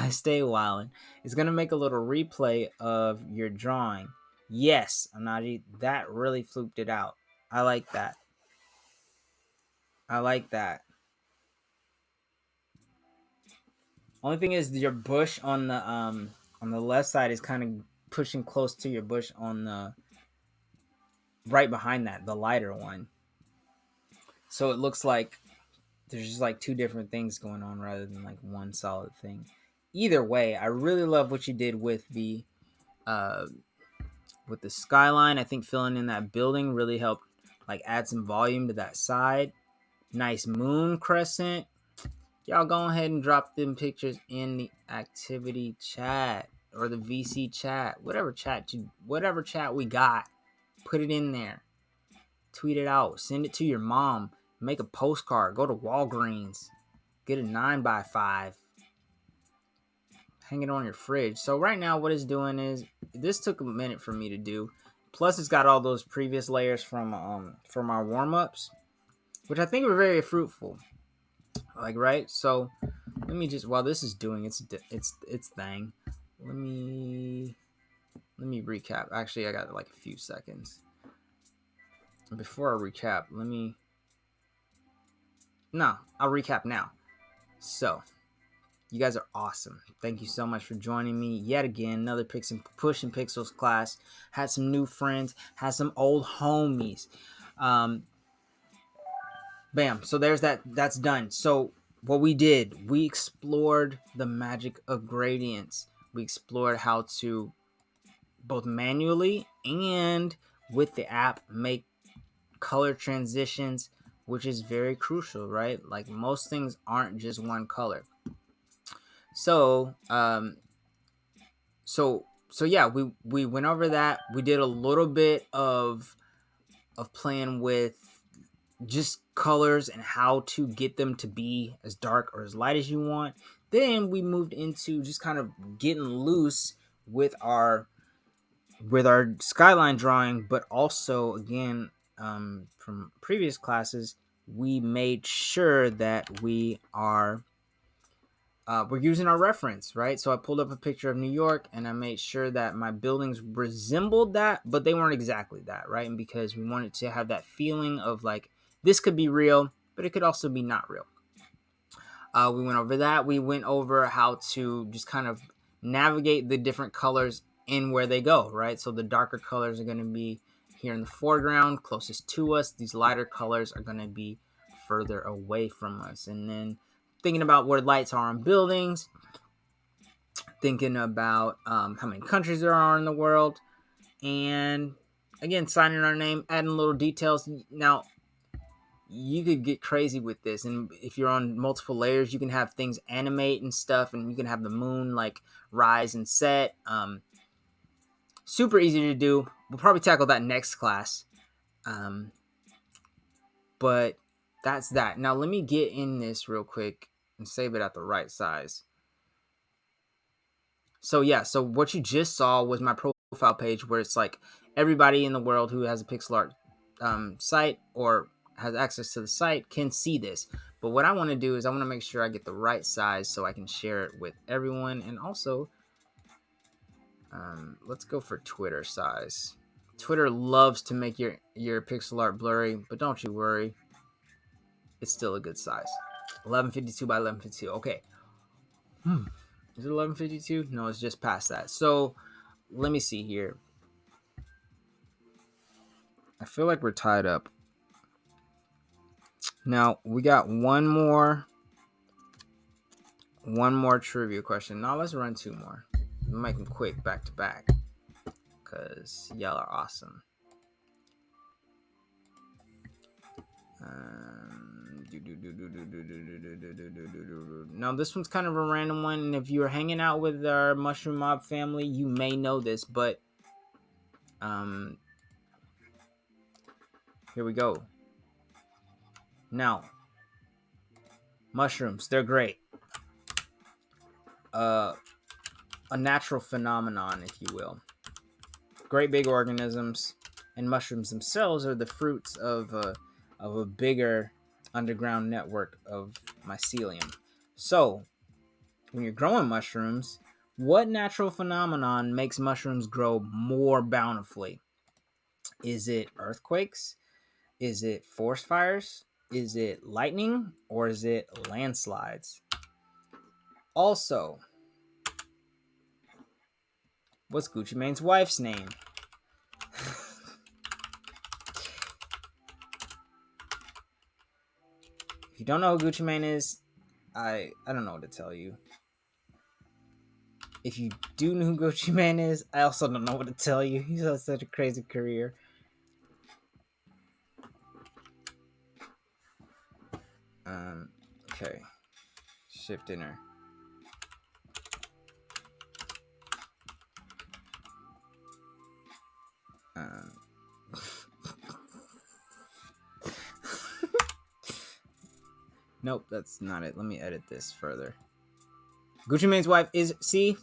stay wildin'. It's gonna make a little replay of your drawing. Yes, Ohnahji, that really fluked it out. I like that. Only thing is your bush on the left side is kind of pushing close to your bush on the right behind that, the lighter one. So it looks like there's just like two different things going on rather than like one solid thing. Either way, I really love what you did with the skyline. I think filling in that building really helped like add some volume to that side. Nice moon crescent. Y'all go ahead and drop them pictures in the activity chat or the VC chat, whatever chat we got. Put it in there. Tweet it out. Send it to your mom. Make a postcard. Go to Walgreens. Get a 9x5. Hang it on your fridge. So right now what it's doing is, this took a minute for me to do. Plus it's got all those previous layers from our warm-ups, which I think were very fruitful. Like, right? So let me just, while this is doing its thing, let me recap. Actually, I got like a few seconds. Before I recap, I'll recap now. So You guys are awesome. Thank you so much for joining me yet again. Another Pushing Pixels class. Had some new friends. Had some old homies. Bam. So there's that. That's done. So what we did, we explored the magic of gradients. We explored how to both manually and with the app make color transitions, which is very crucial, right? Like most things aren't just one color. So so yeah, we went over that. We did a little bit of playing with just colors and how to get them to be as dark or as light as you want. Then we moved into just kind of getting loose with our skyline drawing, but also again, from previous classes, we made sure that we're using our reference, right? So I pulled up a picture of New York and I made sure that my buildings resembled that, but they weren't exactly that, right? And because we wanted to have that feeling of like this could be real, but it could also be not real. We went over that. We went over how to just kind of navigate the different colors in where they go, right? So the darker colors are going to be here in the foreground, closest to us. These lighter colors are going to be further away from us. And then thinking about where lights are on buildings, thinking about how many countries there are in the world, and again, signing our name, adding little details. Now, you could get crazy with this, and if you're on multiple layers, you can have things animate and stuff, and you can have the moon like rise and set. Super easy to do. We'll probably tackle that next class. But that's that. Now let me get in this real quick and save it at the right size. So yeah, so what you just saw was my profile page where it's like everybody in the world who has a pixel art site or has access to the site can see this. But what I want to do is I want to make sure I get the right size so I can share it with everyone. And also, let's go for Twitter size. Twitter loves to make your pixel art blurry, but don't you worry, it's still a good size. 1152 by 1152. Okay. Is it 1152? No, it's just past that. So let me see here. I feel like we're tied up. Now we got one more trivia question. Now let's run two more. Make them quick back to back because y'all are awesome. Now this one's kind of a random one, and if you're hanging out with our Mushroom Mob family, you may know this, but here we go. Now, mushrooms, they're great. A natural phenomenon, if you will. Great big organisms, and mushrooms themselves are the fruits of a bigger underground network of mycelium. So, when you're growing mushrooms, what natural phenomenon makes mushrooms grow more bountifully? Is it earthquakes? Is it forest fires? Is it lightning? Or is it landslides? Also, what's Gucci Mane's wife's name? If you don't know who Gucci Mane is, I don't know what to tell you. If you do know who Gucci Mane is, I also don't know what to tell you. He's had such a crazy career. Okay. Shift enter. Nope, that's not it. Let me edit this further. Gucci Mane's wife is E.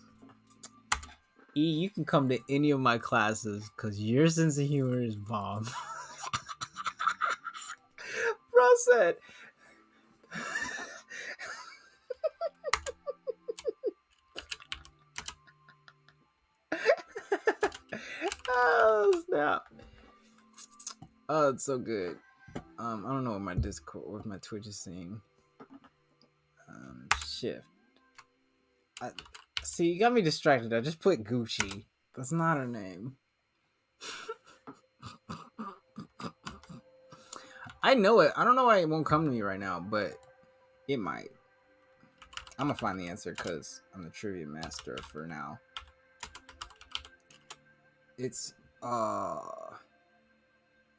You can come to any of my classes because your sense of humor is bomb. Bro said. Oh snap! Oh, it's so good. I don't know what my Discord, what my Twitch is saying. Shift. See, you got me distracted. I just put Gucci. That's not her name. I know it. I don't know why it won't come to me right now, but it might. I'm gonna find the answer because I'm the trivia master for now. It's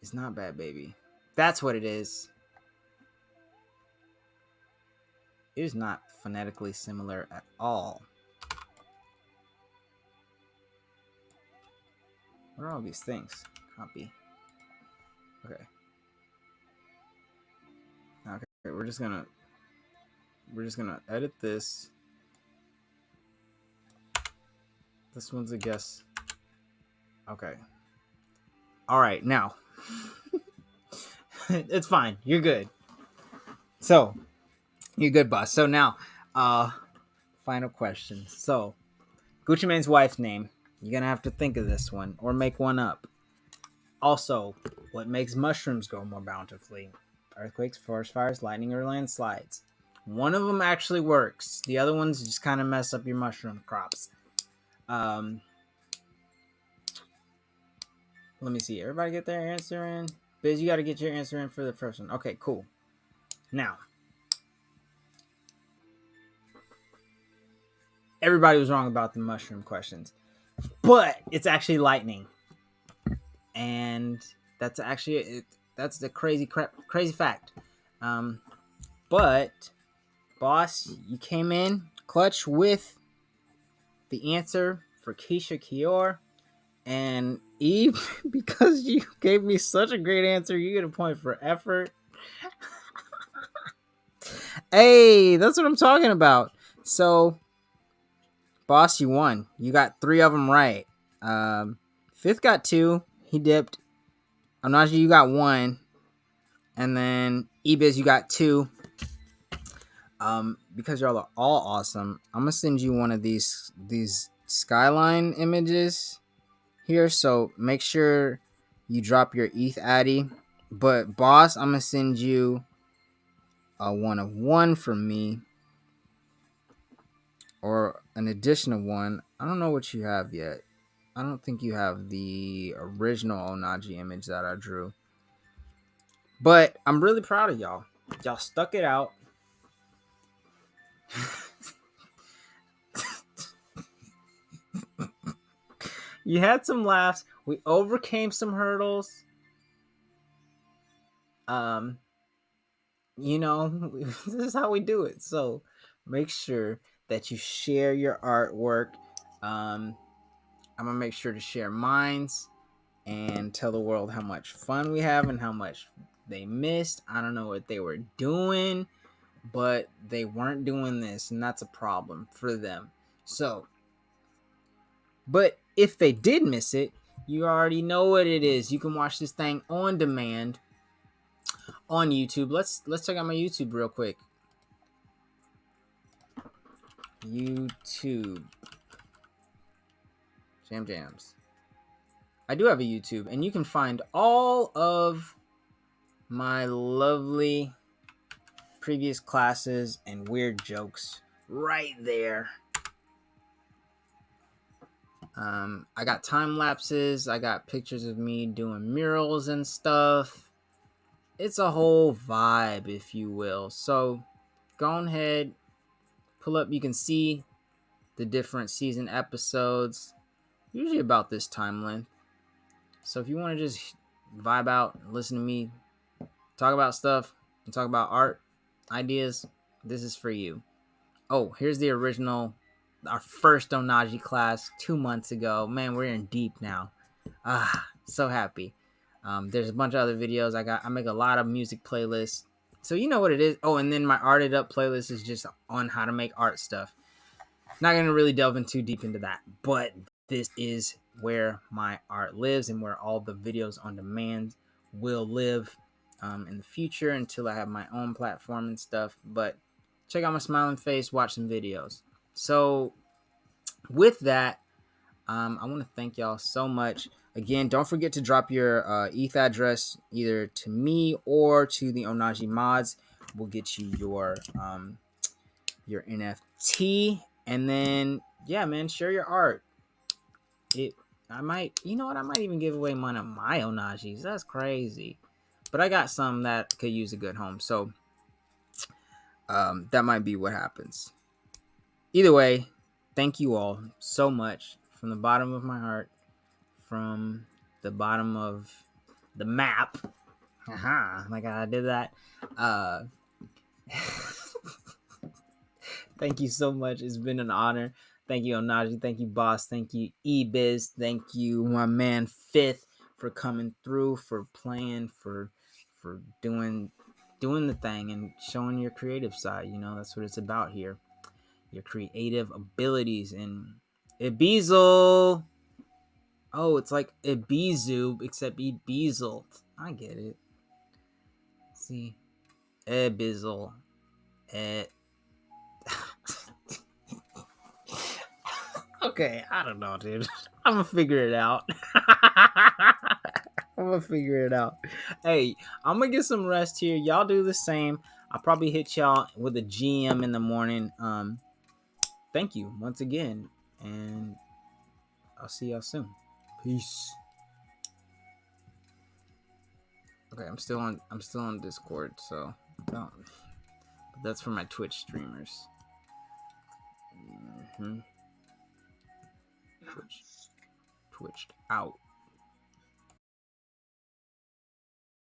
it's not Bad Baby. That's what it is. It is not phonetically similar at all. What are all these things? Copy. Okay. Okay. We're just gonna edit this. This one's a guess. Okay. All right. Now. It's fine. You're good. So, you're good, boss. So now, final question. So, Gucci Mane's wife's name. You're gonna have to think of this one or make one up. Also, what makes mushrooms grow more bountifully? Earthquakes, forest fires, lightning, or landslides? One of them actually works. The other ones just kind of mess up your mushroom crops. Let me see. Everybody get their answer in? Biz, you got to get your answer in for the first one. Okay, cool. Now, everybody was wrong about the mushroom questions, but it's actually lightning, and that's actually that's the crazy fact. But boss, you came in clutch with the answer for Keisha Kior. And Eve, because you gave me such a great answer, you get a point for effort. Hey, that's what I'm talking about. So, boss, you won. You got 3 of them right. Fifth got 2. He dipped. Ohnahji, you got 1. And then Ebiz, you got 2. Because y'all are all awesome, I'm gonna send you one of these skyline images here. So make sure you drop your ETH Addy. But boss, I'm gonna send you a 1 of 1 from me, or an additional 1. I don't know what you have yet. I don't think you have the original Ohnahji image that I drew. But I'm really proud of y'all. Y'all stuck it out. You had some laughs. We overcame some hurdles. You know, this is how we do it. So make sure that you share your artwork. I'm gonna make sure to share mines and tell the world how much fun we have and how much they missed. I don't know what they were doing, but they weren't doing this, and that's a problem for them. So, but if they did miss it, you already know what it is. You can watch this thing on demand on YouTube. Let's check out my YouTube real quick. YouTube Jams. I do have a YouTube, and you can find all of my lovely previous classes and weird jokes right there. I got time lapses. I got pictures of me doing murals and stuff. It's a whole vibe, if you will. So go ahead, pull up. You can see the different season episodes, usually about this time length. So if you want to just vibe out, listen to me talk about stuff, and talk about art ideas, this is for you. Oh, here's the original, our first Ohnahji class 2 months ago. Man, we're in deep now. So happy. There's a bunch of other videos. I make a lot of music playlists. So you know what it is. Oh, and then my Arted Up playlist is just on how to make art stuff. Not going to really delve in too deep into that, but this is where my art lives and where all the videos on demand will live in the future until I have my own platform and stuff. But check out my smiling face, watch some videos. So with that, I want to thank y'all so much. Again, don't forget to drop your ETH address either to me or to the Ohnahji mods. We'll get you your NFT. And then yeah, man, share your art. It I might, you know what, I might even give away one of my Ohnajis. That's crazy. But I got some that could use a good home. So that might be what happens. Either way, thank you all so much from the bottom of my heart, from the bottom of the map. Haha, like I did that. Uh Thank you so much. It's been an honor. Thank you, Ohnajji. Thank you, Boss. Thank you, eBiz. Thank you, my man Fifth, for coming through, for playing, for doing the thing and showing your creative side. You know, that's what it's about here. Your creative abilities. And Ibizel. Oh, it's like Ibizu, except Ibizel. I get it. See, Ibizel. Okay, I don't know, dude. I'm gonna figure it out. I'm gonna figure it out. Hey, I'm gonna get some rest here. Y'all do the same. I'll probably hit y'all with a GM in the morning. Thank you once again, and I'll see y'all soon. Peace. Okay, I'm still on. I'm still on Discord, so but that's for my Twitch streamers. Mm-hmm. Twitched out.